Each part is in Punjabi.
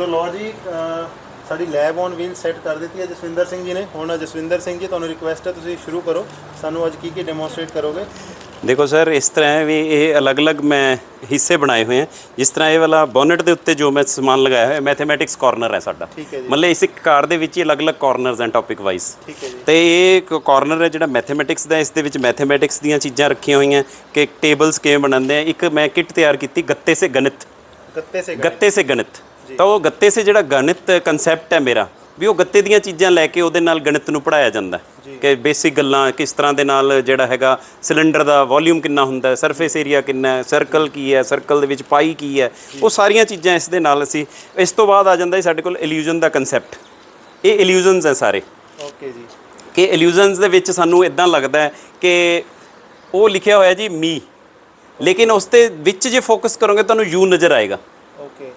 तो लो जी साड़ी लैब ऑन व्हील सैट कर दी है जसविंदर सिंह जी ने। हुण जसविंदर सिंह जी तुहानूं रिक्वेस्ट है तुसीं शुरू करो, सानूं अज की डेमोस्ट्रेट करोगे। देखो सर, इस तरह है भी ये अलग अलग मैं हिस्से बनाए हुए हैं। जिस तरह ये वाला बॉनेट के उत्ते जो मैं समान लगाया है मैथमेटिक्स कॉर्नर है साडा। ठीक है जी। मतलब इस कार ਦੇ ਵਿੱਚ ਹੀ ਅਲੱਗ-ਅਲੱਗ ਕਾਰਨਰਸ हैं टॉपिक वाइज। ठीक है जी। ਤੇ ਇਹ ਕਾਰਨਰ ਹੈ ਜਿਹੜਾ ਮੈਥਮੈਟਿਕਸ ਦਾ, ਇਸ ਦੇ ਵਿੱਚ ਮੈਥਮੈਟਿਕਸ ਦੀਆਂ ਚੀਜ਼ਾਂ ਰੱਖੀਆਂ ਹੋਈਆਂ ਕਿ ਟੇਬਲਸ ਕਿਵੇਂ ਬਣਾਉਂਦੇ ਆ। ਇੱਕ ਮੈਂ ਕਿੱਟ ਤਿਆਰ ਕੀਤੀ ਗੱਤੇ ਸੇ ਗਣਿਤ। ਗੱਤੇ ਸੇ ਗਣਿਤ ਤਾਂ ਉਹ ਗੱਤੇ ਸੇ ਜਿਹੜਾ ਗਣਿਤ ਕਨਸੈਪਟ ਹੈ ਮੇਰਾ ਵੀ ਉਹ ਗੱਤੇ ਦੀਆਂ ਚੀਜ਼ਾਂ ਲੈ ਕੇ ਉਹਦੇ ਨਾਲ ਗਣਿਤ ਨੂੰ ਪੜ੍ਹਾਇਆ ਜਾਂਦਾ ਕਿ ਬੇਸਿਕ ਗੱਲਾਂ ਕਿਸ ਤਰ੍ਹਾਂ ਦੇ ਨਾਲ ਜਿਹੜਾ ਹੈਗਾ ਸਿਲੰਡਰ ਦਾ ਵੋਲਿਊਮ ਕਿੰਨਾ ਹੁੰਦਾ, ਸਰਫੇਸ ਏਰੀਆ ਕਿੰਨਾ ਹੈ, ਸਰਕਲ ਕੀ ਹੈ, ਸਰਕਲ ਦੇ ਵਿੱਚ ਪਾਈ ਕੀ ਹੈ, ਉਹ ਸਾਰੀਆਂ ਚੀਜ਼ਾਂ ਇਸ ਦੇ ਨਾਲ ਅਸੀਂ। ਇਸ ਤੋਂ ਬਾਅਦ ਆ ਜਾਂਦਾ ਸਾਡੇ ਕੋਲ ਇਲੂਜ਼ਨ ਦਾ ਕਨਸੈਪਟ। ਇਹ ਇਲੂਜ਼ਨਸ ਹੈ ਸਾਰੇ। ਓਕੇ ਜੀ। ਕਿ ਇਲੂਜ਼ਨਸ ਦੇ ਵਿੱਚ ਸਾਨੂੰ ਇਦਾਂ ਲੱਗਦਾ ਹੈ ਕਿ ਉਹ ਲਿਖਿਆ ਹੋਇਆ ਜੀ ਮੀ, ਲੇਕਿਨ ਉਸ ਦੇ ਵਿੱਚ ਜੇ ਫੋਕਸ ਕਰੋਗੇ ਤੁਹਾਨੂੰ ਯੂ ਨਜ਼ਰ ਆਏਗਾ। ਓਕੇ।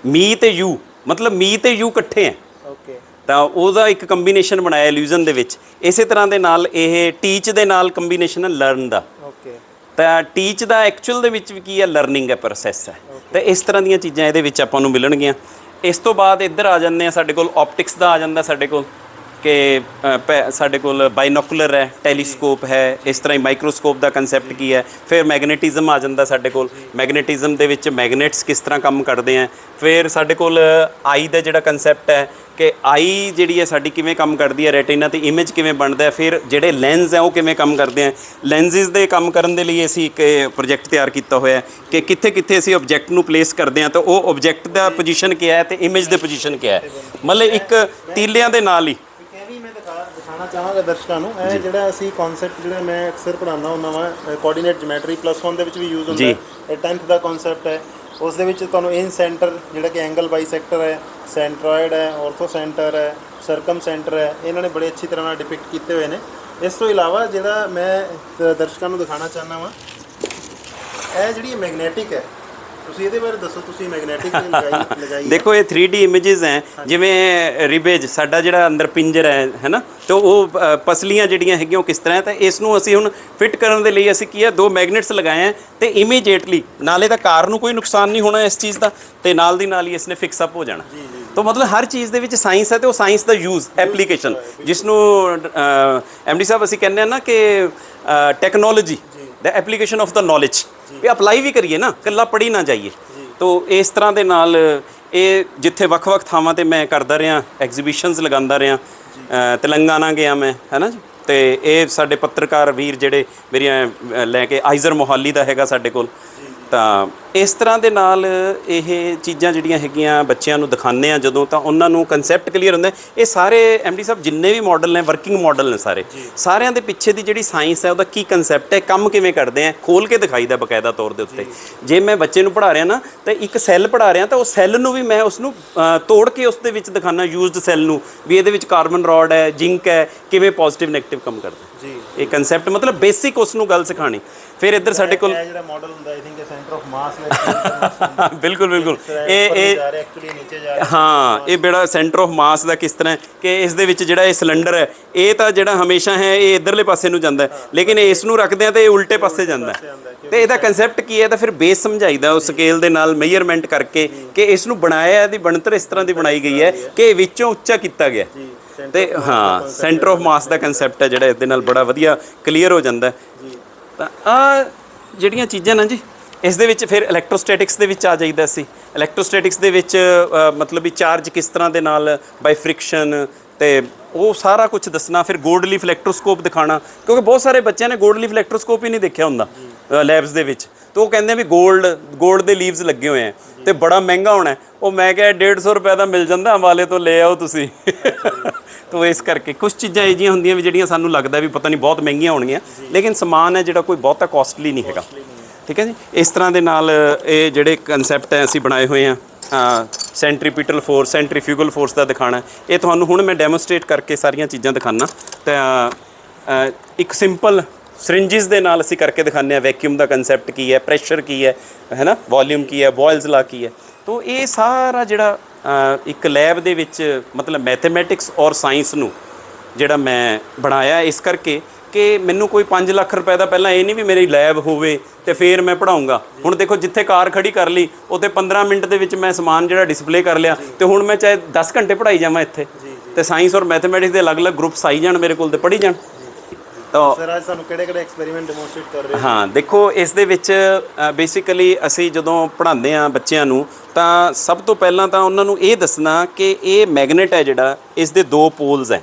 ਮੀ ਤੇ ਯੂ ਮਤਲਬ ਮੀ ਤੇ ਯੂ ਇਕੱਠੇ ਹੈ। ਓਕੇ। ਤਾਂ ਉਹਦਾ ਇੱਕ ਕੰਬੀਨੇਸ਼ਨ ਬਣਾਇਆ ਇਲੂਜ਼ਨ ਦੇ ਵਿੱਚ। ਇਸੇ ਤਰ੍ਹਾਂ ਦੇ ਨਾਲ ਇਹ ਟੀਚ ਦੇ ਨਾਲ ਕੰਬੀਨੇਸ਼ਨ ਹੈ ਲਰਨ ਦਾ। ਓਕੇ। ਤਾਂ ਟੀਚ ਦਾ ਐਕਚੁਅਲ ਦੇ ਵਿੱਚ ਵੀ ਕੀ ਹੈ, ਲਰਨਿੰਗ ਹੈ, ਪ੍ਰੋਸੈਸ ਹੈ। ਤਾਂ ਇਸ ਤਰ੍ਹਾਂ ਦੀਆਂ ਚੀਜ਼ਾਂ ਇਹਦੇ ਵਿੱਚ ਆਪਾਂ ਨੂੰ ਮਿਲਣਗੀਆਂ। ਇਸ ਤੋਂ ਬਾਅਦ ਇੱਧਰ ਆ ਜਾਂਦੇ ਆ, ਸਾਡੇ ਕੋਲ ਆਪਟਿਕਸ ਦਾ ਆ ਜਾਂਦਾ ਸਾਡੇ ਕੋਲ ਕਿ ਸਾਡੇ ਕੋਲ ਬਾਈਨੋਕੂਲਰ ਹੈ, ਟੈਲੀਸਕੋਪ ਹੈ, ਇਸ ਤਰ੍ਹਾਂ ਹੀ ਮਾਈਕਰੋਸਕੋਪ ਦਾ ਕਨਸੈਪਟ ਕੀ ਹੈ। ਫਿਰ ਮੈਗਨੇਟਿਜ਼ਮ ਆ ਜਾਂਦਾ ਸਾਡੇ ਕੋਲ। ਮੈਗਨੇਟਿਜ਼ਮ ਦੇ ਵਿੱਚ ਮੈਗਨੇਟਸ ਕਿਸ ਤਰ੍ਹਾਂ ਕੰਮ ਕਰਦੇ ਆ। ਫਿਰ ਸਾਡੇ ਕੋਲ ਆਈ ਦਾ ਜਿਹੜਾ ਕਨਸੈਪਟ ਹੈ ਕਿ ਆਈ ਜਿਹੜੀ ਹੈ ਸਾਡੀ ਕਿਵੇਂ ਕੰਮ ਕਰਦੀ ਹੈ, ਰੈਟੀਨਾ ਤੇ ਇਮੇਜ ਕਿਵੇਂ ਬਣਦਾ ਹੈ। ਫਿਰ ਜਿਹੜੇ ਲੈਂਸ ਹੈ ਉਹ ਕਿਵੇਂ ਕੰਮ ਕਰਦੇ ਆ। ਲੈਂਸਿਸ ਦੇ ਕੰਮ ਕਰਨ ਦੇ ਲਈ ਅਸੀਂ ਇੱਕ ਪ੍ਰੋਜੈਕਟ ਤਿਆਰ ਕੀਤਾ ਹੋਇਆ ਕਿ ਕਿੱਥੇ ਕਿੱਥੇ ਅਸੀਂ ਆਬਜੈਕਟ ਨੂੰ ਪਲੇਸ ਕਰਦੇ ਹਾਂ ਤਾਂ ਉਹ ਆਬਜੈਕਟ ਦਾ ਪੋਜੀਸ਼ਨ ਕੀ ਹੈ ਤੇ ਇਮੇਜ ਦੇ ਪੋਜੀਸ਼ਨ ਕੀ ਹੈ। ਮਤਲਬ ਇੱਕ ਤੀਲਿਆਂ ਦੇ ਨਾਲ ਹੀ ਦਿਖਾਣਾ ਚਾਹਾਂਗਾ ਦਰਸ਼ਕਾਂ ਨੂੰ। ਇਹ ਜਿਹੜਾ ਅਸੀਂ ਕਨਸੈਪਟ ਜਿਹੜਾ ਮੈਂ ਅਕਸਰ ਪੜ੍ਹਾਉਂਦਾ ਹੁੰਦਾ ਵਾਂ, ਕੋਆਰਡੀਨੇਟ ਜਿਓਮੈਟਰੀ +1 ਦੇ ਵਿੱਚ ਵੀ ਯੂਜ਼ ਹੁੰਦਾ ਹੈ। ਇਹ 10th ਦਾ ਕਨਸੈਪਟ ਹੈ। ਉਸ ਦੇ ਵਿੱਚ ਤੁਹਾਨੂੰ ਇਨ ਸੈਂਟਰ ਜਿਹੜਾ ਕਿ ਐਂਗਲ ਬਾਈਸੈਕਟਰ ਹੈ, ਸੈਂਟਰੋਇਡ ਹੈ, ਆਰਥੋ ਸੈਂਟਰ ਹੈ, ਸਰਕਮ ਸੈਂਟਰ ਹੈ, ਇਹਨਾਂ ਨੇ ਬੜੇ ਅੱਛੀ ਤਰ੍ਹਾਂ ਨਾਲ ਡਿਪਿਕਟ ਕੀਤੇ ਹੋਏ ਨੇ। ਇਸ ਤੋਂ ਇਲਾਵਾ ਜਿਹੜਾ ਮੈਂ ਦਰਸ਼ਕਾਂ ਨੂੰ ਦਿਖਾਣਾ ਚਾਹੁੰਦਾ ਵਾਂ, ਇਹ ਜਿਹੜੀ ਮੈਗਨੈਟਿਕ ਹੈ, ਤੁਸੀਂ ਇਹਦੇ ਬਾਰੇ ਦੱਸੋ। ਤੁਸੀਂ ਮੈਗਨੈਟਿਕ ਲਗਾਈ ਦੇਖੋ ਇਹ 3D ਇਮੇजेस ਹੈ। ਜਿਵੇਂ ਰਿਬੇਜ ਸਾਡਾ ਜਿਹੜਾ ਅੰਦਰ ਪਿੰਜਰ ਹੈ ਨਾ, ਤੇ ਉਹ ਪਸਲੀਆਂ ਜਿਹੜੀਆਂ ਹੈਗੀਆਂ ਉਹ ਕਿਸ ਤਰ੍ਹਾਂ ਹੈ। ਤਾਂ ਇਸ ਨੂੰ ਅਸੀਂ ਹੁਣ ਫਿੱਟ ਕਰਨ ਦੇ ਲਈ ਅਸੀਂ ਕੀ ਹੈ, 2 ਮੈਗਨੇਟਸ ਲਗਾਏ ਹੈ ਤੇ ਇਮੀਡੀਏਟਲੀ ਨਾਲੇ ਤਾਂ ਕਾਰ ਨੂੰ ਕੋਈ ਨੁਕਸਾਨ ਨਹੀਂ ਹੋਣਾ ਇਸ ਚੀਜ਼ ਦਾ ਤੇ ਨਾਲ ਦੀ ਨਾਲ ਹੀ ਇਸਨੇ ਫਿਕਸ ਅਪ ਹੋ ਜਾਣਾ। ਤਾਂ ਮਤਲਬ ਹਰ ਚੀਜ਼ ਦੇ ਵਿੱਚ ਸਾਇੰਸ ਹੈ ਤੇ ਉਹ ਸਾਇੰਸ ਦਾ ਯੂਜ਼ ਐਪਲੀਕੇਸ਼ਨ, ਜਿਸ ਨੂੰ ਐਮਡੀ ਸਾਹਿਬ ਅਸੀਂ ਕਹਿੰਦੇ ਆ ਨਾ ਕਿ technology the application of the knowledge. ਇਹ ਅਪਲਾਈ ਵੀ ਕਰੀਏ ਨਾ, ਇਕੱਲਾ ਪੜ੍ਹੀ ਨਾ ਜਾਈਏ। ਤੋ ਇਸ ਤਰ੍ਹਾਂ ਦੇ ਨਾਲ ਇਹ ਜਿੱਥੇ ਵੱਖ-ਵੱਖ ਥਾਵਾਂ ਤੇ ਮੈਂ ਕਰਦਾ ਰਿਹਾ, ਐਗਜ਼ੀਬਿਸ਼ਨਸ ਲਗਾਉਂਦਾ ਰਿਹਾ। ਤੇਲੰਗਾਨਾ ਗਿਆ ਮੈਂ, ਹੈ ਨਾ ਜੀ। ਅਤੇ ਇਹ ਸਾਡੇ ਪੱਤਰਕਾਰ ਵੀਰ ਜਿਹੜੇ ਮੇਰੀਆਂ ਲੈ ਕੇ ਆਈਜ਼ਰ ਮੋਹਾਲੀ ਦਾ ਹੈਗਾ ਸਾਡੇ ਕੋਲ। ਤਾਂ ਇਸ ਤਰ੍ਹਾਂ ਦੇ ਨਾਲ ਇਹ ਚੀਜ਼ਾਂ ਜਿਹੜੀਆਂ ਹੈਗੀਆਂ ਬੱਚਿਆਂ ਨੂੰ ਦਿਖਾਉਂਦੇ ਆ ਜਦੋਂ, ਤਾਂ ਉਹਨਾਂ ਨੂੰ ਕਨਸੈਪਟ ਕਲੀਅਰ ਹੁੰਦਾ। ਇਹ ਸਾਰੇ ਐਮਡੀ ਸਾਹਿਬ ਜਿੰਨੇ ਵੀ ਮਾਡਲ ਨੇ ਵਰਕਿੰਗ ਮਾਡਲ ਨੇ ਸਾਰੇ, ਸਾਰਿਆਂ ਦੇ ਪਿੱਛੇ ਦੀ ਜਿਹੜੀ ਸਾਇੰਸ ਹੈ ਉਹਦਾ ਕੀ ਕਨਸੈਪਟ ਹੈ, ਕੰਮ ਕਿਵੇਂ ਕਰਦੇ ਆ, ਖੋਲ੍ਹ ਕੇ ਦਿਖਾਈਦਾ ਬਕਾਇਦਾ ਤੌਰ ਦੇ ਉੱਤੇ। ਜੇ ਮੈਂ ਬੱਚੇ ਨੂੰ ਪੜ੍ਹਾ ਰਿਹਾ ਨਾ ਤਾਂ ਇੱਕ ਸੈੱਲ ਪੜ੍ਹਾ ਰਿਹਾ ਤਾਂ ਉਹ ਸੈੱਲ ਨੂੰ ਵੀ ਮੈਂ ਉਸ ਨੂੰ ਤੋੜ ਕੇ ਉਸ ਦੇ ਵਿੱਚ ਦਿਖਾਉਣਾ, ਯੂਜ਼ਡ ਸੈੱਲ ਨੂੰ ਵੀ ਇਹਦੇ ਵਿੱਚ ਕਾਰਬਨ ਰੋਡ ਹੈ, ਜ਼ਿੰਕ ਹੈ, ਕਿਵੇਂ ਪੋਜ਼ੀਟਿਵ ਨੈਗੇਟਿਵ ਕੰਮ ਕਰਦਾ ਜੀ। ਇਹ ਕਨਸੈਪਟ ਮਤਲਬ ਬੇਸਿਕ ਉਸ ਨੂੰ ਗੱਲ ਸਿਖਾਉਣੀ। ਫਿਰ ਇੱਧਰ ਸਾਡੇ ਕੋਲ ਜਿਹੜਾ ਮਾਡਲ ਹੁੰਦਾ ਆਈ ਥਿੰਕ ਸੈਂਟਰ ਆਫ ਮਾਸ ਬਿਲਕੁਲ ਬਿਲਕੁਲ ਇਹ ਹਾਂ, ਇਹ ਬੜਾ ਸੈਂਟਰ ਆਫ ਮਾਸ ਦਾ ਕਿਸ ਤਰ੍ਹਾਂ ਕਿ ਇਸ ਦੇ ਵਿੱਚ ਜਿਹੜਾ ਇਹ ਸਿਲੰਡਰ ਹੈ ਇਹ ਤਾਂ ਜਿਹੜਾ ਹਮੇਸ਼ਾ ਹੈ ਇਹ ਇੱਧਰਲੇ ਪਾਸੇ ਨੂੰ ਜਾਂਦਾ, ਲੇਕਿਨ ਇਸ ਨੂੰ ਰੱਖਦੇ ਆ ਤਾਂ ਇਹ ਉਲਟੇ ਪਾਸੇ ਜਾਂਦਾ। ਤੇ ਇਹਦਾ ਕਨਸੈਪਟ ਕੀ ਹੈ ਤਾਂ ਫਿਰ ਬੇਸ ਸਮਝਾਈਦਾ ਉਸ ਸਕੇਲ ਦੇ ਨਾਲ ਮੇਜਰਮੈਂਟ ਕਰਕੇ ਕਿ ਇਸ ਨੂੰ ਬਣਾਇਆ, ਇਹਦੀ ਬਣਤਰ ਇਸ ਤਰ੍ਹਾਂ ਦੀ ਬਣਾਈ ਗਈ ਹੈ ਕਿ ਵਿੱਚੋਂ ਉੱਚਾ ਕੀਤਾ ਗਿਆ। ਤੇ ਹਾਂ, centre of mass the concept ਹੈ ਜਿਹੜਾ ਇਹਦੇ ਨਾਲ ਬੜਾ ਵਧੀਆ ਕਲੀਅਰ ਹੋ ਜਾਂਦਾ। ਤਾਂ ਆਹ ਜਿਹੜੀਆਂ ਚੀਜ਼ਾਂ ਨਾ ਜੀ, ਇਸ ਦੇ ਵਿੱਚ ਫਿਰ ਇਲੈਕਟ੍ਰੋਸਟੈਟਿਕਸ ਦੇ ਵਿੱਚ ਆ ਜਾਈਦਾ ਸੀ। ਇਲੈਕਟ੍ਰੋਸਟੈਟਿਕਸ ਦੇ ਵਿੱਚ ਮਤਲਬ ਵੀ ਚਾਰਜ ਕਿਸ ਤਰ੍ਹਾਂ ਦੇ ਨਾਲ ਬਾਈ ਫ੍ਰਿਕਸ਼ਨ ਅਤੇ ਉਹ ਸਾਰਾ ਕੁਝ ਦੱਸਣਾ। ਫਿਰ ਗੋਲਡ ਲੀਫ ਇਲੈਕਟ੍ਰੋਸਕੋਪ ਦਿਖਾਉਣਾ, ਕਿਉਂਕਿ ਬਹੁਤ ਸਾਰੇ ਬੱਚਿਆਂ ਨੇ ਗੋਲਡ ਲੀਫ ਇਲੈਕਟ੍ਰੋਸਕੋਪ ਹੀ ਨਹੀਂ ਦੇਖਿਆ ਹੁੰਦਾ ਲੈਬਸ ਦੇ ਵਿੱਚ। ਤਾਂ ਉਹ ਕਹਿੰਦੇ ਵੀ ਗੋਲਡ ਦੇ ਲੀਵਸ ਲੱਗੇ ਹੋਏ ਆ ਅਤੇ ਬੜਾ ਮਹਿੰਗਾ ਹੋਣਾ। ਉਹ ਮੈਂ ਕਿਹਾ 150 ਰੁਪਏ ਦਾ ਮਿਲ ਜਾਂਦਾ, ਅੰਬਾਲੇ ਤੋਂ ਲੈ ਆਓ ਤੁਸੀਂ। ਤਾਂ ਇਸ ਕਰਕੇ ਕੁਛ ਚੀਜ਼ਾਂ ਇਹ ਜਿਹੀਆਂ ਹੁੰਦੀਆਂ ਵੀ ਜਿਹੜੀਆਂ ਸਾਨੂੰ ਲੱਗਦਾ ਵੀ ਪਤਾ ਨਹੀਂ ਬਹੁਤ ਮਹਿੰਗੀਆਂ ਹੋਣਗੀਆਂ, ਲੇਕਿਨ ਸਮਾਨ ਹੈ ਜਿਹੜਾ ਕੋਈ ਬਹੁਤਾ ਕੋਸਟਲੀ ਨਹੀਂ ਹੈਗਾ। ਠੀਕ ਹੈ ਜੀ। ਇਸ ਤਰ੍ਹਾਂ ਦੇ ਨਾਲ ਇਹ ਜਿਹੜੇ ਕਨਸੈਪਟ ਹੈ ਅਸੀਂ ਬਣਾਏ ਹੋਏ ਆ। ਸੈਂਟਰੀਪੀਟਲ ਫੋਰਸ, ਸੈਂਟਰੀਫਿਊਗਲ ਫੋਰਸ ਦਾ ਦਿਖਾਉਣਾ। ਇਹ ਤੁਹਾਨੂੰ ਹੁਣ ਮੈਂ ਡੈਮੋਸਟ੍ਰੇਟ ਕਰਕੇ ਸਾਰੀਆਂ ਚੀਜ਼ਾਂ ਦਿਖਾਉਣਾ। ਤਾਂ ਇੱਕ ਸਿੰਪਲ ਸਰਿੰਜਿਸ ਦੇ ਨਾਲ ਅਸੀਂ ਕਰਕੇ ਦਿਖਾਉਂਦੇ ਹਾਂ ਵੈਕਿਊਮ ਦਾ ਕਨਸੈਪਟ ਕੀ ਹੈ, ਪ੍ਰੈਸ਼ਰ ਕੀ ਹੈ ਨਾ, ਵੋਲਿਊਮ ਕੀ ਹੈ, ਬੋਇਲਸ ਲਾ ਕੀ ਹੈ। ਤਾਂ ਇਹ ਸਾਰਾ ਜਿਹੜਾ ਇੱਕ ਲੈਬ ਦੇ ਵਿੱਚ ਮਤਲਬ ਮੈਥਮੈਟਿਕਸ ਔਰ ਸਾਇੰਸ ਨੂੰ ਜਿਹੜਾ ਮੈਂ ਬਣਾਇਆ ਇਸ ਕਰਕੇ ਕਿ ਮੈਨੂੰ ਕੋਈ 5 ਲੱਖ ਰੁਪਏ ਦਾ ਪਹਿਲਾਂ ਇਹ ਨਹੀਂ ਵੀ ਮੇਰੀ ਲੈਬ ਹੋਵੇ ਤੇ ਫਿਰ ਮੈਂ ਪੜਾਉਂਗਾ। ਹੁਣ ਦੇਖੋ ਜਿੱਥੇ ਕਾਰ ਖੜੀ ਕਰ ਲਈ ਉੱਥੇ 15 ਮਿੰਟ ਦੇ ਵਿੱਚ ਮੈਂ ਸਮਾਨ ਜਿਹੜਾ ਡਿਸਪਲੇ ਕਰ ਲਿਆ, ਤੇ ਹੁਣ ਮੈਂ ਚਾਹੇ 10 ਘੰਟੇ ਪੜਾਈ ਜਾਵਾਂ ਇੱਥੇ, ਤੇ ਸਾਇੰਸ ਔਰ ਮੈਥਮੈਟਿਕਸ ਦੇ ਅਲੱਗ-ਅਲੱਗ ਗਰੁੱਪਸ ਆਈ ਜਾਣ ਮੇਰੇ ਕੋਲ ਤੇ ਪੜ੍ਹੀ ਜਾਣ। ਤਾਂ ਸਰ ਅੱਜ ਸਾਨੂੰ ਕਿਹੜੇ ਐਕਸਪੈਰੀਮੈਂਟ ਡੈਮੋਨਸਟ੍ਰੇਟ ਕਰ ਰਹੇ ਹੋ? ਹਾਂ ਦੇਖੋ, ਇਸ ਦੇ ਵਿੱਚ ਬੇਸਿਕਲੀ ਅਸੀਂ ਜਦੋਂ ਪੜ੍ਹਾਉਂਦੇ ਹਾਂ ਬੱਚਿਆਂ ਨੂੰ ਤਾਂ ਸਭ ਤੋਂ ਪਹਿਲਾਂ ਤਾਂ ਉਹਨਾਂ ਨੂੰ ਇਹ ਦੱਸਣਾ ਕਿ ਇਹ ਮੈਗਨੇਟ ਹੈ ਜਿਹੜਾ, ਇਸ ਦੇ 2 ਪੋਲਸ ਹੈ।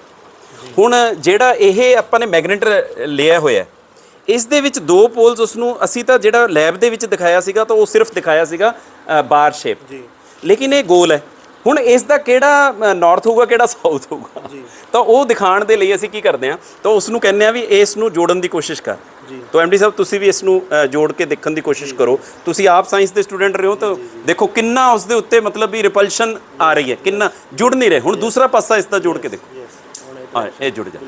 ਹੁਣ ਜਿਹੜਾ ਇਹ ਆਪਾਂ ਨੇ ਮੈਗਨੇਟ ਲਿਆ ਹੋਇਆ, ਇਸ ਦੇ ਵਿੱਚ 2 ਪੋਲਸ, ਉਸ ਨੂੰ ਅਸੀਂ ਤਾਂ ਜਿਹੜਾ ਲੈਬ ਦੇ ਵਿੱਚ ਦਿਖਾਇਆ ਸੀਗਾ ਤਾਂ ਉਹ ਸਿਰਫ ਦਿਖਾਇਆ ਸੀਗਾ ਬਾਰ ਸ਼ੇਪ, ਲੇਕਿਨ ਇਹ ਗੋਲ ਹੈ। ਹੁਣ ਇਸ ਦਾ ਕਿਹੜਾ ਨਾਰਥ ਹੋਊਗਾ ਕਿਹੜਾ ਸਾਊਥ ਹੋਊਗਾ, ਤਾਂ ਉਹ ਦਿਖਾਉਣ ਦੇ ਲਈ ਅਸੀਂ ਕੀ ਕਰਦੇ ਹਾਂ, ਤਾਂ ਉਸ ਨੂੰ ਕਹਿੰਦੇ ਆ ਵੀ ਇਸ ਨੂੰ ਜੋੜਨ ਦੀ ਕੋਸ਼ਿਸ਼ ਕਰ। ਤਾਂ ਐਮਡੀ ਸਾਹਿਬ ਤੁਸੀਂ ਵੀ ਇਸ ਨੂੰ ਜੋੜ ਕੇ ਦੇਖਣ ਦੀ ਕੋਸ਼ਿਸ਼ ਕਰੋ। ਤੁਸੀਂ ਆਪ ਸਾਇੰਸ ਦੇ ਸਟੂਡੈਂਟ ਰਹੇ ਹੋ ਤਾਂ ਦੇਖੋ ਕਿੰਨਾ ਉਸ ਦੇ ਉੱਤੇ ਮਤਲਬ ਵੀ ਰਿਪਲਸ਼ਨ ਆ ਰਹੀ ਹੈ, ਕਿੰਨਾ ਜੁੜ ਨਹੀਂ ਰਹੇ। ਹੁਣ ਦੂਸਰਾ ਪਾਸਾ ਇਸ ਦਾ ਜੋੜ ਕੇ ਦੇਖੋ, ਹਾਂ ਇਹ ਜੁੜ ਜਾ।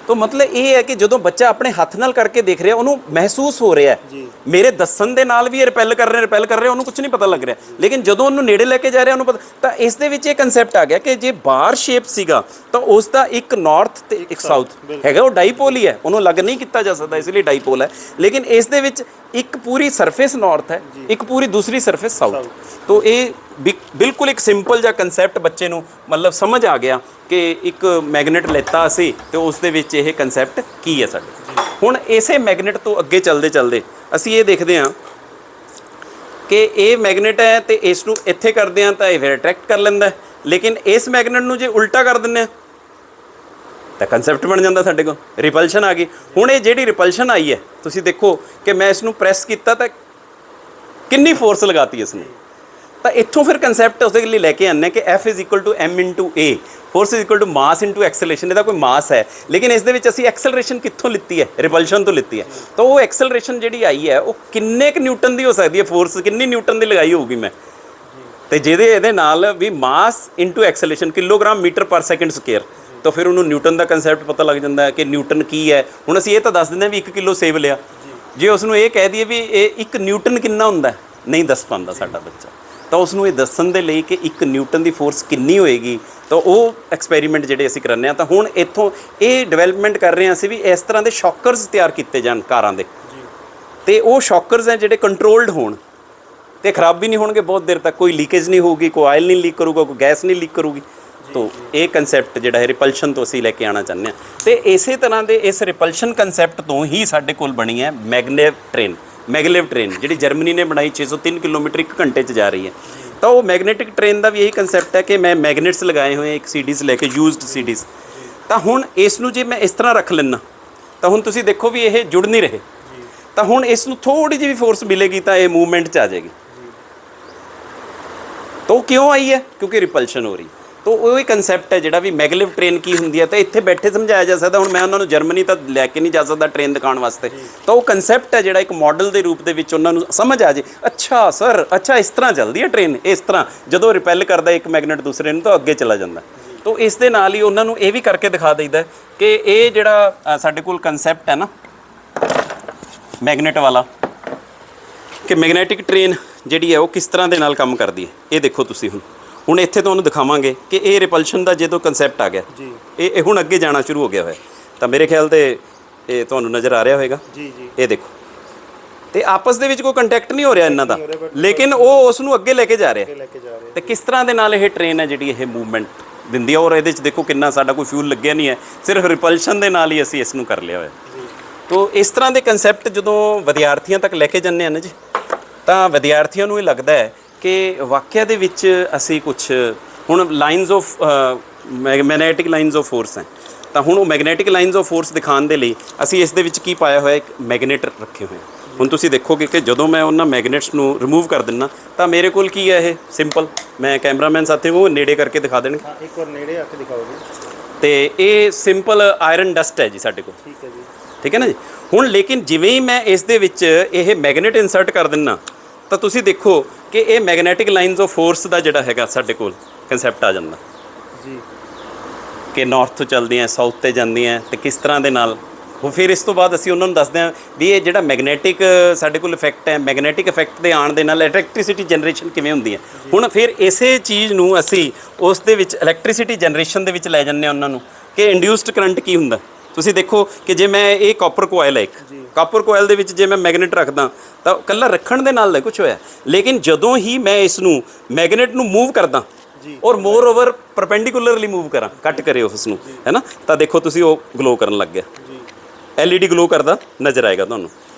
ਤਾਂ ਮਤਲਬ ਇਹ ਹੈ ਕਿ ਜਦੋਂ ਬੱਚਾ ਆਪਣੇ ਹੱਥ ਨਾਲ ਕਰਕੇ ਦੇਖ ਰਿਹਾ ਉਹਨੂੰ ਮਹਿਸੂਸ ਹੋ ਰਿਹਾ ਮੇਰੇ ਦੱਸਣ ਦੇ ਨਾਲ ਵੀ ਇਹ ਰਿਪੈਲ ਕਰ ਰਿਹਾ ਉਹਨੂੰ ਕੁਝ ਨਹੀਂ ਪਤਾ ਲੱਗ ਰਿਹਾ, ਲੇਕਿਨ ਜਦੋਂ ਉਹਨੂੰ ਨੇੜੇ ਲੈ ਕੇ ਜਾ ਰਿਹਾ ਉਹਨੂੰ ਪਤਾ। ਤਾਂ ਇਸ ਦੇ ਵਿੱਚ ਇਹ ਕਨਸੈਪਟ ਆ ਗਿਆ ਕਿ ਜੇ ਬਾਰ ਸ਼ੇਪ ਸੀਗਾ ਤਾਂ ਉਸ ਦਾ ਇੱਕ ਨਾਰਥ ਤੇ ਇੱਕ ਸਾਊਥ ਹੈਗਾ, ਉਹ ਡਾਈਪੋਲ ਹੀ ਹੈ, ਉਹਨੂੰ ਅਲੱਗ ਨਹੀਂ ਕੀਤਾ ਜਾ ਸਕਦਾ, ਇਸ ਲਈ ਡਾਈਪੋਲ ਹੈ। ਲੇਕਿਨ ਇਸ ਦੇ ਵਿੱਚ ਇੱਕ ਪੂਰੀ ਸਰਫੇਸ ਨਾਰਥ ਹੈ, ਇੱਕ ਪੂਰੀ ਦੂਸਰੀ ਸਰਫੇਸ ਸਾਊਥ। ਤਾਂ ਇਹ ਬਿਲਕੁਲ ਇੱਕ ਸਿੰਪਲ ਜਿਹਾ ਕਨਸੈਪਟ ਬੱਚੇ ਨੂੰ ਮਤਲਬ ਸਮਝ ਆ ਗਿਆ ਕਿ ਇੱਕ ਮੈਗਨੇਟ ਲੈਤਾ ਅਸੀਂ ਤੇ ਉਸ ਦੇ ਵਿੱਚ ਇਹ ਕਨਸੈਪਟ ਕੀ ਹੈ ਸਾਡੇ। ਹੁਣ ਇਸੇ ਮੈਗਨੇਟ ਤੋਂ ਅੱਗੇ ਚੱਲਦੇ ਅਸੀਂ ਇਹ ਦੇਖਦੇ ਹਾਂ ਕਿ ਇਹ ਮੈਗਨੇਟ ਹੈ ਤੇ ਇਸ ਨੂੰ ਇੱਥੇ ਕਰਦੇ ਹਾਂ ਤਾਂ ਇਹ ਫਿਰ ਅਟਰੈਕਟ ਕਰ ਲੈਂਦਾ, ਲੇਕਿਨ ਇਸ ਮੈਗਨੇਟ ਨੂੰ ਜੇ ਉਲਟਾ ਕਰ ਦਿੰਦੇ ਹਾਂ ਤਾਂ ਕਨਸੈਪਟ ਬਣ ਜਾਂਦਾ ਸਾਡੇ ਕੋਲ, ਰਿਪਲਸ਼ਨ ਆ ਗਈ। ਹੁਣ ਇਹ ਜਿਹੜੀ ਰਿਪਲਸ਼ਨ ਆਈ ਹੈ ਤੁਸੀਂ ਦੇਖੋ ਕਿ ਮੈਂ ਇਸ ਨੂੰ ਪ੍ਰੈਸ ਕੀਤਾ ਤਾਂ ਕਿੰਨੀ ਫੋਰਸ ਲਗਾਤੀ ਇਸ ਨੇ, ਤਾਂ ਇੱਥੋਂ ਫਿਰ ਕਨਸੈਪਟ ਉਸ ਦੇ ਲਈ ਲੈ ਕੇ ਆਉਂਦੇ ਕਿ F = m × a, force = mass × acceleration. ਇਹਦਾ ਕੋਈ ਮਾਸ ਹੈ, ਲੇਕਿਨ ਇਸ ਦੇ ਵਿੱਚ ਅਸੀਂ ਐਕਸਲਰੇਸ਼ਨ ਕਿੱਥੋਂ ਲਿੱਤੀ ਹੈ, ਰਿਪਲਸ਼ਨ ਤੋਂ ਲਿੱਤੀ ਹੈ। ਤਾਂ ਉਹ ਐਕਸਲਰੇਸ਼ਨ ਜਿਹੜੀ ਆਈ ਹੈ ਉਹ ਕਿੰਨੇ ਕੁ ਨਿਊਟਨ ਦੀ ਹੋ ਸਕਦੀ ਹੈ, ਫੋਰਸ ਕਿੰਨੀ ਨਿਊਟਨ ਦੀ ਲਗਾਈ ਹੋਊਗੀ ਮੈਂ, ਤੇ ਜਿਹਦੇ ਇਹਦੇ ਨਾਲ ਵੀ mass × acceleration kilogram metre per second square, ਤਾਂ ਫਿਰ ਉਹਨੂੰ ਨਿਊਟਨ ਦਾ ਕਨਸੈਪਟ ਪਤਾ ਲੱਗ ਜਾਂਦਾ ਹੈ ਕਿ ਨਿਊਟਨ ਕੀ ਹੈ। ਹੁਣ ਅਸੀਂ ਇਹ ਤਾਂ ਦੱਸ ਦਿੰਦੇ ਹਾਂ ਵੀ 1 ਕਿਲੋ ਸੇਬ ਲਿਆ, ਜੇ ਉਸ ਨੂੰ ਇਹ ਕਹਿ ਦਈਏ ਵੀ ਇਹ 1 ਨਿਊਟਨ ਕਿੰਨਾ ਹੁੰਦਾ, ਨਹੀਂ ਦੱਸ ਪਾਉਂਦਾ ਸਾਡਾ ਬੱਚਾ। ਤਾਂ ਉਸ ਨੂੰ ਇਹ ਦੱਸਣ ਦੇ ਲਈ ਕਿ 1 ਨਿਊਟਨ ਦੀ ਫੋਰਸ ਕਿੰਨੀ ਹੋਏਗੀ, ਤਾਂ ਉਹ ਐਕਸਪੈਰੀਮੈਂਟ ਜਿਹੜੇ ਅਸੀਂ ਕਰਨੇ ਆ। ਤਾਂ ਹੁਣ ਇੱਥੋਂ ਇਹ ਡਿਵੈਲਪਮੈਂਟ ਕਰ ਰਹੇ ਹਾਂ ਅਸੀਂ ਵੀ ਇਸ ਤਰ੍ਹਾਂ ਦੇ ਸ਼ੌਕਰਸ ਤਿਆਰ ਕੀਤੇ ਜਾਣ ਕਾਰਾਂ ਦੇ, ਤੇ ਉਹ ਸ਼ੌਕਰਸ ਹੈ ਜਿਹੜੇ ਕੰਟਰੋਲਡ ਹੋਣ ਤੇ ਖਰਾਬ ਵੀ ਨਹੀਂ ਹੋਣਗੇ ਬਹੁਤ ਦੇਰ ਤੱਕ, ਕੋਈ ਲੀਕੇਜ ਨਹੀਂ ਹੋਊਗੀ, ਕੋਈ ਆਇਲ ਨਹੀਂ ਲੀਕ ਕਰੂਗਾ, ਕੋਈ ਗੈਸ ਨਹੀਂ ਲੀਕ ਕਰੂਗੀ। ਤਾਂ ਇਹ ਕਨਸੈਪਟ ਜਿਹੜਾ ਹੈ ਰਿਪਲਸ਼ਨ ਤੋਂ ਅਸੀਂ ਲੈ ਕੇ ਆਉਣਾ ਚਾਹੁੰਦੇ ਹਾਂ। ਤੇ ਇਸੇ ਤਰ੍ਹਾਂ ਦੇ ਇਸ ਰਿਪਲਸ਼ਨ ਕਨਸੈਪਟ ਤੋਂ ਹੀ ਸਾਡੇ ਕੋਲ ਬਣੀ ਹੈ ਮੈਗਲੇਵ ਟ੍ਰੇਨ ਜਿਹੜੀ ਜਰਮਨੀ ਨੇ ਬਣਾਈ, 603 ਕਿਲੋਮੀਟਰ 1 ਘੰਟੇ 'ਚ ਜਾ ਰਹੀ ਹੈ। ਤਾਂ ਉਹ ਮੈਗਨੈਟਿਕ ਟ੍ਰੇਨ ਦਾ ਵੀ ਇਹੀ ਕਨਸੈਪਟ ਹੈ ਕਿ ਮੈਂ ਮੈਗਨੇਟਸ ਲਗਾਏ ਹੋਏ ਇੱਕ ਸੀਡੀਜ਼ ਲੈ ਕੇ, ਯੂਜ਼ਡ ਸੀਡੀਜ਼। ਤਾਂ ਹੁਣ ਇਸ ਨੂੰ ਜੇ ਮੈਂ ਇਸ ਤਰ੍ਹਾਂ ਰੱਖ ਲੈਣਾ ਤਾਂ ਹੁਣ ਤੁਸੀਂ ਦੇਖੋ ਵੀ ਇਹ ਜੁੜ ਨਹੀਂ ਰਹੇ, ਤਾਂ ਹੁਣ ਇਸ ਨੂੰ ਥੋੜੀ ਜਿਹੀ ਵੀ ਫੋਰਸ ਮਿਲੇਗੀ ਤਾਂ ਇਹ ਮੂਵਮੈਂਟ 'ਚ ਆ ਜਾਏਗੀ। ਤਾਂ ਉਹ ਕਿਉਂ ਆਈ ਹੈ, ਕਿਉਂਕਿ ਰਿਪਲਸ਼ਨ ਹੋ ਰਹੀ। ਤਾਂ ਉਹ ਹੀ ਕਨਸੈਪਟ ਹੈ ਜਿਹੜਾ ਵੀ ਮੈਗਲੇਵ ਟ੍ਰੇਨ ਕੀ ਹੁੰਦੀ ਹੈ, ਤਾਂ ਇੱਥੇ ਬੈਠੇ ਸਮਝਾਇਆ ਜਾ ਸਕਦਾ। ਹੁਣ ਮੈਂ ਉਹਨਾਂ ਨੂੰ ਜਰਮਨੀ ਤਾਂ ਲੈ ਕੇ ਨਹੀਂ ਜਾ ਸਕਦਾ ਟ੍ਰੇਨ ਦਿਖਾਉਣ ਵਾਸਤੇ, ਤਾਂ ਉਹ ਕਨਸੈਪਟ ਹੈ ਜਿਹੜਾ ਇੱਕ ਮਾਡਲ ਦੇ ਰੂਪ ਦੇ ਵਿੱਚ ਉਹਨਾਂ ਨੂੰ ਸਮਝ ਆ ਜੇ, ਅੱਛਾ ਸਰ, ਅੱਛਾ ਇਸ ਤਰ੍ਹਾਂ ਚੱਲਦੀ ਹੈ ਟ੍ਰੇਨ, ਇਸ ਤਰ੍ਹਾਂ ਜਦੋਂ ਰਿਪੈਲ ਕਰਦਾ ਇੱਕ ਮੈਗਨੇਟ ਦੂਸਰੇ ਨੂੰ ਤਾਂ ਅੱਗੇ ਚਲਾ ਜਾਂਦਾ। ਤਾਂ ਇਸ ਦੇ ਨਾਲ ਹੀ ਉਹਨਾਂ ਨੂੰ ਇਹ ਵੀ ਕਰਕੇ ਦਿਖਾ ਦਈਦਾ ਕਿ ਇਹ ਜਿਹੜਾ ਸਾਡੇ ਕੋਲ ਕਨਸੈਪਟ ਹੈ ਨਾ ਮੈਗਨੇਟ ਵਾਲਾ, ਕਿ ਮੈਗਨੈਟਿਕ ਟ੍ਰੇਨ ਜਿਹੜੀ ਹੈ ਉਹ ਕਿਸ ਤਰ੍ਹਾਂ ਦੇ ਨਾਲ ਕੰਮ ਕਰਦੀ ਹੈ। ਇਹ ਦੇਖੋ ਤੁਸੀਂ ਹੁਣ ਇੱਥੇ ਤੁਹਾਨੂੰ ਦਿਖਾਵਾਂਗੇ ਕਿ ਇਹ ਰਿਪਲਸ਼ਨ ਦਾ ਜਦੋਂ ਕਨਸੈਪਟ ਆ ਗਿਆ ਇਹ ਹੁਣ ਅੱਗੇ ਜਾਣਾ ਸ਼ੁਰੂ ਹੋ ਗਿਆ ਹੋਇਆ। ਤਾਂ ਮੇਰੇ ਖਿਆਲ ਤੇ ਇਹ ਤੁਹਾਨੂੰ ਨਜ਼ਰ ਆ ਰਿਹਾ ਹੋਵੇਗਾ। ਇਹ ਦੇਖੋ, ਤੇ ਆਪਸ ਦੇ ਵਿੱਚ ਕੋਈ ਕੰਟੈਕਟ ਨਹੀਂ ਹੋ ਰਿਹਾ ਇਹਨਾਂ ਦਾ, ਲੇਕਿਨ ਉਹ ਉਸ ਨੂੰ ਅੱਗੇ ਲੈ ਕੇ ਜਾ ਰਿਹਾ। ਤੇ ਕਿਸ ਤਰ੍ਹਾਂ ਦੇ ਨਾਲ ਇਹ ਟ੍ਰੇਨ ਹੈ ਜਿਹੜੀ ਇਹ ਮੂਵਮੈਂਟ ਦਿੰਦੀ ਹੈ, ਔਰ ਇਹਦੇ 'ਚ ਦੇਖੋ ਕਿੰਨਾ ਸਾਡਾ ਕੋਈ ਫਿਊਲ ਲੱਗਿਆ ਨਹੀਂ ਹੈ, ਸਿਰਫ ਰਿਪਲਸ਼ਨ ਦੇ ਨਾਲ ਹੀ ਅਸੀਂ ਇਸ ਨੂੰ ਕਰ ਲਿਆ ਹੋਇਆ। ਤਾਂ ਇਸ ਤਰ੍ਹਾਂ ਦੇ ਕਨਸੈਪਟ ਜਦੋਂ ਵਿਦਿਆਰਥੀਆਂ ਤੱਕ ਲੈ ਕੇ ਜਾਂਦੇ ਹਨ ਜੀ, ਤਾਂ ਵਿਦਿਆਰਥੀਆਂ ਨੂੰ ਇਹ ਲੱਗਦਾ ਹੈ ਕਿ ਵਾਕਿਆ ਦੇ ਵਿੱਚ ਅਸੀਂ ਕੁਝ ਹੁਣ lines of magnetic lines of force ਹੈ। ਤਾਂ ਹੁਣ ਉਹ ਮੈਗਨੈਟਿਕ ਲਾਈਨਸ ਆਫ ਫੋਰਸ ਦਿਖਾਉਣ ਦੇ ਲਈ ਅਸੀਂ ਇਸ ਦੇ ਵਿੱਚ ਕੀ ਪਾਇਆ ਹੋਇਆ, ਇੱਕ ਮੈਗਨੇਟ ਰੱਖੇ ਹੋਏ। ਹੁਣ ਤੁਸੀਂ ਦੇਖੋਗੇ ਕਿ ਜਦੋਂ ਮੈਂ ਉਹਨਾਂ ਮੈਗਨੇਟਸ ਨੂੰ ਰਿਮੂਵ ਕਰ ਦਿੰਦਾ ਤਾਂ ਮੇਰੇ ਕੋਲ ਕੀ ਹੈ, ਇਹ ਸਿੰਪਲ, ਮੈਂ ਕੈਮਰਾਮੈਨ ਸਾਥੀ ਨੂੰ ਨੇੜੇ ਕਰਕੇ ਦਿਖਾ ਦੇਣਗੇ, ਇੱਕ ਵਾਰ ਨੇੜੇ ਆ ਕੇ ਦਿਖਾਓਗੇ। ਤੇ ਇਹ ਸਿੰਪਲ ਆਇਰਨ ਡਸਟ ਹੈ ਜੀ ਸਾਡੇ ਕੋਲ, ਠੀਕ ਹੈ ਜੀ, ਠੀਕ ਹੈ ਨਾ ਜੀ। ਹੁਣ ਲੇਕਿਨ ਜਿਵੇਂ ਹੀ ਮੈਂ ਇਸ ਦੇ ਵਿੱਚ ਇਹ ਮੈਗਨੇਟ ਇਨਸਰਟ ਕਰ ਦਿੰਦਾ ਤਾਂ ਤੁਸੀਂ ਦੇਖੋ ਕਿ ਇਹ ਮੈਗਨੈਟਿਕ ਲਾਈਨਸ ਆਫ ਫੋਰਸ ਦਾ ਜਿਹੜਾ ਹੈਗਾ ਸਾਡੇ ਕੋਲ ਕਨਸੈਪਟ ਆ ਜਾਂਦਾ ਜੀ, ਕਿ ਨਾਰਥ ਤੋਂ ਚੱਲਦੀਆਂ ਸਾਊਥ ਤੇ ਜਾਂਦੀਆਂ ਤੇ ਕਿਸ ਤਰ੍ਹਾਂ ਦੇ ਨਾਲ। ਉਹ ਫਿਰ ਇਸ ਤੋਂ ਬਾਅਦ ਅਸੀਂ ਉਹਨਾਂ ਨੂੰ ਦੱਸਦੇ ਹਾਂ ਵੀ ਇਹ ਜਿਹੜਾ ਮੈਗਨੈਟਿਕ ਸਾਡੇ ਕੋਲ ਇਫੈਕਟ ਹੈ, ਮੈਗਨੈਟਿਕ ਇਫੈਕਟ ਦੇ ਆਉਣ ਦੇ ਨਾਲ ਇਲੈਕਟ੍ਰਿਸਿਟੀ ਜਨਰੇਸ਼ਨ ਕਿਵੇਂ ਹੁੰਦੀ ਹੈ। ਹੁਣ ਫਿਰ ਇਸੇ ਚੀਜ਼ ਨੂੰ ਅਸੀਂ ਉਸ ਦੇ ਵਿੱਚ ਇਲੈਕਟ੍ਰਿਸਿਟੀ ਜਨਰੇਸ਼ਨ ਦੇ ਵਿੱਚ ਲੈ ਜਾਂਦੇ ਹਾਂ ਉਹਨਾਂ ਨੂੰ ਕਿ ਇੰਡਿਊਸਡ ਕਰੰਟ ਕੀ ਹੁੰਦਾ। ਤੁਸੀਂ ਦੇਖੋ ਕਿ ਜੇ ਮੈਂ ਇਹ ਕਾਪਰ ਕੋਇਲ ਹੈ ਇੱਕ ਕਾਪਰ ਕੋਇਲ ਦੇ ਵਿੱਚ ਜੇ ਮੈਂ ਮੈਗਨੇਟ ਰੱਖਦਾ ਤਾਂ ਕੱਲਾ ਰੱਖਣ ਦੇ ਨਾਲ ਨਹੀਂ ਕੁਝ ਹੋਇਆ, ਲੇਕਿਨ ਜਦੋਂ ਹੀ ਮੈਂ ਇਸ ਨੂੰ ਮੈਗਨੇਟ ਨੂੰ ਮੂਵ ਕਰਦਾ ਔਰ ਮੋਰ ਓਵਰ ਪਰਪੈਂਡੀਕੂਲਰਲੀ ਮੂਵ ਕਰਾਂ, ਕੱਟ ਕਰੇ ਉਸ ਨੂੰ, ਹੈ ਨਾ, ਤਾਂ ਦੇਖੋ ਤੁਸੀਂ ਉਹ ਗਲੋ ਕਰਨ ਲੱਗ ਗਿਆ, LED ਗਲੋ ਕਰਦਾ ਨਜ਼ਰ ਆਏਗਾ ਤੁਹਾਨੂੰ।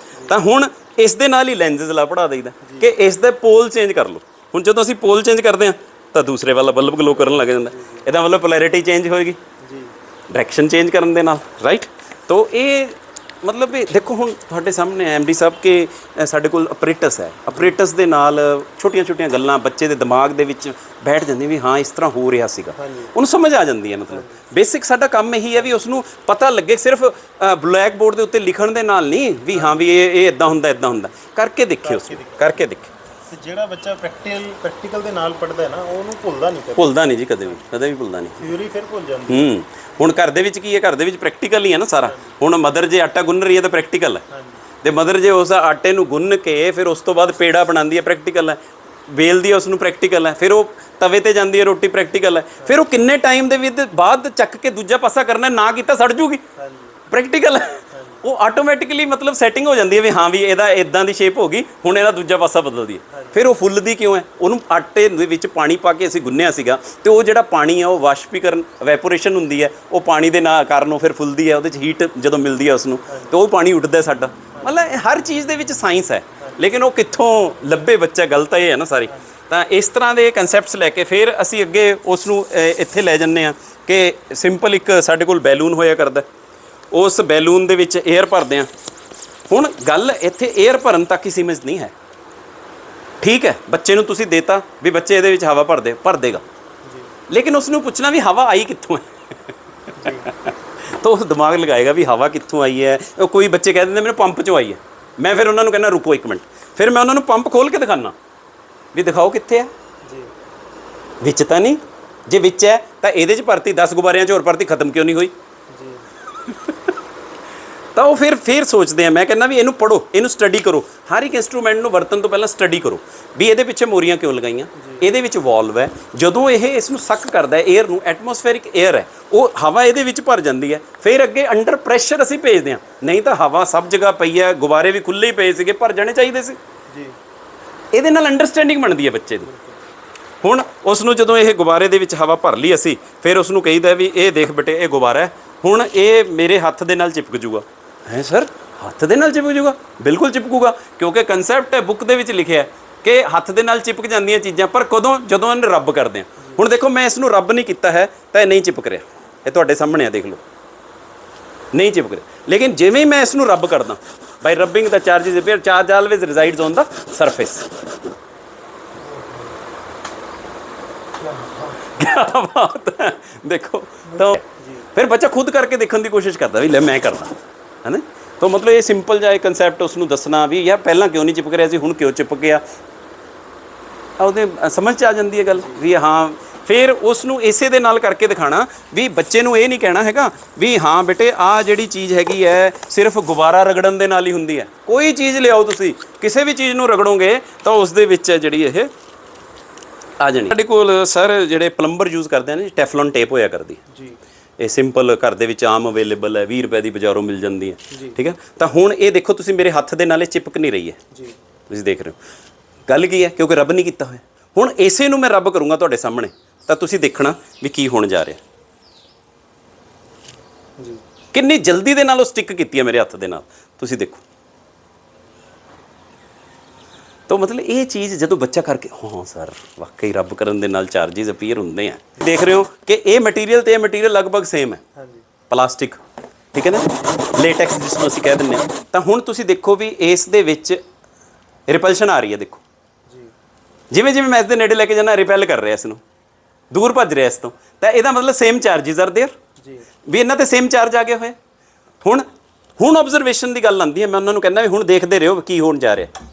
ਤਾਂ ਹੁਣ ਇਸ ਦੇ ਨਾਲ ਹੀ ਲੈਂਜ਼ਸ ਲਾ ਪੜਾ ਦਈਦਾ ਕਿ ਇਸ ਦੇ ਪੋਲ ਚੇਂਜ ਕਰ ਲਓ। ਹੁਣ ਜਦੋਂ ਅਸੀਂ ਪੋਲ ਚੇਂਜ ਕਰਦੇ ਹਾਂ ਤਾਂ ਦੂਸਰੇ ਵਾਲਾ ਬਲਬ ਗਲੋ ਕਰਨ ਲੱਗ ਜਾਂਦਾ, ਇਹਦਾ ਮਤਲਬ ਪੋਲੈਰਿਟੀ ਚੇਂਜ ਹੋਏਗੀ ਡਾਇਰੈਕਸ਼ਨ ਚੇਂਜ ਕਰਨ ਦੇ ਨਾਲ, ਰਾਈਟ। ਤੋ ਇਹ ਮਤਲਬ ਵੀ ਦੇਖੋ ਹੁਣ ਤੁਹਾਡੇ ਸਾਹਮਣੇ MD ਸਾਹਿਬ ਕਿ ਸਾਡੇ ਕੋਲ ਆਪਰੇਟਸ ਹੈ, ਆਪਰੇਟਸ ਦੇ ਨਾਲ ਛੋਟੀਆਂ-ਛੋਟੀਆਂ ਗੱਲਾਂ ਬੱਚੇ ਦੇ ਦਿਮਾਗ ਦੇ ਵਿੱਚ ਬੈਠ ਜਾਂਦੀਆਂ ਵੀ ਹਾਂ ਇਸ ਤਰ੍ਹਾਂ ਹੋ ਰਿਹਾ ਸੀਗਾ, ਉਹਨੂੰ ਸਮਝ ਆ ਜਾਂਦੀ ਹੈ। ਮਤਲਬ ਬੇਸਿਕ ਸਾਡਾ ਕੰਮ ਇਹੀ ਹੈ ਵੀ ਉਸ ਨੂੰ ਪਤਾ ਲੱਗੇ, ਸਿਰਫ ਬਲੈਕ ਬੋਰਡ ਦੇ ਉੱਤੇ ਲਿਖਣ ਦੇ ਨਾਲ ਨਹੀਂ ਵੀ ਹਾਂ ਵੀ ਇਹ ਇਦਾਂ ਹੁੰਦਾ, ਕਰਕੇ ਦੇਖਿਓ, ਕਰਕੇ ਦੇਖਿਓ। ਤੇ ਜਿਹੜਾ ਬੱਚਾ ਪ੍ਰੈਕਟੀਕਲ ਦੇ ਨਾਲ ਪੜਦਾ ਹੈ ਨਾ, ਉਹਨੂੰ ਭੁੱਲਦਾ ਨਹੀਂ ਜੀ, ਕਦੇ ਵੀ ਭੁੱਲਦਾ ਨਹੀਂ। ਥਿਊਰੀ ਫਿਰ ਭੁੱਲ ਜਾਂਦੀ। ਹੁਣ ਘਰ ਦੇ ਵਿੱਚ ਕੀ ਹੈ, ਘਰ ਦੇ ਵਿੱਚ ਪ੍ਰੈਕਟੀਕਲ ਹੀ ਹੈ ਨਾ ਸਾਰਾ। ਹੁਣ ਮਦਰ ਜੇ ਆਟਾ ਗੁੰਨ ਰਹੀ ਹੈ ਤਾਂ ਪ੍ਰੈਕਟੀਕਲ ਹੈ, ਤੇ ਮਦਰ ਜੇ ਉਸ ਆਟੇ ਨੂੰ ਗੁੰਨ ਕੇ ਫਿਰ ਉਸ ਤੋਂ ਬਾਅਦ ਪੇੜਾ ਬਣਾਉਂਦੀ ਹੈ, ਪ੍ਰੈਕਟੀਕਲ ਹੈ, ਵੇਲਦੀ ਹੈ ਉਸ ਨੂੰ, ਪ੍ਰੈਕਟੀਕਲ ਹੈ, ਫਿਰ ਉਹ ਤਵੇ ਤੇ ਜਾਂਦੀ ਹੈ ਰੋਟੀ, ਪ੍ਰੈਕਟੀਕਲ ਹੈ, ਫਿਰ ਉਹ ਕਿੰਨੇ ਟਾਈਮ ਦੇ ਬਾਅਦ ਚੱਕ ਕੇ ਦੂਜਾ ਪਾਸਾ ਕਰਨਾ, ਨਾ ਕੀਤਾ ਸੜ ਜੂਗੀ, ਪ੍ਰੈਕਟੀਕਲ ਹੈ। ਉਹ ਆਟੋਮੈਟਿਕਲੀ ਮਤਲਬ ਸੈਟਿੰਗ ਹੋ ਜਾਂਦੀ ਹੈ ਵੀ ਹਾਂ ਵੀ ਇਹਦਾ ਇਦਾਂ ਦੀ ਸ਼ੇਪ ਹੋ ਗਈ, ਹੁਣ ਇਹਦਾ ਦੂਜਾ ਪਾਸਾ ਬਦਲਦੀ ਹੈ। ਫਿਰ ਉਹ ਫੁੱਲਦੀ ਕਿਉਂ ਹੈ? ਉਹਨੂੰ ਆਟੇ ਦੇ ਵਿੱਚ ਪਾਣੀ ਪਾ ਕੇ ਅਸੀਂ ਗੁੰਨਿਆ ਸੀਗਾ, ਤੇ ਉਹ ਜਿਹੜਾ ਪਾਣੀ ਆ ਉਹ ਵਾਸ਼ਪੀਕਰਨ ਵੈਪੋਰੇਸ਼ਨ ਹੁੰਦੀ ਹੈ, ਉਹ ਪਾਣੀ ਦੇ ਨਾਲ ਕਾਰਨ ਉਹ ਫਿਰ ਫੁੱਲਦੀ ਹੈ, ਉਹਦੇ 'ਚ ਹੀਟ ਜਦੋਂ ਮਿਲਦੀ ਹੈ ਉਸ ਨੂੰ, ਤੇ ਉਹ ਪਾਣੀ ਉੱਡਦਾ ਸਾਡਾ। ਮਤਲਬ ਹਰ ਚੀਜ਼ ਦੇ ਵਿੱਚ ਸਾਇੰਸ ਹੈ, ਲੇਕਿਨ ਉਹ ਕਿੱਥੋਂ ਲੱਭੇ ਬੱਚਾ, ਗੱਲ ਤਾਂ ਇਹ ਹੈ ਨਾ ਸਾਰੀ। ਤਾਂ ਇਸ ਤਰ੍ਹਾਂ ਦੇ ਕਨਸੈਪਟਸ ਲੈ ਕੇ ਫਿਰ ਅਸੀਂ ਅੱਗੇ ਉਸ ਨੂੰ ਇੱਥੇ ਲੈ ਜਾਂਦੇ ਹਾਂ ਕਿ ਸਿੰਪਲ ਇੱਕ ਸਾਡੇ ਕੋਲ ਬੈਲੂਨ ਹੋਇਆ ਕਰਦਾ, ਉਸ ਬੈਲੂਨ ਦੇ ਵਿੱਚ 에ਅਰ ਭਰਦੇ ਹਾਂ। ਹੁਣ ਗੱਲ ਇੱਥੇ 에ਅਰ ਭਰਨ ਤੱਕ ਹੀ ਸੀਮਿਤ ਨਹੀਂ ਹੈ, ਠੀਕ ਹੈ। ਬੱਚੇ ਨੂੰ ਤੁਸੀਂ ਦੇਤਾ ਵੀ ਬੱਚੇ ਇਹਦੇ ਵਿੱਚ ਹਵਾ ਭਰ ਦੇਗਾ, ਲੇਕਿਨ ਉਸ ਨੂੰ ਪੁੱਛਣਾ ਵੀ ਹਵਾ ਆਈ ਕਿੱਥੋਂ ਹੈ, ਤਾਂ ਉਹ ਦਿਮਾਗ ਲਗਾਏਗਾ ਵੀ ਹਵਾ ਕਿੱਥੋਂ ਆਈ ਹੈ। ਉਹ ਕੋਈ ਬੱਚੇ ਕਹਿ ਦਿੰਦੇ ਮੈਨੂੰ ਪੰਪ 'ਚੋਂ ਆਈ ਹੈ, ਮੈਂ ਫਿਰ ਉਹਨਾਂ ਨੂੰ ਕਹਿੰਦਾ ਰੁਕੋ ਇੱਕ ਮਿੰਟ, ਫਿਰ ਮੈਂ ਉਹਨਾਂ ਨੂੰ ਪੰਪ ਖੋਲ ਕੇ ਦਿਖਾਉਣਾ ਵੀ ਦਿਖਾਓ ਕਿੱਥੇ ਹੈ, ਵਿੱਚ ਤਾਂ ਨਹੀਂ, ਜੇ ਵਿੱਚ ਹੈ ਤਾਂ ਇਹਦੇ 'ਚ ਭਰਤੀ, 10 ਗੁਬਾਰਿਆਂ 'ਚ ਹੋਰ ਭਰਤੀ, ਖਤਮ ਕਿਉਂ ਨਹੀਂ ਹੋਈ? ਤਾਂ ਉਹ ਫਿਰ ਸੋਚਦੇ ਆ। ਮੈਂ ਕਹਿੰਦਾ ਵੀ ਇਹਨੂੰ ਪੜ੍ਹੋ, ਇਹਨੂੰ ਸਟੱਡੀ ਕਰੋ, ਹਰ ਇੱਕ ਇੰਸਟਰੂਮੈਂਟ ਨੂੰ ਵਰਤਣ ਤੋਂ ਪਹਿਲਾਂ ਸਟੱਡੀ ਕਰੋ ਵੀ ਇਹਦੇ ਪਿੱਛੇ ਮੋਰੀਆਂ ਕਿਉਂ ਲਗਾਈਆਂ, ਇਹਦੇ ਵਿੱਚ ਵਾਲਵ ਹੈ, ਜਦੋਂ ਇਹ ਇਸ ਨੂੰ ਸੱਕ ਕਰਦਾ ਹੈ 에ਅਰ ਨੂੰ, ਐਟਮੋਸਫੇਰਿਕ 에ਅਰ ਹੈ, ਉਹ ਹਵਾ ਇਹਦੇ ਵਿੱਚ ਭਰ ਜਾਂਦੀ ਹੈ, ਫਿਰ ਅੱਗੇ ਅੰਡਰ ਪ੍ਰੈਸ਼ਰ ਅਸੀਂ ਭੇਜਦੇ ਹਾਂ। ਨਹੀਂ ਤਾਂ ਹਵਾ ਸਭ ਜਗ੍ਹਾ ਪਈ ਹੈ, ਗੁਬਾਰੇ ਵੀ ਖੁੱਲ੍ਹੇ ਹੀ ਪਏ ਸੀਗੇ, ਭਰ ਜਾਣੇ ਚਾਹੀਦੇ ਸੀ। ਇਹਦੇ ਨਾਲ ਅੰਡਰਸਟੈਂਡਿੰਗ ਬਣਦੀ ਹੈ ਬੱਚੇ ਦੀ। ਹੁਣ ਉਸ ਨੂੰ ਜਦੋਂ ਇਹ ਗੁਬਾਰੇ ਦੇ ਵਿੱਚ ਹਵਾ ਭਰ ਲਈ ਅਸੀਂ, ਫਿਰ ਉਸ ਨੂੰ ਕਹੀਦਾ ਵੀ ਇਹ ਦੇਖ ਬੇਟੇ ਇਹ ਗੁਬਾਰਾ ਹੈ, ਹੁਣ ਇਹ ਮੇਰੇ ਹੱਥ ਦੇ ਨਾਲ ਚਿਪਕ ਜੂਗਾ। ਹੈ ਸਰ, ਹੱਥ ਦੇ ਨਾਲ ਚਿਪਕ ਜੂਗਾ? ਬਿਲਕੁਲ ਚਿਪਕੂਗਾ, ਕਿਉਂਕਿ ਕਨਸੈਪਟ ਹੈ ਬੁੱਕ ਦੇ ਵਿੱਚ ਲਿਖਿਆ ਕਿ ਹੱਥ ਦੇ ਨਾਲ ਚਿਪਕ ਜਾਂਦੀਆਂ ਚੀਜ਼ਾਂ, ਪਰ ਕਦੋਂ? ਜਦੋਂ ਇਹਨੂੰ ਰੱਬ ਕਰਦੇ ਹਾਂ। ਹੁਣ ਦੇਖੋ ਮੈਂ ਇਸ ਨੂੰ ਰੱਬ ਨਹੀਂ ਕੀਤਾ ਹੈ ਤਾਂ ਇਹ ਨਹੀਂ ਚਿਪਕ ਰਿਹਾ, ਇਹ ਤੁਹਾਡੇ ਸਾਹਮਣੇ ਆ, ਦੇਖ ਲਓ, ਨਹੀਂ ਚਿਪਕ ਰਿਹਾ। ਲੇਕਿਨ ਜਿਵੇਂ ਮੈਂ ਇਸ ਨੂੰ ਰੱਬ ਕਰਦਾ, by rubbing the charges appear, charge always resides on the surface. ਕਿਆ ਬਾਤ ਹੈ, ਦੇਖੋ। ਤਾਂ ਫਿਰ ਬੱਚਾ ਖੁਦ ਕਰਕੇ ਦੇਖਣ ਦੀ ਕੋਸ਼ਿਸ਼ ਕਰਦਾ ਵੀ ਲੈ ਮੈਂ ਕਰਦਾ, ਹੈ ਨਾ। ਤਾਂ ਮਤਲਬ ਇਹ ਸਿੰਪਲ ਜਿਹਾ ਕਨਸੈਪਟ ਉਸ ਨੂੰ ਦੱਸਣਾ ਵੀ ਯਾਰ ਪਹਿਲਾਂ ਕਿਉਂ ਨਹੀਂ ਚਿਪਕ ਰਿਹਾ ਸੀ, ਹੁਣ ਕਿਉਂ ਚਿਪਕ ਗਿਆ, ਉਹਦੇ ਸਮਝ 'ਚ ਆ ਜਾਂਦੀ ਹੈ ਗੱਲ ਵੀ ਹਾਂ। ਫਿਰ ਉਸ ਨੂੰ ਇਸੇ ਦੇ ਨਾਲ ਕਰਕੇ ਦਿਖਾਣਾ ਵੀ ਬੱਚੇ ਨੂੰ ਇਹ ਨਹੀਂ ਕਹਿਣਾ ਹੈਗਾ ਵੀ ਹਾਂ ਬੇਟੇ ਆਹ ਜਿਹੜੀ ਚੀਜ਼ ਹੈਗੀ ਹੈ ਸਿਰਫ ਗੁਬਾਰਾ ਰਗੜਨ ਦੇ ਨਾਲ ਹੀ ਹੁੰਦੀ ਹੈ। ਕੋਈ ਚੀਜ਼ ਲਿਆਓ, ਤੁਸੀਂ ਕਿਸੇ ਵੀ ਚੀਜ਼ ਨੂੰ ਰਗੜੋਗੇ ਤਾਂ ਉਸ ਦੇ ਵਿੱਚ ਜਿਹੜੀ ਇਹ ਆ ਜਾਣੀ। ਸਾਡੇ ਕੋਲ ਸਰ ਜਿਹੜੇ ਪਲੰਬਰ ਯੂਜ਼ ਕਰਦੇ ਨੇ ਟੈਫਲਨ ਟੇਪ ਹੋਇਆ ਕਰਦੀ ਜੀ, ਇਹ ਸਿੰਪਲ ਘਰ ਦੇ ਵਿੱਚ ਆਮ ਅਵੇਲੇਬਲ ਹੈ, 20 ਰੁਪਏ ਦੀ ਬਾਜ਼ਾਰੋਂ ਮਿਲ ਜਾਂਦੀ ਹੈ, ਠੀਕ ਹੈ। ਤਾਂ ਹੁਣ ਇਹ ਦੇਖੋ ਤੁਸੀਂ ਮੇਰੇ ਹੱਥ ਦੇ ਨਾਲ ਇਹ ਚਿਪਕ ਨਹੀਂ ਰਹੀ ਹੈ ਜੀ, ਤੁਸੀਂ ਦੇਖ ਰਹੇ ਹੋ। ਗੱਲ ਕੀ ਹੈ, ਕਿਉਂਕਿ ਰੱਬ ਨਹੀਂ ਕੀਤਾ ਹੋਇਆ। ਹੁਣ ਇਸੇ ਨੂੰ ਮੈਂ ਰੱਬ ਕਰੂੰਗਾ ਤੁਹਾਡੇ ਸਾਹਮਣੇ, ਤਾਂ ਤੁਸੀਂ ਦੇਖਣਾ ਵੀ ਕੀ ਹੋਣ ਜਾ ਰਿਹਾ ਜੀ। ਕਿੰਨੀ ਜਲਦੀ ਦੇ ਨਾਲ ਉਹ ਸਟਿਕ ਕੀਤੀ ਹੈ ਮੇਰੇ ਹੱਥ ਦੇ ਨਾਲ, ਤੁਸੀਂ ਦੇਖੋ। ਤਾਂ ਮਤਲਬ ਇਹ ਚੀਜ਼ ਜਦੋਂ ਬੱਚਾ ਕਰਕੇ ਹਾਂ ਸਰ ਵਾਕਈ ਰੱਬ ਕਰਨ ਦੇ ਨਾਲ ਚਾਰਜਿਸ ਅਪੀਅਰ ਹੁੰਦੇ ਆ। ਦੇਖ ਰਹੇ ਹੋ ਕਿ ਇਹ ਮਟੀਰੀਅਲ ਤੇ ਇਹ ਮਟੀਰੀਅਲ ਲਗਭਗ ਸੇਮ ਹੈ, ਪਲਾਸਟਿਕ, ਠੀਕ ਹੈ ਨਾ, ਲੇਟੈਕਸ ਜਿਸ ਨੂੰ ਅਸੀਂ ਕਹਿ ਦਿੰਦੇ ਹਾਂ। ਤਾਂ ਹੁਣ ਤੁਸੀਂ ਦੇਖੋ ਵੀ ਇਸ ਦੇ ਵਿੱਚ ਰਿਪਲਸ਼ਨ ਆ ਰਹੀ ਹੈ, ਦੇਖੋ ਜਿਵੇਂ ਜਿਵੇਂ ਮੈਂ ਇਸ ਦੇ ਨੇੜੇ ਲੈ ਕੇ ਜਾਣਾ ਰਿਪੈਲ ਕਰ ਰਿਹਾ ਇਸ ਨੂੰ, ਦੂਰ ਭੱਜ ਰਿਹਾ ਇਸ ਤੋਂ। ਤਾਂ ਇਹਦਾ ਮਤਲਬ ਸੇਮ ਚਾਰਜਿਸ ਆਰ ਦੇਅਰ ਵੀ ਇਹਨਾਂ ਤੇ ਸੇਮ ਚਾਰਜ ਆ ਗਏ ਹੋਏ। ਹੁਣ ਆਬਜ਼ਰਵੇਸ਼ਨ ਦੀ ਗੱਲ ਆਉਂਦੀ ਹੈ, ਮੈਂ ਉਹਨਾਂ ਨੂੰ ਕਹਿੰਦਾ ਵੀ ਹੁਣ ਦੇਖਦੇ ਰਹੋ ਕੀ ਹੋਣ ਜਾ ਰਿਹਾ।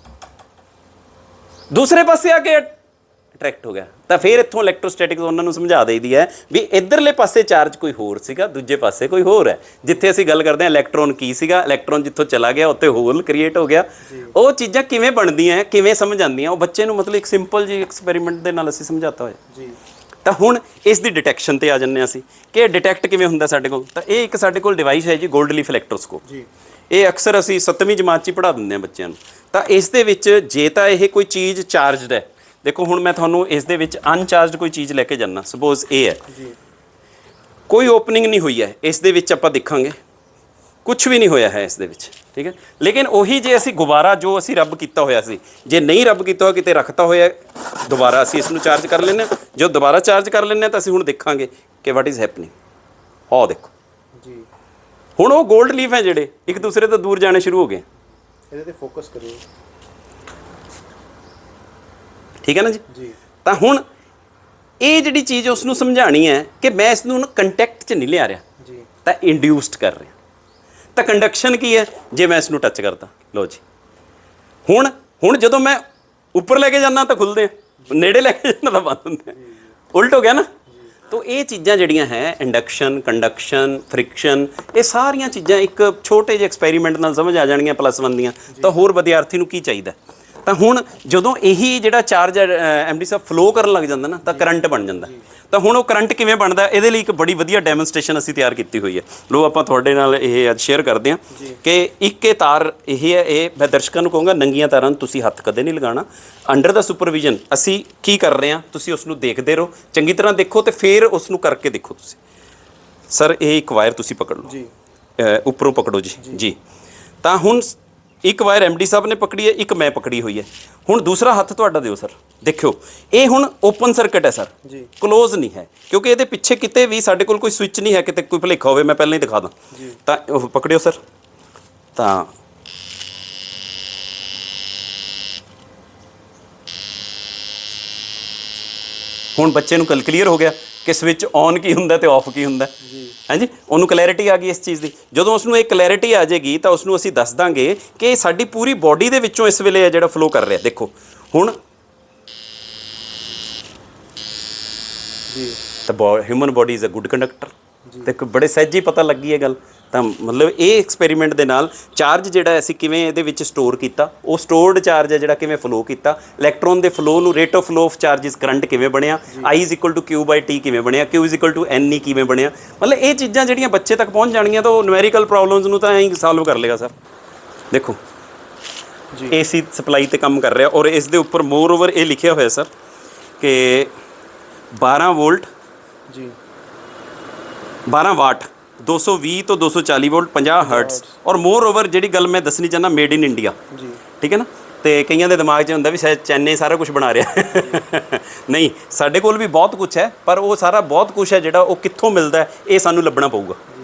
ਦੂਸਰੇ ਪਾਸੇ ਆ ਕੇ ਅਟਰੈਕਟ ਹੋ ਗਿਆ, ਤਾਂ ਫਿਰ ਇੱਥੋਂ ਇਲੈਕਟ੍ਰੋਸਟੈਟਿਕਸ ਉਹਨਾਂ ਨੂੰ ਸਮਝਾ ਦੇਈਦੀ ਹੈ ਵੀ ਇੱਧਰਲੇ ਪਾਸੇ ਚਾਰਜ ਕੋਈ ਹੋਰ ਸੀਗਾ, ਦੂਜੇ ਪਾਸੇ ਕੋਈ ਹੋਰ ਹੈ। ਜਿੱਥੇ ਅਸੀਂ ਗੱਲ ਕਰਦੇ ਹਾਂ ਇਲੈਕਟ੍ਰੋਨ ਕੀ ਸੀਗਾ, ਇਲੈਕਟ੍ਰੋਨ ਜਿੱਥੋਂ ਚਲਾ ਗਿਆ ਉੱਥੇ ਹੋਲ ਕ੍ਰੀਏਟ ਹੋ ਗਿਆ। ਉਹ ਚੀਜ਼ਾਂ ਕਿਵੇਂ ਬਣਦੀਆਂ, ਕਿਵੇਂ ਸਮਝ ਆਉਂਦੀਆਂ, ਉਹ ਬੱਚੇ ਨੂੰ ਮਤਲਬ ਇੱਕ ਸਿੰਪਲ ਜੀ ਐਕਸਪੈਰੀਮੈਂਟ ਦੇ ਨਾਲ ਅਸੀਂ ਸਮਝਾਤਾ ਹੋਇਆ ਜੀ। ਤਾਂ ਹੁਣ ਇਸ ਦੀ ਡਿਟੈਕਸ਼ਨ ਤੇ ਆ ਜੰਨੇ ਅਸੀਂ ਕਿ ਡਿਟੈਕਟ ਕਿਵੇਂ ਹੁੰਦਾ ਸਾਡੇ ਕੋਲ। ਤਾਂ ਇਹ ਇੱਕ ਸਾਡੇ ਕੋਲ ਡਿਵਾਈਸ ਹੈ ਜੀ ਗੋਲਡ ਲੀਫ ਇਲੈਕਟ੍ਰੋਸਕੋਪ ਜੀ। ਇਹ ਅਕਸਰ ਅਸੀਂ 7ਵੀਂ ਜਮਾਤ 'ਚ ਹੀ ਪੜ੍ਹਾ ਦਿੰਦੇ ਹਾਂ ਬੱਚਿਆਂ ਨੂੰ। ਤਾਂ ਇਸ ਦੇ ਵਿੱਚ ਜੇ ਤਾਂ ਇਹ ਕੋਈ ਚੀਜ਼ ਚਾਰਜਡ ਹੈ, ਦੇਖੋ ਹੁਣ ਮੈਂ ਤੁਹਾਨੂੰ ਇਸ ਦੇ ਵਿੱਚ ਅਨਚਾਰਜਡ ਕੋਈ ਚੀਜ਼ ਲੈ ਕੇ ਜਾਣਾ, ਸਪੋਜ਼ ਇਹ ਹੈ ਜੀ, ਕੋਈ ਓਪਨਿੰਗ ਨਹੀਂ ਹੋਈ ਹੈ ਇਸ ਦੇ ਵਿੱਚ, ਆਪਾਂ ਦੇਖਾਂਗੇ ਕੁਝ ਵੀ ਨਹੀਂ ਹੋਇਆ ਹੈ ਇਸ ਦੇ ਵਿੱਚ, ਠੀਕ ਹੈ। ਲੇਕਿਨ ਉਹੀ ਜੇ ਅਸੀਂ ਗੁਬਾਰਾ ਜੋ ਅਸੀਂ ਰੱਬ ਕੀਤਾ ਹੋਇਆ ਸੀ, ਜੇ ਨਹੀਂ ਰੱਬ ਕੀਤਾ ਹੋਇਆ ਕਿਤੇ ਰੱਖਤਾ ਹੋਇਆ, ਦੁਬਾਰਾ ਅਸੀਂ ਇਸ ਨੂੰ ਚਾਰਜ ਕਰ ਲੈਂਦੇ ਹਾਂ। ਜੋ ਦੁਬਾਰਾ ਚਾਰਜ ਕਰ ਲੈਂਦੇ ਹਾਂ ਤਾਂ ਅਸੀਂ ਹੁਣ ਦੇਖਾਂਗੇ ਕਿ ਵਾਟ ਇਜ਼ ਹੈਪਨਿੰਗ। ਆਹ ਦੇਖੋ ਜੀ, ਹੁਣ ਉਹ 골ਡ ਲੀਫ ਹੈ ਜਿਹੜੇ ਇੱਕ ਦੂਸਰੇ ਤੋਂ ਦੂਰ ਜਾਣੇ ਸ਼ੁਰੂ ਹੋ ਗਏ। ਇਹਦੇ ਤੇ ਫੋਕਸ ਕਰਿਓ, ਠੀਕ ਹੈ ਨਾ ਜੀ। ਤਾਂ ਹੁਣ ਇਹ ਜਿਹੜੀ ਚੀਜ਼ ਉਸ ਨੂੰ ਸਮਝਾਣੀ ਹੈ ਕਿ ਮੈਂ ਇਸ ਨੂੰ ਕੰਟੈਕਟ 'ਚ ਨਹੀਂ ਲਿਆ ਰਿਹਾ ਜੀ, ਤਾਂ ਇੰਡਿਊਸਡ ਕਰ ਰਿਹਾ। ਤਾਂ ਕੰਡਕਸ਼ਨ ਕੀ ਹੈ, ਜੇ ਮੈਂ ਇਸ ਨੂੰ ਟੱਚ ਕਰਦਾ, ਲਓ ਜੀ ਹੁਣ ਜਦੋਂ ਮੈਂ ਉੱਪਰ ਲੈ ਕੇ ਜਾਂਦਾ ਤਾਂ ਖੁੱਲਦੇ ਆ, ਨੇੜੇ ਲੈ ਕੇ ਜਾਂਦਾ ਤਾਂ ਬੰਦ ਹੁੰਦੇ ਆ, ਉਲਟ ਹੋ ਗਿਆ ਨਾ। ਤਾਂ ਇਹ ਚੀਜ਼ਾਂ ਜਿਹੜੀਆਂ ਹੈ ਇੰਡਕਸ਼ਨ, ਕੰਡਕਸ਼ਨ, ਫ੍ਰਿਕਸ਼ਨ, ਇਹ ਸਾਰੀਆਂ ਚੀਜ਼ਾਂ ਇੱਕ ਛੋਟੇ ਜਿਹੇ ਐਕਸਪੈਰੀਮੈਂਟ ਨਾਲ ਸਮਝ ਆ ਜਾਣਗੀਆਂ +1 ਦੀਆਂ। ਤਾਂ ਹੋਰ ਵਿਦਿਆਰਥੀ ਨੂੰ ਕੀ ਚਾਹੀਦਾ। ਤਾਂ ਹੁਣ ਜਦੋਂ ਇਹੀ ਜਿਹੜਾ ਚਾਰਜ ਐਮਡੀ ਸਾਹਿਬ ਫਲੋ ਕਰਨ ਲੱਗ ਜਾਂਦਾ ਨਾ, ਤਾਂ ਕਰੰਟ ਬਣ ਜਾਂਦਾ। ਤਾਂ ਹੁਣ ਉਹ ਕਰੰਟ ਕਿਵੇਂ ਬਣਦਾ, ਇਹਦੇ ਲਈ ਇੱਕ ਬੜੀ ਵਧੀਆ ਡੈਮੋਨਸਟ੍ਰੇਸ਼ਨ ਅਸੀਂ ਤਿਆਰ ਕੀਤੀ ਹੋਈ ਹੈ। ਲੋ ਆਪਾਂ ਤੁਹਾਡੇ ਨਾਲ ਇਹ ਅੱਜ ਸ਼ੇਅਰ ਕਰਦੇ ਹਾਂ ਕਿ ਇੱਕ ਇਹ ਤਾਰ ਇਹ ਹੈ, ਇਹ ਮੈਂ ਦਰਸ਼ਕਾਂ ਨੂੰ ਕਹੂੰਗਾ ਨੰਗੀਆਂ ਤਾਰਾਂ ਨੂੰ ਤੁਸੀਂ ਹੱਥ ਕਦੇ ਨਹੀਂ ਲਗਾਉਣਾ। ਅੰਡਰ ਦਾ ਸੁਪਰਵਿਜ਼ਨ ਅਸੀਂ ਕੀ ਕਰ ਰਹੇ ਹਾਂ, ਤੁਸੀਂ ਉਸ ਨੂੰ ਦੇਖਦੇ ਰਹੋ, ਚੰਗੀ ਤਰ੍ਹਾਂ ਦੇਖੋ ਤੇ ਫਿਰ ਉਸ ਨੂੰ ਕਰਕੇ ਦੇਖੋ ਤੁਸੀਂ। ਸਰ ਇਹ ਇੱਕ ਵਾਇਰ ਤੁਸੀਂ ਪਕੜ ਲਓ ਜੀ, ਉੱਪਰੋਂ ਪਕੜੋ ਜੀ। ਤਾਂ ਹੁਣ ਇੱਕ ਵਾਇਰ ਐਮਡੀ ਸਾਹਿਬ ਨੇ ਪਕੜੀ ਹੈ, ਇੱਕ ਮੈਂ ਪਕੜੀ ਹੋਈ ਹੈ। ਹੁਣ ਦੂਸਰਾ ਹੱਥ ਤੁਹਾਡਾ ਦਿਓ ਸਰ, ਦੇਖਿਓ ਇਹ ਹੁਣ ਓਪਨ ਸਰਕਟ ਹੈ ਸਰ ਜੀ, ਕਲੋਜ਼ ਨਹੀਂ ਹੈ, ਕਿਉਂਕਿ ਇਹਦੇ ਪਿੱਛੇ ਕਿਤੇ ਵੀ ਸਾਡੇ ਕੋਲ ਕੋਈ ਸਵਿਚ ਨਹੀਂ ਹੈ, ਕਿਤੇ ਕੋਈ ਭੁਲੇਖਾ ਹੋਵੇ ਮੈਂ ਪਹਿਲਾਂ ਹੀ ਦਿਖਾ ਦਾਂ। ਤਾਂ ਉਹ ਪਕੜਿਓ ਸਰ। ਤਾਂ ਹੁਣ ਬੱਚੇ ਨੂੰ ਕਲੀਅਰ ਹੋ ਗਿਆ ਕਿ ਸਵਿਚ ਔਨ ਕੀ ਹੁੰਦਾ ਤੇ ਆਫ ਕੀ ਹੁੰਦਾ ਜੀ, ਹਾਂਜੀ। ਉਹਨੂੰ ਕਲੈਰਿਟੀ ਆ ਗਈ ਇਸ ਚੀਜ਼ ਦੀ। ਜਦੋਂ ਉਸ ਨੂੰ ਇਹ ਕਲੈਰਿਟੀ ਆ ਜਾਏਗੀ ਤਾਂ ਉਸ ਨੂੰ ਅਸੀਂ ਦੱਸ ਦਾਂਗੇ ਕਿ ਸਾਡੀ ਪੂਰੀ ਬੋਡੀ ਦੇ ਵਿੱਚੋਂ ਇਸ ਵੇਲੇ ਜਿਹੜਾ ਫਲੋ ਕਰ ਰਿਹਾ, ਦੇਖੋ ਹੁਣ ਜੀ। ਤਾਂ human body is a good conductor. ਦੇਖੋ ਬੜੇ ਸਹਿਜੀ ਪਤਾ ਲੱਗੀ ਇਹ ਗੱਲ। ਤਾਂ ਮਤਲਬ ਇਹ ਐਕਸਪੈਰੀਮੈਂਟ ਦੇ ਨਾਲ ਚਾਰਜ ਜਿਹੜਾ ਅਸੀਂ ਕਿਵੇਂ ਇਹਦੇ ਵਿੱਚ ਸਟੋਰ ਕੀਤਾ, ਉਹ ਸਟੋਰਡ ਚਾਰਜ ਹੈ ਜਿਹੜਾ ਕਿਵੇਂ ਫਲੋ ਕੀਤਾ, ਇਲੈਕਟ੍ਰੋਨ ਦੇ ਫਲੋ ਨੂੰ rate of flow of charges current ਕਿਵੇਂ ਬਣਿਆ, I = Q/T ਕਿਵੇਂ ਬਣਿਆ, Q = NE ਕਿਵੇਂ ਬਣਿਆ। ਮਤਲਬ ਇਹ ਚੀਜ਼ਾਂ ਜਿਹੜੀਆਂ ਬੱਚੇ ਤੱਕ ਪਹੁੰਚ ਜਾਣਗੀਆਂ ਤਾਂ ਉਹ ਨਿਊਮੈਰੀਕਲ ਪ੍ਰੋਬਲਮਸ ਨੂੰ ਤਾਂ ਐਂ ਹੀ ਸੋਲਵ ਕਰ ਲੇਗਾ ਸਰ। ਦੇਖੋ ਜੀ AC ਸਪਲਾਈ ਤੇ ਕੰਮ ਕਰ ਰਿਹਾ, ਔਰ ਇਸ ਦੇ ਉੱਪਰ ਮੋਰ ਓਵਰ ਇਹ ਲਿਖਿਆ ਹੋਇਆ ਸਰ ਕਿ 12 ਵੋਲਟ ਜੀ, 12 ਵਾਟ, 220 ਤੋਂ 240 ਵੋਲਟ, 50 ਹਰਟਜ਼, ਔਰ ਮੋਰ ਓਵਰ ਜਿਹੜੀ ਗੱਲ ਮੈਂ ਦੱਸਣੀ ਚਾਹੁੰਦਾ, ਮੇਡ ਇਨ ਇੰਡੀਆ ਜੀ, ਠੀਕ ਹੈ ਨਾ। ਤੇ ਕਈਆਂ ਦੇ ਦਿਮਾਗ 'ਚ ਹੁੰਦਾ ਵੀ ਸ਼ਾਇਦ ਚੈਨਈ ਸਾਰਾ ਕੁਝ ਬਣਾ ਰਿਹਾ ਨਹੀਂ, ਸਾਡੇ ਕੋਲ ਵੀ ਬਹੁਤ ਕੁਝ ਹੈ, ਪਰ ਉਹ ਸਾਰਾ ਬਹੁਤ ਕੁਝ ਹੈ ਜਿਹੜਾ ਉਹ ਕਿੱਥੋਂ ਮਿਲਦਾ ਇਹ ਸਾਨੂੰ ਲੱਭਣਾ ਪਊਗਾ,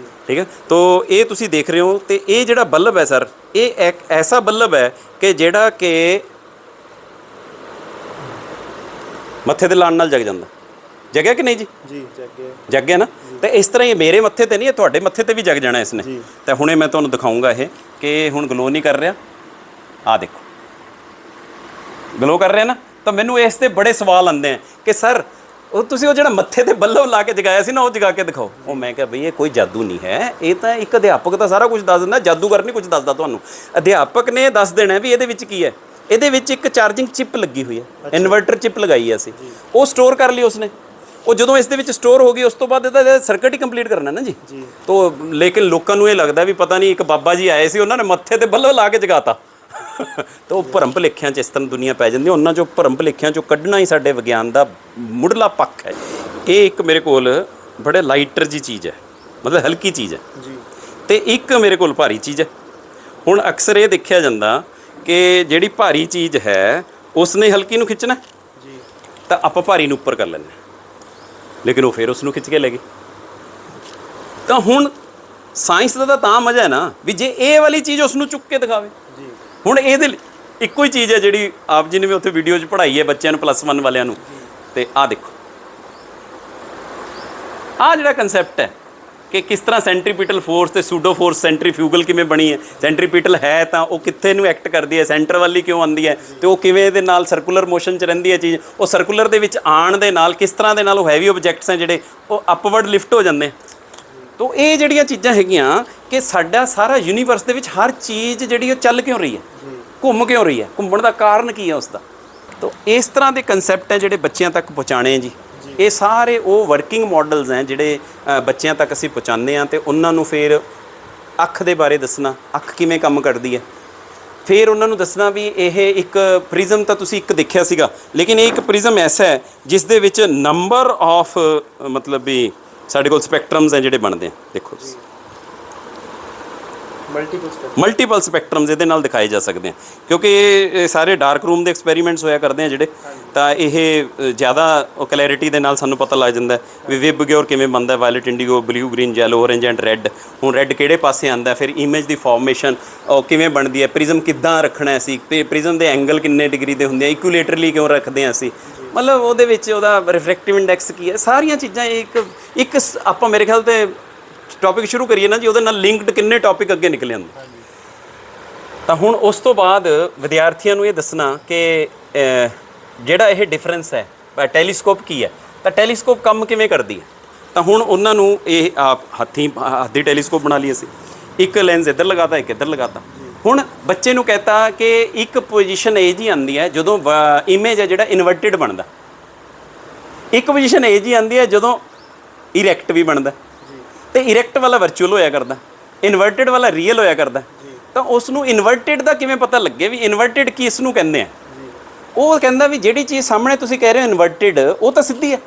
ਠੀਕ ਹੈ। ਤੋ ਇਹ ਤੁਸੀਂ ਦੇਖ ਰਹੇ ਹੋ। ਤੇ ਇਹ ਜਿਹੜਾ ਬੱਲਬ ਹੈ ਸਰ, ਇਹ ਇੱਕ ਐਸਾ ਬੱਲਬ ਹੈ ਕਿ ਜਿਹੜਾ ਕਿ ਮੱਥੇ ਤੇ ਲਾਉਣ ਨਾਲ ਜਗ ਜਾਂਦਾ। ਜਗਿਆ ਕਿ ਨਹੀਂ ਜੀ? ਜਗ ਗਿਆ ਨਾ। ਤੇ ਇਸ ਤਰ੍ਹਾਂ ਹੀ ਮੇਰੇ ਮੱਥੇ ਤੇ ਨਹੀਂ, ਇਹ ਤੁਹਾਡੇ ਮੱਥੇ ਤੇ ਵੀ ਜਗ ਜਾਣਾ ਇਸਨੇ। ਤਾਂ ਹੁਣੇ ਮੈਂ ਤੁਹਾਨੂੰ ਦਿਖਾਊਂਗਾ ਇਹ ਕਿ ਹੁਣ ਗਲੋ ਨਹੀਂ ਕਰ ਰਿਹਾ, ਆਹ ਦੇਖੋ ਗਲੋ ਕਰ ਰਿਹਾ ਨਾ। ਤਾਂ ਮੈਨੂੰ ਇਸ ਤੇ ਬੜੇ ਸਵਾਲ ਆਉਂਦੇ ਆ ਕਿ ਸਰ ਉਹ ਤੁਸੀਂ ਉਹ ਜਿਹੜਾ ਮੱਥੇ ਤੇ ਬੱਲਬ ਲਾ ਕੇ ਜਗਾਇਆ ਸੀ ਨਾ, ਉਹ ਜਗਾ ਕੇ ਦਿਖਾਓ। ਉਹ ਮੈਂ ਕਿਹਾ ਬਈ ਇਹ ਕੋਈ ਜਾਦੂ ਨਹੀਂ ਹੈ, ਇਹ ਤਾਂ ਇੱਕ ਅਧਿਆਪਕ ਤਾਂ ਸਾਰਾ ਕੁਝ ਦੱਸ ਦਿੰਦਾ, ਜਾਦੂਗਰ ਨਹੀਂ ਕੁਝ ਦੱਸਦਾ ਤੁਹਾਨੂੰ। ਅਧਿਆਪਕ ਨੇ ਦੱਸ ਦੇਣਾ ਵੀ ਇਹਦੇ ਵਿੱਚ ਕੀ ਹੈ। ਇਹਦੇ ਵਿੱਚ ਇੱਕ ਚਾਰਜਿੰਗ ਚਿਪ ਲੱਗੀ ਹੋਈ ਹੈ, ਇਨਵਰਟਰ ਚਿਪ ਲਗਾਈ ਹੈ ਅਸੀਂ, ਉਹ ਸਟੋਰ ਕਰ ਲਈ ਉਸਨੇ। ਉਹ ਜਦੋਂ ਇਸ ਦੇ ਵਿੱਚ ਸਟੋਰ ਹੋ ਗਈ ਉਸ ਤੋਂ ਬਾਅਦ ਇਹਦਾ ਸਰਕਟ ਹੀ ਕੰਪਲੀਟ ਕਰਨਾ ਨਾ ਜੀ। ਤੋ ਲੇਕਿਨ ਲੋਕਾਂ ਨੂੰ ਇਹ ਲੱਗਦਾ ਵੀ ਪਤਾ ਨਹੀਂ ਇੱਕ ਬਾਬਾ ਜੀ ਆਏ ਸੀ, ਉਹਨਾਂ ਨੇ ਮੱਥੇ ਤੇ ਬੱਲਬ ਲਾ ਕੇ ਜਗਾਤਾ। ਤਾਂ ਉਹ ਭਰਮ ਭੁਲੇਖਿਆਂ 'ਚ ਇਸ ਤਰ੍ਹਾਂ ਦੁਨੀਆ ਪੈ ਜਾਂਦੀ। ਉਹਨਾਂ 'ਚੋਂ ਭਰਮ ਭੁਲੇਖਿਆਂ 'ਚੋਂ ਕੱਢਣਾ ਹੀ ਸਾਡੇ ਵਿਗਿਆਨ ਦਾ ਮੁੱਢਲਾ ਪੱਖ ਹੈ। ਇਹ ਇੱਕ ਮੇਰੇ ਕੋਲ ਬੜੇ ਲਾਈਟਰ ਜੀ ਚੀਜ਼ ਹੈ, ਮਤਲਬ ਹਲਕੀ ਚੀਜ਼ ਹੈ ਜੀ, ਤੇ ਇੱਕ ਮੇਰੇ ਕੋਲ ਭਾਰੀ ਚੀਜ਼ ਹੈ। ਹੁਣ ਅਕਸਰ ਇਹ ਦੇਖਿਆ ਜਾਂਦਾ ਕਿ ਜਿਹੜੀ ਭਾਰੀ ਚੀਜ਼ ਹੈ ਉਸਨੇ ਹਲਕੀ ਨੂੰ ਖਿੱਚਣਾ ਜੀ, ਤਾਂ ਆਪਾਂ ਭਾਰੀ ਨੂੰ ਉੱਪਰ ਕਰ ਲੈਂਦੇ, ਲੇਕਿਨ ਉਹ ਫਿਰ ਉਸ ਨੂੰ ਖਿੱਚ ਕੇ ਲੈ ਗਈ। ਤਾਂ ਹੁਣ ਸਾਇੰਸ ਦਾ ਤਾਂ ਮਜ਼ਾ ਹੈ ਨਾ ਵੀ ਜੇ ਇਹ ਵਾਲੀ ਚੀਜ਼ ਉਸ ਨੂੰ ਚੁੱਕ ਕੇ ਦਿਖਾਵੇ ਜੀ। ਹੁਣ ਇਹਦੇ ਲਈ ਇੱਕੋ ਹੀ ਚੀਜ਼ ਹੈ ਜਿਹੜੀ ਆਪ ਜੀ ਨੇ ਵੀ ਉੱਥੇ ਵੀਡੀਓ 'ਚ ਪੜ੍ਹਾਈ ਹੈ ਬੱਚਿਆਂ ਨੂੰ +1 ਵਾਲਿਆਂ ਨੂੰ। ਤੇ ਆਹ ਦੇਖੋ, ਆਹ ਜਿਹੜਾ ਕੰਸੈਪਟ ਹੈ ਕਿ ਕਿਸ ਤਰ੍ਹਾਂ ਸੈਂਟਰੀਪੀਟਲ ਫੋਰਸ ਤੇ ਸੂਡੋ ਫੋਰਸ ਸੈਂਟਰੀਫਿਊਗਲ ਕਿਵੇਂ ਬਣੀ ਹੈ। ਸੈਂਟਰੀਪੀਟਲ ਹੈ ਤਾਂ ਉਹ ਕਿੱਥੇ ਨੂੰ ਐਕਟ ਕਰਦੀ ਹੈ, ਸੈਂਟਰ ਵੱਲ ਹੀ ਕਿਉਂ ਆਉਂਦੀ ਹੈ, ਤੇ ਉਹ ਕਿਵੇਂ ਇਹਦੇ ਨਾਲ ਸਰਕੂਲਰ ਮੋਸ਼ਨ 'ਚ ਰਹਿੰਦੀ ਹੈ ਚੀਜ਼। ਉਹ ਸਰਕੂਲਰ ਦੇ ਵਿੱਚ ਆਉਣ ਦੇ ਨਾਲ ਕਿਸ ਤਰ੍ਹਾਂ ਦੇ ਨਾਲ ਉਹ ਹੈਵੀ ਆਬਜੈਕਟਸ ਹੈ ਜਿਹੜੇ ਉਹ ਅਪਵਰਡ ਲਿਫਟ ਹੋ ਜਾਂਦੇ। ਤੋ ਇਹ ਜਿਹੜੀਆਂ ਚੀਜ਼ਾਂ ਹੈਗੀਆਂ ਕਿ ਸਾਡਾ ਸਾਰਾ ਯੂਨੀਵਰਸ ਦੇ ਵਿੱਚ ਹਰ ਚੀਜ਼ ਜਿਹੜੀ ਉਹ ਚੱਲ ਕਿਉਂ ਰਹੀ ਹੈ, ਘੁੰਮ ਕਿਉਂ ਰਹੀ ਹੈ, ਘੁੰਮਣ ਦਾ ਕਾਰਨ ਕੀ ਹੈ ਉਸਦਾ। ਤੋ ਇਸ ਤਰ੍ਹਾਂ ਦੇ ਕੰਸੈਪਟ ਹੈ ਜਿਹੜੇ ਬੱਚਿਆਂ ਤੱਕ ਪਹੁੰਚਾਉਣੇ ਜੀ। ਇਹ ਸਾਰੇ ਉਹ ਵਰਕਿੰਗ ਮਾਡਲਸ ਹੈ ਜਿਹੜੇ ਬੱਚਿਆਂ ਤੱਕ ਅਸੀਂ ਪਹੁੰਚਾਉਂਦੇ ਹਾਂ, ਤੇ ਉਹਨਾਂ ਨੂੰ ਫਿਰ ਅੱਖ ਦੇ ਬਾਰੇ ਦੱਸਣਾ, ਅੱਖ ਕਿਵੇਂ ਕੰਮ ਕਰਦੀ ਹੈ, ਫਿਰ ਉਹਨਾਂ ਨੂੰ ਦੱਸਣਾ ਵੀ ਇਹ ਇੱਕ ਪ੍ਰਿਜ਼ਮ ਤਾਂ ਤੁਸੀਂ ਇੱਕ ਦੇਖਿਆ ਸੀਗਾ, ਲੇਕਿਨ ਇਹ ਇੱਕ ਪ੍ਰਿਜ਼ਮ ਐਸਾ ਹੈ ਜਿਸ ਦੇ ਵਿੱਚ ਨੰਬਰ ਆਫ ਮਤਲਬ ਵੀ ਸਾਡੇ ਕੋਲ ਸਪੈਕਟਰਮਸ ਹੈ ਜਿਹੜੇ ਬਣਦੇ ਆ। ਦੇਖੋ ਤੁਸੀਂ ਮਲਟੀਪਲ ਸਪੈਕਟਰਮਸ ਇਹਦੇ ਨਾਲ ਦਿਖਾਏ ਜਾ ਸਕਦੇ ਆ, ਕਿਉਂਕਿ ਇਹ ਸਾਰੇ ਡਾਰਕ ਰੂਮ ਦੇ ਐਕਸਪੈਰੀਮੈਂਟਸ ਹੋਇਆ ਕਰਦੇ ਆ ਜਿਹੜੇ, ਤਾਂ ਇਹ ਜ਼ਿਆਦਾ ਕਲੈਰਿਟੀ ਦੇ ਨਾਲ ਸਾਨੂੰ ਪਤਾ ਲੱਗ ਜਾਂਦਾ ਵੀ ਵਿਬਗਿਓਰ ਕਿਵੇਂ ਬਣਦਾ, violet indigo, blue, green, yellow, orange and red. ਹੁਣ ਰੈੱਡ ਕਿਹੜੇ ਪਾਸੇ ਆਉਂਦਾ, ਫਿਰ ਇਮੇਜ ਦੀ ਫਾਰਮੇਸ਼ਨ ਕਿਵੇਂ ਬਣਦੀ ਹੈ, ਪ੍ਰਿਜ਼ਮ ਕਿੱਦਾਂ ਰੱਖਣਾ ਅਸੀਂ, ਪ੍ਰਿਜ਼ਮ ਦੇ ਐਂਗਲ ਕਿੰਨੇ ਡਿਗਰੀ ਦੇ ਹੁੰਦੇ ਆ, ਇਕੁਲੇਟਰਲੀ ਕਿਉਂ ਰੱਖਦੇ ਆ ਅਸੀਂ, ਮਤਲਬ ਉਹਦੇ ਵਿੱਚ ਉਹਦਾ ਰਿਫਰੈਕਟਿਵ ਇੰਡੈਕਸ ਕੀ ਹੈ, ਸਾਰੀਆਂ ਚੀਜ਼ਾਂ ਇੱਕ ਆਪਾਂ ਮੇਰੇ ਖਿਆਲ ਤੇ ਟੌਪਿਕ ਸ਼ੁਰੂ ਕਰੀਏ ਨਾ ਜੀ, ਉਹਦੇ ਨਾਲ ਲਿੰਕਡ ਕਿੰਨੇ ਟੌਪਿਕ ਅੱਗੇ ਨਿਕਲੇ ਹੁੰਦੇ। ਤਾਂ ਹੁਣ ਉਸ ਤੋਂ ਬਾਅਦ ਵਿਦਿਆਰਥੀਆਂ ਨੂੰ ਇਹ ਦੱਸਣਾ ਕਿ ਜਿਹੜਾ ਇਹ ਡਿਫਰੈਂਸ ਹੈ, ਟੈਲੀਸਕੋਪ ਕੀ ਹੈ, ਤਾਂ ਟੈਲੀਸਕੋਪ ਕੰਮ ਕਿਵੇਂ ਕਰਦੀ ਹੈ। ਤਾਂ ਹੁਣ ਉਹਨਾਂ ਨੂੰ ਇਹ ਹੱਥੀ ਟੈਲੀਸਕੋਪ ਬਣਾ ਲਈ ਅਸੀਂ, ਇੱਕ ਲੈਂਸ ਇੱਧਰ ਲਗਾਤਾ, ਇੱਕ ਇੱਧਰ ਲਗਾਤਾ। ਹੁਣ ਬੱਚੇ ਨੂੰ ਕਹਤਾ ਕਿ ਇੱਕ ਪੋਜੀਸ਼ਨ ਇਹ ਜੀ ਆਉਂਦੀ ਹੈ ਜਦੋਂ ਇਮੇਜ ਹੈ ਜਿਹੜਾ ਇਨਵਰਟਿਡ ਬਣਦਾ, ਇੱਕ ਪੋਜੀਸ਼ਨ ਇਹ ਜੀ ਆਉਂਦੀ ਹੈ ਜਦੋਂ ਇਰੈਕਟ ਵੀ ਬਣਦਾ, ਤੇ ਇਰੈਕਟ ਵਾਲਾ ਵਰਚੁਅਲ ਹੋਇਆ ਕਰਦਾ, ਇਨਵਰਟਿਡ ਵਾਲਾ ਰੀਅਲ ਹੋਇਆ ਕਰਦਾ। ਤਾਂ ਉਸ ਨੂੰ ਇਨਵਰਟਿਡ ਦਾ ਕਿਵੇਂ ਪਤਾ ਲੱਗੇ ਵੀ ਇਨਵਰਟਿਡ ਕੀ ਇਸ ਨੂੰ ਕਹਿੰਦੇ ਆ। ਉਹ ਕਹਿੰਦਾ ਵੀ ਜਿਹੜੀ ਚੀਜ਼ ਸਾਹਮਣੇ ਤੁਸੀਂ ਕਹਿ ਰਹੇ ਹੋ ਇਨਵਰਟਿਡ, ਉਹ ਤਾਂ ਸਿੱਧੀ ਹੈ।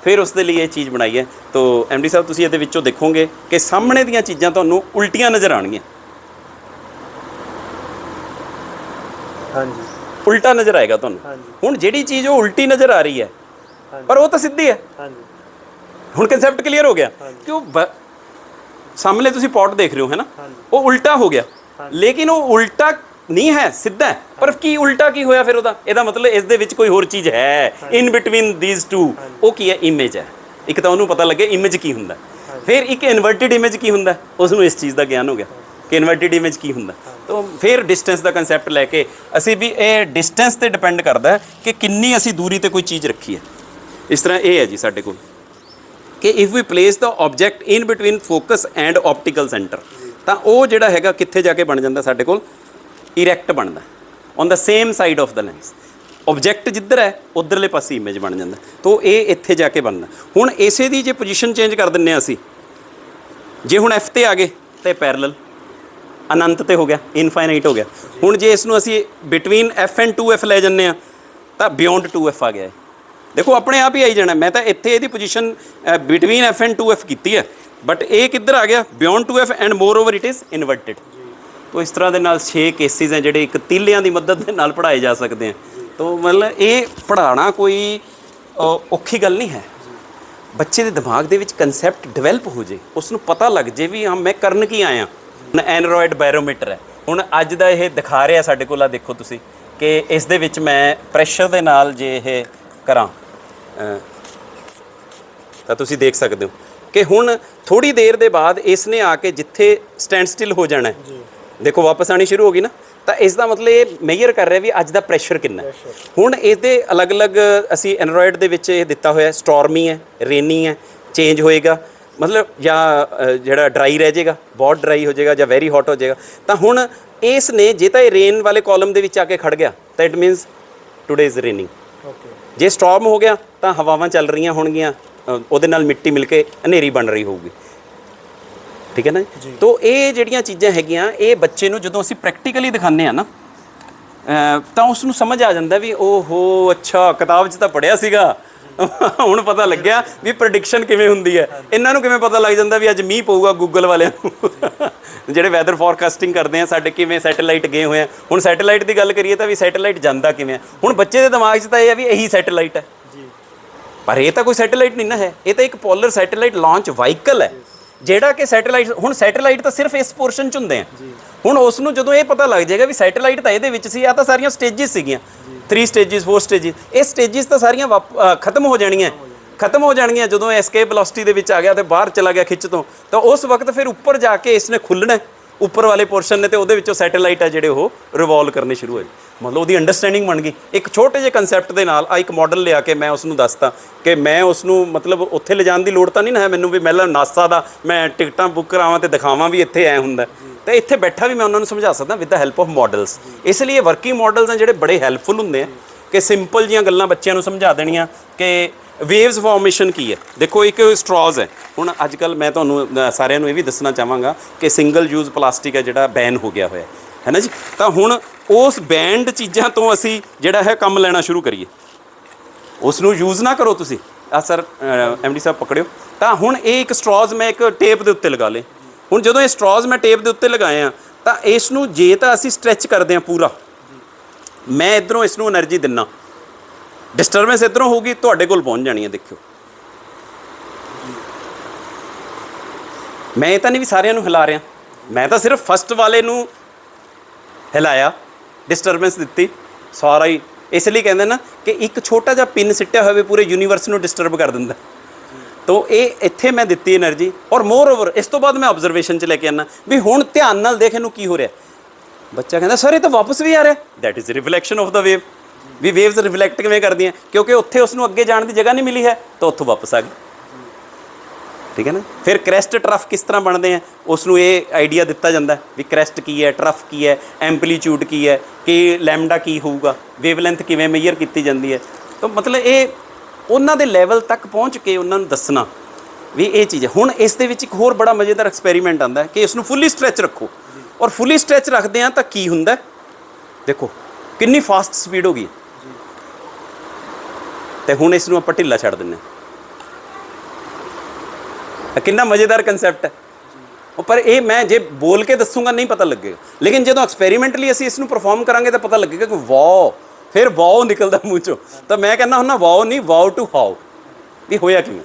ਫਿਰ ਉਸ ਦੇ ਲਈ ਇਹ ਚੀਜ਼ ਬਣਾਈ ਹੈ। ਤੋ ਐਮਡੀ ਸਾਹਿਬ ਤੁਸੀਂ ਇਹਦੇ ਵਿੱਚੋਂ ਦੇਖੋਗੇ ਕਿ ਸਾਹਮਣੇ ਦੀਆਂ ਚੀਜ਼ਾਂ ਤੁਹਾਨੂੰ ਉਲਟੀਆਂ ਨਜ਼ਰ ਆਉਣਗੀਆਂ, ਹਾਂਜੀ, ਉਲਟਾ ਨਜ਼ਰ ਆਏਗਾ ਤੁਹਾਨੂੰ। ਹੁਣ ਜਿਹੜੀ ਚੀਜ਼ ਉਹ ਉਲਟੀ ਨਜ਼ਰ ਆ ਰਹੀ ਹੈ ਪਰ ਉਹ ਤਾਂ ਸਿੱਧੀ ਹੈ। ਹੁਣ ਕਨਸੈਪਟ ਕਲੀਅਰ ਹੋ ਗਿਆ ਕਿ ਉਹ ਸਾਹਮਣੇ ਤੁਸੀਂ ਪੌਟ ਦੇਖ ਰਹੇ ਹੋ ਹੈ ਨਾ, ਉਹ ਉਲਟਾ ਹੋ ਗਿਆ, ਲੇਕਿਨ ਉਹ ਉਲਟਾ ਨਹੀਂ ਹੈ, ਸਿੱਧਾ ਹੈ। ਪਰ ਕੀ ਉਲਟਾ ਕੀ ਹੋਇਆ ਫਿਰ ਉਹਦਾ, ਇਹਦਾ ਮਤਲਬ ਇਸ ਦੇ ਵਿੱਚ ਕੋਈ ਹੋਰ ਚੀਜ਼ ਹੈ ਇਨ ਬਿਟਵੀਨ ਥੀਸ ਟੂ। ਉਹ ਕੀ ਹੈ, ਇਮੇਜ ਹੈ। ਇੱਕ ਤਾਂ ਉਹਨੂੰ ਪਤਾ ਲੱਗੇ ਇਮੇਜ ਕੀ ਹੁੰਦਾ, ਫਿਰ ਇੱਕ ਇਨਵਰਟਿਡ ਇਮੇਜ ਕੀ ਹੁੰਦਾ, ਉਸ ਨੂੰ ਇਸ ਚੀਜ਼ ਦਾ ਗਿਆਨ ਹੋ ਗਿਆ ਕਿ ਇਨਵਰਟਿਡ ਇਮੇਜ ਕੀ ਹੁੰਦਾ। ਤਾਂ ਫਿਰ ਡਿਸਟੈਂਸ ਦਾ ਕੰਸੈਪਟ ਲੈ ਕੇ ਅਸੀਂ ਵੀ ਇਹ ਡਿਸਟੈਂਸ ਤੇ ਡਿਪੈਂਡ ਕਰਦਾ ਕਿ ਕਿੰਨੀ ਅਸੀਂ ਦੂਰੀ ਤੇ ਕੋਈ ਚੀਜ਼ ਰੱਖੀ ਹੈ। ਇਸ ਤਰ੍ਹਾਂ ਇਹ ਹੈ ਜੀ ਸਾਡੇ ਕੋਲ ਕਿ if we place the object in between focus and optical centre, ਤਾਂ ਉਹ ਜਿਹੜਾ ਹੈਗਾ ਕਿੱਥੇ ਜਾ ਕੇ ਬਣ ਜਾਂਦਾ, ਸਾਡੇ ਕੋਲ ਇਰੈਕਟ ਬਣਦਾ on the same side of the lens. Object ਜਿੱਧਰ ਹੈ ਉਧਰਲੇ ਪਾਸੇ ਇਮੇਜ ਬਣ ਜਾਂਦਾ, ਤਾਂ ਇਹ ਇੱਥੇ ਜਾ ਕੇ ਬਣਦਾ। ਹੁਣ ਇਸੇ ਦੀ ਜੇ ਪੋਜੀਸ਼ਨ ਚੇਂਜ ਕਰ ਦਿੰਦੇ ਹਾਂ ਅਸੀਂ, ਜੇ ਹੁਣ F ਤੇ ਆ ਗਏ ਤਾਂ ਪੈਰਲਲ ਅਨੰਤ ਤੇ ਹੋ ਗਿਆ, ਇਨਫਾਈਨਾਈਟ ਹੋ ਗਿਆ। ਹੁਣ ਜੇ ਇਸ ਨੂੰ ਅਸੀਂ ਬਿਟਵੀਨ F ਐਂਡ 2F ਲੈ ਜਾਂਦੇ ਹਾਂ ਤਾਂ ਬਿਯੋਂਡ 2F ਆ ਗਿਆ ਹੈ। ਦੇਖੋ ਆਪਣੇ ਆਪ ਹੀ ਆਈ ਜਾਣਾ, ਮੈਂ ਤਾਂ ਇੱਥੇ ਇਹਦੀ position between F and 2F ਕੀਤੀ ਹੈ, ਬਟ ਇਹ ਕਿੱਧਰ ਆ ਗਿਆ, beyond 2F and more over it is inverted. ਤਾਂ ਇਸ ਤਰ੍ਹਾਂ ਦੇ ਨਾਲ 6 ਕੇਸਿਸ ਹੈ ਜਿਹੜੇ ਇੱਕ ਤੀਲਿਆਂ ਦੀ ਮਦਦ ਦੇ ਨਾਲ ਪੜ੍ਹਾਏ ਜਾ ਸਕਦੇ ਆ। ਤਾਂ ਮਤਲਬ ਇਹ ਪੜ੍ਹਾਉਣਾ ਕੋਈ ਔਖੀ ਗੱਲ ਨਹੀਂ ਹੈ। ਬੱਚੇ ਦੇ ਦਿਮਾਗ ਦੇ ਵਿੱਚ ਕਨਸੈਪਟ ਡਿਵੈਲਪ ਹੋ ਜੇ, ਉਸ ਨੂੰ ਪਤਾ ਲੱਗ ਜੇ ਵੀ ਹਾਂ ਮੈਂ ਕਰਨ ਕੀ ਆਇਆ। ਹੁਣ ਐਂਡਰੋਇਡ ਬਾਇਰੋਮੀਟਰ ਹੈ, ਹੁਣ ਅੱਜ ਦਾ ਇਹ ਦਿਖਾ ਰਿਹਾ ਸਾਡੇ ਕੋਲ, ਆ ਦੇਖੋ ਤੁਸੀਂ ਕਿ ਇਸ ਦੇ ਵਿੱਚ ਮੈਂ ਪ੍ਰੈਸ਼ਰ ਦੇ ਨਾਲ ਜੇ ਇਹ ਕਰਾਂ ਤਾਂ ਤੁਸੀਂ ਦੇਖ ਸਕਦੇ ਹੋ ਕਿ ਹੁਣ ਥੋੜੀ ਦੇਰ ਦੇ ਬਾਅਦ ਇਸ ਨੇ ਆ ਕੇ ਜਿੱਥੇ ਸਟੈਂਡ ਸਟਿਲ ਹੋ ਜਾਣਾ, ਦੇਖੋ ਵਾਪਸ ਆਣੀ ਸ਼ੁਰੂ ਹੋ ਗਈ ਨਾ, ਤਾਂ ਇਸ ਦਾ ਮਤਲਬ ਇਹ ਮੇਜਰ ਕਰ ਰਿਹਾ ਵੀ ਅੱਜ ਦਾ ਪ੍ਰੈਸ਼ਰ ਕਿੰਨਾ। ਹੁਣ ਇਹਦੇ ਅਲੱਗ-ਅਲੱਗ ਅਸੀਂ ਐਂਡਰੋਇਡ ਦੇ ਵਿੱਚ ਇਹ ਦਿੱਤਾ ਹੋਇਆ, ਸਟੋਰਮੀ ਹੈ, ਰੇਨੀ ਹੈ, ਚੇਂਜ ਹੋਏਗਾ, ਮਤਲਬ ਜਾਂ ਜਿਹੜਾ ਡਰਾਈ ਰਹਿ ਜਾਏਗਾ, ਬਹੁਤ ਡਰਾਈ ਹੋ ਜਾਏਗਾ, ਜਾਂ ਵੈਰੀ ਹੌਟ ਹੋ ਜਾਏਗਾ। ਤਾਂ ਹੁਣ ਇਸ ਨੇ ਜੇ ਤਾਂ ਇਹ ਰੇਨ ਵਾਲੇ ਕਾਲਮ ਦੇ ਵਿੱਚ ਆ ਕੇ ਖੜ ਗਿਆ ਤਾਂ it means today is raining. ਜੇ ਸਟੋਰਮ ਹੋ ਗਿਆ ਤਾਂ ਹਵਾਵਾਂ ਚੱਲ ਰਹੀਆਂ ਹੋਣਗੀਆਂ, ਉਹਦੇ ਨਾਲ ਮਿੱਟੀ ਮਿਲ ਕੇ ਹਨੇਰੀ ਬਣ ਰਹੀ ਹੋਊਗੀ, ਠੀਕ ਹੈ ਨਾ ਜੀ। ਤੋ ਇਹ ਜਿਹੜੀਆਂ ਚੀਜ਼ਾਂ ਹੈਗੀਆਂ, ਇਹ ਬੱਚੇ ਨੂੰ ਜਦੋਂ ਅਸੀਂ ਪ੍ਰੈਕਟੀਕਲੀ ਦਿਖਾਉਂਦੇ ਆ ਨਾ ਤਾਂ ਉਸ ਨੂੰ ਸਮਝ ਆ ਜਾਂਦਾ ਵੀ ਓਹੋ ਅੱਛਾ ਕਿਤਾਬ 'ਚ ਤਾਂ ਪੜ੍ਹਿਆ ਸੀਗਾ, ਹੁਣ ਪਤਾ ਲੱਗਿਆ ਵੀ ਪ੍ਰੈਡਿਕਸ਼ਨ ਕਿਵੇਂ ਹੁੰਦੀ ਹੈ। ਇਹਨਾਂ ਨੂੰ ਕਿਵੇਂ ਪਤਾ ਲੱਗ ਜਾਂਦਾ ਵੀ ਅੱਜ ਮੀਂਹ ਪਊਗਾ, ਗੂਗਲ ਵਾਲਿਆਂ ਨੂੰ ਜਿਹੜੇ ਵੈਦਰ ਫੋਰਕਾਸਟਿੰਗ ਕਰਦੇ ਆ ਸਾਡੇ, ਕਿਵੇਂ ਸੈਟੇਲਾਈਟ ਗਏ ਹੋਏ ਆ। ਹੁਣ ਸੈਟੇਲਾਈਟ ਦੀ ਗੱਲ ਕਰੀਏ ਤਾਂ ਵੀ ਸੈਟੇਲਾਈਟ ਜਾਂਦਾ ਕਿਵੇਂ ਆ। ਹੁਣ ਬੱਚੇ ਦੇ ਦਿਮਾਗ 'ਚ ਤਾਂ ਇਹ ਹੈ ਵੀ ਇਹੀ ਸੈਟੇਲਾਈਟ ਹੈ, ਪਰ ਇਹ ਤਾਂ ਕੋਈ ਸੈਟੇਲਾਈਟ ਨਹੀਂ ਨਾ ਹੈ, ਇਹ ਤਾਂ ਇੱਕ ਪੋਲਰ ਸੈਟੇਲਾਈਟ ਲਾਂਚ ਵਾਹੀਕਲ ਹੈ ਜਿਹੜਾ ਕਿ ਸੈਟੇਲਾਈਟ, ਹੁਣ ਸੈਟੇਲਾਈਟ ਤਾਂ ਸਿਰਫ ਇਸ ਪੋਰਸ਼ਨ 'ਚ ਹੁੰਦੇ ਆ। ਹੁਣ ਉਸ ਨੂੰ ਜਦੋਂ ਇਹ ਪਤਾ ਲੱਗ ਜਾਏਗਾ ਵੀ ਸੈਟੇਲਾਈਟ ਤਾਂ ਇਹਦੇ ਵਿੱਚ ਸੀ, ਆ ਤਾਂ ਸਾਰੀਆਂ ਸਟੇਜਿਸ ਸੀਗੀਆਂ, 3 ਸਟੇਜਿਸ 4 ਸਟੇਜਿਸ, ਇਹ ਸਟੇਜਿਸ ਤਾਂ ਸਾਰੀਆਂ ਖਤਮ ਹੋ ਜਾਣਗੀਆਂ ਜਦੋਂ ਐਸਕੇਪ ਵੈਲੋਸਿਟੀ ਦੇ ਵਿੱਚ ਆ ਗਿਆ ਤੇ ਬਾਹਰ ਚਲਾ ਗਿਆ ਖਿੱਚ ਤੋਂ, ਤਾਂ ਉਸ ਵਕਤ ਫਿਰ ਉੱਪਰ ਜਾ ਕੇ ਇਸਨੇ ਖੁੱਲਣਾ ਉੱਪਰ ਵਾਲੇ ਪੋਰਸ਼ਨ ਨੇ, ਤੇ ਉਹਦੇ ਵਿੱਚੋਂ ਸੈਟੇਲਾਈਟ ਆ ਜਿਹੜੇ ਉਹ ਰਿਵੋਲਵ ਕਰਨੇ ਸ਼ੁਰੂ ਹੋਏ। ਮਤਲਬ ਉਹਦੀ ਅੰਡਰਸਟੈਂਡਿੰਗ ਬਣ ਗਈ ਇੱਕ ਛੋਟੇ ਜਿਹੇ ਕਨਸੈਪਟ ਦੇ ਨਾਲ। ਆ ਇੱਕ ਮਾਡਲ ਲਿਆ ਕੇ ਮੈਂ ਉਸ ਨੂੰ ਦੱਸਤਾ ਕਿ ਮੈਂ ਉਸ ਨੂੰ ਮਤਲਬ ਉੱਥੇ ਲਿਜਾਣ ਦੀ ਲੋੜ ਤਾਂ ਨਹੀਂ ਨਾ ਹੈ ਮੈਨੂੰ ਵੀ ਪਹਿਲਾਂ ਨਾਸਾ ਦਾ ਮੈਂ ਟਿਕਟਾਂ ਬੁੱਕ ਕਰਾਵਾਂ ਤੇ ਦਿਖਾਵਾਂ ਵੀ ਇੱਥੇ ਐ ਹੁੰਦਾ, ਤਾਂ ਇੱਥੇ ਬੈਠਾ ਵੀ ਮੈਂ ਉਹਨਾਂ ਨੂੰ ਸਮਝਾ ਸਕਦਾ with the help of models. ਇਸ ਲਈ ਇਹ ਵਰਕਿੰਗ ਮਾਡਲਸ ਆ ਜਿਹੜੇ ਬੜੇ ਹੈਲਪਫੁਲ ਹੁੰਦੇ ਆ ਕਿ ਸਿੰਪਲ ਜੀਆਂ ਗੱਲਾਂ ਬੱਚਿਆਂ ਨੂੰ ਸਮਝਾ ਦੇਣੀਆਂ ਕਿ ਵੇਵਸ ਫਾਰਮੇਸ਼ਨ ਕੀ ਹੈ। ਦੇਖੋ ਇੱਕ ਸਟ੍ਰੋਜ਼ ਹੈ। ਹੁਣ ਅੱਜ ਕੱਲ੍ਹ ਮੈਂ ਤੁਹਾਨੂੰ ਸਾਰਿਆਂ ਨੂੰ ਇਹ ਵੀ ਦੱਸਣਾ ਚਾਹਾਂਗਾ ਕਿ ਸਿੰਗਲ ਯੂਜ਼ ਪਲਾਸਟਿਕ ਹੈ ਜਿਹੜਾ ਬੈਨ ਹੋ ਗਿਆ ਹੋਇਆ ਹੈ ਨਾ ਜੀ। ਤਾਂ ਹੁਣ ਉਸ ਬੈਂਡ ਚੀਜ਼ਾਂ ਤੋਂ ਅਸੀਂ ਜਿਹੜਾ ਹੈ ਕੰਮ ਲੈਣਾ ਸ਼ੁਰੂ ਕਰੀਏ, ਉਸ ਨੂੰ ਯੂਜ਼ ਨਾ ਕਰੋ ਤੁਸੀਂ। ਆ ਸਰ ਐਮਡੀ ਸਾਹਿਬ ਪਕੜਿਓ। ਤਾਂ ਹੁਣ ਇਹ ਇੱਕ ਸਟ੍ਰੋਜ਼ ਮੈਂ ਇੱਕ ਟੇਪ ਦੇ ਉੱਤੇ ਲਗਾ ਲਏ। ਹੁਣ ਜਦੋਂ ਇਹ ਸਟ੍ਰੋਜ਼ ਮੈਂ ਟੇਪ ਦੇ ਉੱਤੇ ਲਗਾਏ ਆ ਤਾਂ ਇਸ ਨੂੰ ਜੇ ਤਾਂ ਅਸੀਂ ਸਟ੍ਰੈਚ ਕਰਦੇ ਹਾਂ ਪੂਰਾ, ਮੈਂ ਇੱਧਰੋਂ ਇਸ ਨੂੰ એનર્ਜੀ ਦਿੰਨਾ, ਡਿਸਟਰਬੈਂਸ ਇੱਧਰੋਂ ਹੋਊਗੀ, ਤੁਹਾਡੇ ਕੋਲ ਪਹੁੰਚ ਜਾਣੀ ਹੈ। ਦੇਖਿਓ ਮੈਂ ਇਹ ਤਾਂ ਨਹੀਂ ਵੀ ਸਾਰਿਆਂ ਨੂੰ ਹਿਲਾ ਰਿਹਾ, ਮੈਂ ਤਾਂ ਸਿਰਫ ਫਸਟ ਵਾਲੇ ਨੂੰ ਹਿਲਾਇਆ, ਡਿਸਟਰਬੈਂਸ ਦਿੱਤੀ, ਸਾਰਾ ਹੀ। ਇਸ ਲਈ ਕਹਿੰਦੇ ਨਾ ਕਿ ਇੱਕ ਛੋਟਾ ਜਿਹਾ ਪਿੰਨ ਸਿੱਟਿਆ ਹੋਵੇ ਪੂਰੇ ਯੂਨੀਵਰਸ ਨੂੰ ਡਿਸਟਰਬ ਕਰ ਦਿੰਦਾ। ਤੋ ਇਹ ਇੱਥੇ ਮੈਂ ਦਿੱਤੀ એનર્ਜੀ। ਔਰ ਮੋਰ ਓਵਰ ਇਸ ਤੋਂ ਬਾਅਦ ਮੈਂ ਆਬਜ਼ਰਵੇਸ਼ਨ 'ਚ ਲੈ ਕੇ ਆਉਣਾ ਵੀ ਹੁਣ ਧਿਆਨ ਨਾਲ ਦੇਖ ਇਹਨੂੰ ਕੀ ਹੋ ਰਿਹਾ। ਬੱਚਾ ਕਹਿੰਦਾ ਸਰ ਇਹ ਤਾਂ ਵਾਪਸ ਵੀ ਆ ਰਿਹਾ। That is reflection of the wave. ਵੀ ਵੇਵਸ ਰਿਫਲੈਕਟ ਕਿਵੇਂ ਕਰਦੀਆਂ, ਕਿਉਂਕਿ ਉੱਥੇ ਉਸ ਨੂੰ ਅੱਗੇ ਜਾਣ ਦੀ ਜਗ੍ਹਾ ਨਹੀਂ ਮਿਲੀ ਹੈ ਤਾਂ ਉੱਥੋਂ ਵਾਪਸ ਆ ਗਈ। ਠੀਕ ਹੈ ਨਾ। ਫਿਰ ਕ੍ਰੈਸਟ ਟਰਫ ਕਿਸ ਤਰ੍ਹਾਂ ਬਣਦੇ ਆ, ਉਸ ਨੂੰ ਇਹ ਆਈਡੀਆ ਦਿੱਤਾ ਜਾਂਦਾ ਵੀ ਕ੍ਰੈਸਟ ਕੀ ਹੈ, ਟਰਫ ਕੀ ਹੈ, ਐਂਪਲੀਟਿਊਡ ਕੀ ਹੈ, ਕਿ ਲੈਮਡਾ ਕੀ ਹੋਊਗਾ, ਵੇਵਲੈਂਥ ਕਿਵੇਂ ਮੇਜਰ ਕੀਤੀ ਜਾਂਦੀ ਹੈ। ਤਾਂ ਮਤਲਬ ਇਹ ਉਹਨਾਂ ਦੇ ਲੈਵਲ ਤੱਕ ਪਹੁੰਚ ਕੇ ਉਹਨਾਂ ਨੂੰ ਦੱਸਣਾ ਵੀ ਇਹ ਚੀਜ਼ ਹੈ। ਹੁਣ ਇਸ ਦੇ ਵਿੱਚ ਇੱਕ ਹੋਰ ਬੜਾ ਮਜ਼ੇਦਾਰ ਐਕਸਪੈਰੀਮੈਂਟ ਆਉਂਦਾ ਕਿ ਇਸ ਨੂੰ ਫੁੱਲੀ ਸਟ੍ਰੈਚ ਰੱਖੋ, ਔਰ ਫੁੱਲੀ ਸਟ੍ਰੈਚ ਰੱਖਦੇ ਆ ਤਾਂ ਕੀ ਹੁੰਦਾ, ਦੇਖੋ ਕਿੰਨੀ ਫਾਸਟ ਸਪੀਡ ਹੋ ਗਈ। ਤੇ ਹੁਣ ਇਸ ਨੂੰ ਆਪਾਂ ਢਿੱਲਾ ਛੱਡ ਦਿੰਦੇ ਹਾਂ। ਕਿੰਨਾ ਮਜ਼ੇਦਾਰ ਕੰਸੈਪਟ ਹੈ। ਉਹ ਪਰ ਇਹ ਮੈਂ ਜੇ ਬੋਲ ਕੇ ਦੱਸੂਗਾ ਨਹੀਂ ਪਤਾ ਲੱਗੇਗਾ, ਲੇਕਿਨ ਜਦੋਂ ਐਕਸਪੈਰੀਮੈਂਟਲੀ ਅਸੀਂ ਇਸ ਨੂੰ ਪਰਫਾਰਮ ਕਰਾਂਗੇ ਤਾਂ ਪਤਾ ਲੱਗੇਗਾ ਕਿ ਵਾਓ, ਫਿਰ ਵਾਓ ਨਿਕਲਦਾ ਮੂੰਹ ਚੋਂ। ਤਾਂ ਮੈਂ ਕਹਿੰਦਾ ਹੁੰਦਾ ਵਾਓ ਨਹੀਂ, ਵਾਓ ਟੂ ਹਾਓ, ਵੀ ਹੋਇਆ ਕਿਵੇਂ।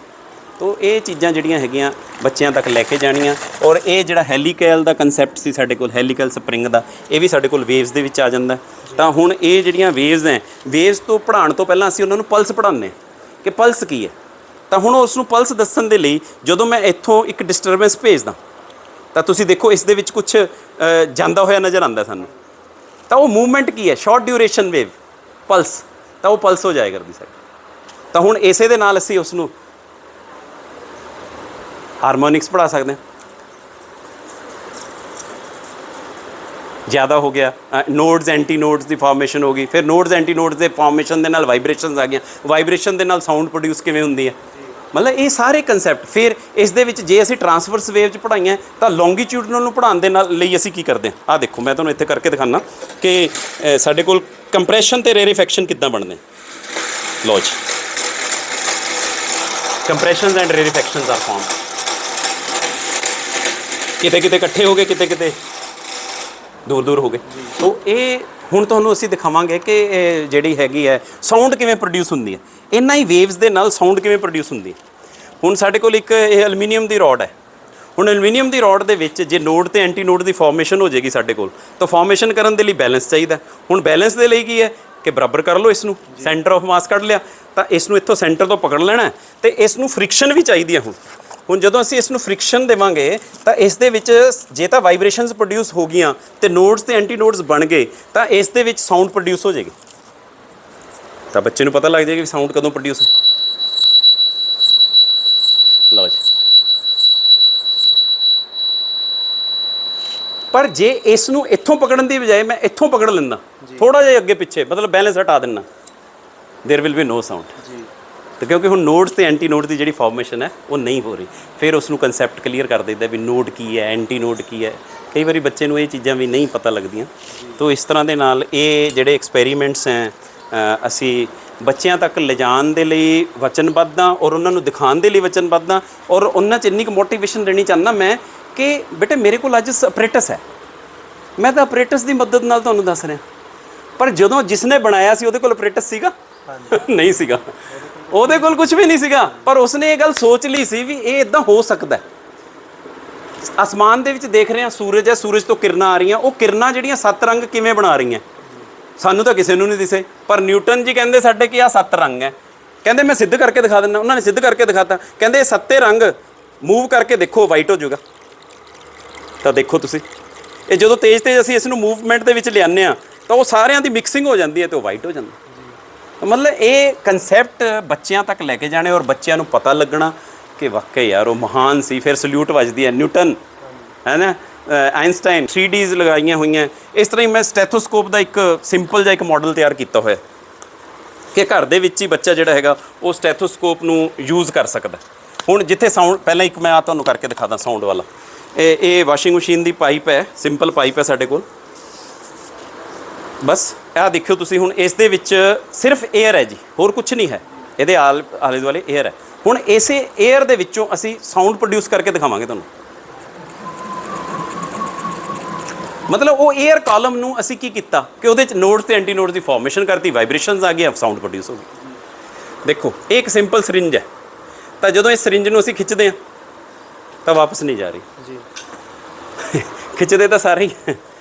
ਤੋ ਇਹ ਚੀਜ਼ਾਂ ਜਿਹੜੀਆਂ ਹੈਗੀਆਂ ਬੱਚਿਆਂ ਤੱਕ ਲੈ ਕੇ ਜਾਣੀਆਂ। ਔਰ ਇਹ ਜਿਹੜਾ ਹੈਲੀਕਲ ਦਾ ਕੰਸੈਪਟ ਸੀ ਸਾਡੇ ਕੋਲ, ਹੈਲੀਕਲ ਸਪਰਿੰਗ ਦਾ, ਇਹ ਵੀ ਸਾਡੇ ਕੋਲ ਵੇਵਸ ਦੇ ਵਿੱਚ ਆ ਜਾਂਦਾ। ਤਾਂ ਹੁਣ ਇਹ ਜਿਹੜੀਆਂ ਵੇਵਸ ਹੈ, ਵੇਵਸ ਤੋਂ ਪੜ੍ਹਾਉਣ ਤੋਂ ਪਹਿਲਾਂ ਅਸੀਂ ਉਹਨਾਂ ਨੂੰ ਪਲਸ ਪੜ੍ਹਾਉਂਦੇ ਕਿ ਪਲਸ ਕੀ ਹੈ। ਤਾਂ ਹੁਣ ਉਸ ਨੂੰ ਪਲਸ ਦੱਸਣ ਦੇ ਲਈ ਜਦੋਂ ਮੈਂ ਇੱਥੋਂ ਇੱਕ ਡਿਸਟਰਬੈਂਸ ਭੇਜਦਾ ਤਾਂ ਤੁਸੀਂ ਦੇਖੋ ਇਸ ਦੇ ਵਿੱਚ ਕੁਝ ਜਾਂਦਾ ਹੋਇਆ ਨਜ਼ਰ ਆਉਂਦਾ ਸਾਨੂੰ। ਤਾਂ ਉਹ ਮੂਵਮੈਂਟ ਕੀ ਹੈ, ਸ਼ਾਰਟ ਡਿਊਰੇਸ਼ਨ ਵੇਵ ਪਲਸ, ਤਾਂ ਉਹ ਪਲਸ ਹੋ ਜਾਇਆ ਕਰਦੀ ਸਾਡੀ। ਤਾਂ ਹੁਣ ਇਸੇ ਦੇ ਨਾਲ ਅਸੀਂ ਉਸ ਨੂੰ ਹਾਰਮੋਨਿਕਸ ਪੜ੍ਹਾ ਸਕਦੇ ਹਾਂ। ਜ਼ਿਆਦਾ ਹੋ ਗਿਆ, ਨੋਡਸ ਐਂਟੀ ਨੋਡਸ ਦੀ ਫਾਰਮੇਸ਼ਨ ਹੋ ਗਈ, ਫਿਰ ਨੋਡਸ ਐਂਟੀ ਨੋਡਸ ਦੇ ਫਾਰਮੇਸ਼ਨ ਦੇ ਨਾਲ ਵਾਈਬ੍ਰੇਸ਼ਨਸ ਆ ਗਈਆਂ, ਵਾਈਬ੍ਰੇਸ਼ਨ ਦੇ ਨਾਲ ਸਾਊਂਡ ਪ੍ਰੋਡਿਊਸ ਕਿਵੇਂ ਹੁੰਦੀ ਹੈ। ਮਤਲਬ ਇਹ ਸਾਰੇ ਕੰਸੈਪਟ। ਫਿਰ ਇਸ ਦੇ ਵਿੱਚ ਜੇ ਅਸੀਂ ਟਰਾਂਸਵਰਸ ਵੇਵ 'ਚ ਪੜ੍ਹਾਈਆਂ ਤਾਂ ਲੌਂਗੀਟਿਊਡਨਲ ਨੂੰ ਪੜ੍ਹਾਉਣ ਦੇ ਨਾਲ ਲਈ ਅਸੀਂ ਕੀ ਕਰਦੇ ਹਾਂ। ਆਹ ਦੇਖੋ ਮੈਂ ਤੁਹਾਨੂੰ ਇੱਥੇ ਕਰਕੇ ਦਿਖਾਉਣਾ ਕਿ ਸਾਡੇ ਕੋਲ ਕੰਪਰੈਸ਼ਨ ਅਤੇ ਰੇਰੀਫੈਕਸ਼ਨ ਕਿੱਦਾਂ ਬਣਦੇ। ਲਓ ਜੀ, ਕੰਪਰੈਸ਼ਨਸ ਐਂਡ ਰੇਰੀਫੈਕਸ਼ਨਸ ਆਰ ਫਾਰਮ। ਕਿਤੇ ਕਿਤੇ ਇਕੱਠੇ ਹੋ ਗਏ, ਕਿਤੇ ਕਿਤੇ ਦੂਰ ਦੂਰ ਹੋ ਗਏ। ਤਾਂ ਇਹ ਹੁਣ ਤੁਹਾਨੂੰ ਅਸੀਂ ਦਿਖਾਵਾਂਗੇ ਕਿ ਜਿਹੜੀ ਹੈਗੀ ਹੈ ਸਾਊਂਡ ਕਿਵੇਂ ਪ੍ਰੋਡਿਊਸ ਹੁੰਦੀ ਹੈ, ਇਹਨਾਂ ਹੀ ਵੇਵਸ ਦੇ ਨਾਲ ਸਾਊਂਡ ਕਿਵੇਂ ਪ੍ਰੋਡਿਊਸ ਹੁੰਦੀ ਹੈ। ਹੁਣ ਸਾਡੇ ਕੋਲ ਇੱਕ ਇਹ ਐਲੂਮੀਨੀਅਮ ਦੀ ਰੋਡ ਹੈ। ਹੁਣ ਐਲੂਮੀਨੀਅਮ ਦੀ ਰੋਡ ਦੇ ਵਿੱਚ ਜੇ ਨੋਡ ਤੇ ਐਂਟੀ ਨੋਡ ਦੀ ਫਾਰਮੇਸ਼ਨ ਹੋ ਜਾਏਗੀ ਸਾਡੇ ਕੋਲ, ਤਾਂ ਫਾਰਮੇਸ਼ਨ ਕਰਨ ਦੇ ਲਈ ਬੈਲੈਂਸ ਚਾਹੀਦਾ। ਹੁਣ ਬੈਲੈਂਸ ਦੇ ਲਈ ਕੀ ਹੈ ਕਿ ਬਰਾਬਰ ਕਰ ਲਓ, ਇਸ ਨੂੰ ਸੈਂਟਰ ਆਫ ਮਾਸ ਕੱਢ ਲਿਆ, ਤਾਂ ਇਸ ਨੂੰ ਇੱਥੋਂ ਸੈਂਟਰ ਤੋਂ ਪਕੜ ਲੈਣਾ ਤੇ ਇਸ ਨੂੰ ਫ੍ਰਿਕਸ਼ਨ ਵੀ ਚਾਹੀਦੀ ਹੈ। ਹੁਣ ਜਦੋਂ ਅਸੀਂ ਇਸ ਨੂੰ ਫ੍ਰਿਕਸ਼ਨ ਦੇਵਾਂਗੇ ਤਾਂ ਇਸ ਦੇ ਵਿੱਚ ਜੇ ਤਾਂ ਵਾਈਬ੍ਰੇਸ਼ਨਸ ਪ੍ਰੋਡਿਊਸ ਹੋ ਗਈਆਂ ਤੇ ਨੋਡਸ ਤੇ ਐਂਟੀ ਨੋਡਸ ਬਣ ਗਏ ਤਾਂ ਇਸ ਦੇ ਵਿੱਚ ਸਾਊਂਡ ਪ੍ਰੋਡਿਊਸ ਹੋ ਜਾਏਗੀ। ਤਾਂ ਬੱਚੇ ਨੂੰ ਪਤਾ ਲੱਗ ਜਾਏਗਾ ਕਿ ਸਾਊਂਡ ਕਦੋਂ ਪ੍ਰੋਡਿਊਸ ਹੈ। ਲਓ ਜੀ, ਪਰ ਜੇ ਇਸ ਨੂੰ ਇੱਥੋਂ ਪਕੜਨ ਦੀ ਬਜਾਏ ਮੈਂ ਇੱਥੋਂ ਪਕੜ ਲੈਂਦਾ ਥੋੜਾ ਜਿਹਾ ਅੱਗੇ ਪਿੱਛੇ, ਮਤਲਬ ਬੈਲੈਂਸ ਹਟਾ ਦਿੰਦਾ, there will be no sound जी। तो क्योंकि हुण नोड्स ते एंटी नोड की जिहड़ी फॉर्मेशन है वो नहीं हो रही, फिर उसनूं कंसैप्ट क्लीयर कर देता भी नोड की है, एंटी नोड की है। कई बार बच्चे नूं ये चीज़ां भी नहीं पता लगदियां। तो इस तरह दे नाल ये जिहड़े एक्सपैरीमेंट्स हैं असी बच्चों तक लिजाण दे लई वचनबद्ध हाँ और उन्होंने दिखाने के लिए वचनबद्ध हाँ। और उन्हां च इन्नी मोटिवेशन देनी चाहना मैं कि बेटे मेरे को अज अपरेटस है, मैं तो अपरेटस की मदद नाल तुहानूं दस रहा, पर जदों जिसने बनाया सी उहदे कोल अपरेटस सीगा नहीं सीगा, ਉਹਦੇ ਕੋਲ ਕੁਝ ਵੀ ਨਹੀਂ ਸੀਗਾ, ਪਰ ਉਸਨੇ ਇਹ ਗੱਲ ਸੋਚ ਲਈ ਸੀ ਵੀ ਇਹ ਇਦਾਂ ਹੋ ਸਕਦਾ। ਅਸਮਾਨ ਦੇ ਵਿੱਚ ਦੇਖ ਰਹੇ ਹਾਂ ਸੂਰਜ ਹੈ, ਸੂਰਜ ਤੋਂ ਕਿਰਨਾਂ ਆ ਰਹੀਆਂ, ਉਹ ਕਿਰਨਾਂ ਜਿਹੜੀਆਂ 7 ਰੰਗ ਕਿਵੇਂ ਬਣਾ ਰਹੀਆਂ ਸਾਨੂੰ ਤਾਂ ਕਿਸੇ ਨੂੰ ਨਹੀਂ ਦਿਸੇ, ਪਰ ਨਿਊਟਨ ਜੀ ਕਹਿੰਦੇ ਸਾਡੇ ਕਿ ਆ 7 ਰੰਗ ਹੈ। ਕਹਿੰਦੇ ਮੈਂ ਸਿੱਧ ਕਰਕੇ ਦਿਖਾ ਦਿੰਦਾ, ਉਹਨਾਂ ਨੇ ਸਿੱਧ ਕਰਕੇ ਦਿਖਾਤਾ, ਕਹਿੰਦੇ ਇਹ 7 ਰੰਗ ਮੂਵ ਕਰਕੇ ਦੇਖੋ ਵਾਈਟ ਹੋ ਜਾਊਗਾ। ਤਾਂ ਦੇਖੋ ਤੁਸੀਂ ਇਹ ਜਦੋਂ ਤੇਜ਼ ਤੇਜ਼ ਅਸੀਂ ਇਸ ਨੂੰ ਮੂਵਮੈਂਟ ਦੇ ਵਿੱਚ ਲਿਆਉਂਦੇ ਹਾਂ ਤਾਂ ਉਹ ਸਾਰਿਆਂ ਦੀ ਮਿਕਸਿੰਗ ਹੋ ਜਾਂਦੀ ਹੈ ਤੇ ਉਹ ਵਾਈਟ ਹੋ ਜਾਂਦਾ। मतलब ये कंसैप्ट बच्चों तक लैके जाने और बच्चों को पता लगना कि वाकई यार वो महान सी। फिर सल्यूट वजदी है न्यूटन है ना, आइनस्टाइन 3Ds लगाई हुई हैं। इस तरह ही मैं स्टैथोस्कोप का एक सिंपल जिहा एक मॉडल तैयार किया हुआ ਕਿ ਘਰ ਦੇ ਵਿੱਚ ਹੀ ਬੱਚਾ ਜਿਹੜਾ ਹੈਗਾ ਉਹ ਸਟੈਥੋਸਕੋਪ ਨੂੰ ਯੂਜ਼ ਕਰ ਸਕਦਾ। ਹੁਣ ਜਿੱਥੇ ਸਾਊਂਡ, ਪਹਿਲਾਂ ਇੱਕ ਮੈਂ ਤੁਹਾਨੂੰ ਕਰਕੇ ਦਿਖਾਦਾ ਸਾਊਂਡ ਵਾਲਾ। ਇਹ ਵਾਸ਼ਿੰਗ ਮਸ਼ੀਨ ਦੀ ਪਾਈਪ ਹੈ, ਸਿੰਪਲ ਪਾਈਪ ਹੈ ਸਾਡੇ ਕੋਲ। ਬਸ ਇਹ ਦੇਖਿਓ ਤੁਸੀਂ, ਹੁਣ ਇਸ ਦੇ ਵਿੱਚ ਸਿਰਫ 에ਅਰ ਹੈ ਜੀ, ਹੋਰ ਕੁਝ ਨਹੀਂ ਹੈ, ਇਹਦੇ ਆਲੇ ਦੁਆਲੇ 에ਅਰ ਹੈ। ਹੁਣ ਇਸੇ 에ਅਰ ਦੇ ਵਿੱਚੋਂ ਅਸੀਂ ਸਾਊਂਡ ਪ੍ਰੋਡਿਊਸ ਕਰਕੇ ਦਿਖਾਵਾਂਗੇ ਤੁਹਾਨੂੰ। ਮਤਲਬ ਉਹ 에ਅਰ ਕਾਲਮ ਨੂੰ ਅਸੀਂ ਕੀ ਕੀਤਾ ਕਿ ਉਹਦੇ ਚ ਨੋਡਸ ਤੇ ਐਂਟੀ ਨੋਡਸ ਦੀ ਫਾਰਮੇਸ਼ਨ ਕਰਤੀ, ਵਾਈਬ੍ਰੇਸ਼ਨਸ ਆ ਗਈਆਂ, ਸਾਊਂਡ ਪ੍ਰੋਡਿਊਸ ਹੋ ਗਈ। ਦੇਖੋ ਇਹ ਇੱਕ ਸਿੰਪਲ ਸਰਿੰਜ ਹੈ, ਤਾਂ ਜਦੋਂ ਇਸ ਸਰਿੰਜ ਨੂੰ ਅਸੀਂ ਖਿੱਚਦੇ ਹਾਂ ਤਾਂ ਵਾਪਸ ਨਹੀਂ ਜਾ ਰਹੀ ਜੀ। ਖਿੱਚਦੇ ਤਾਂ ਸਾਰੇ ਹੀ,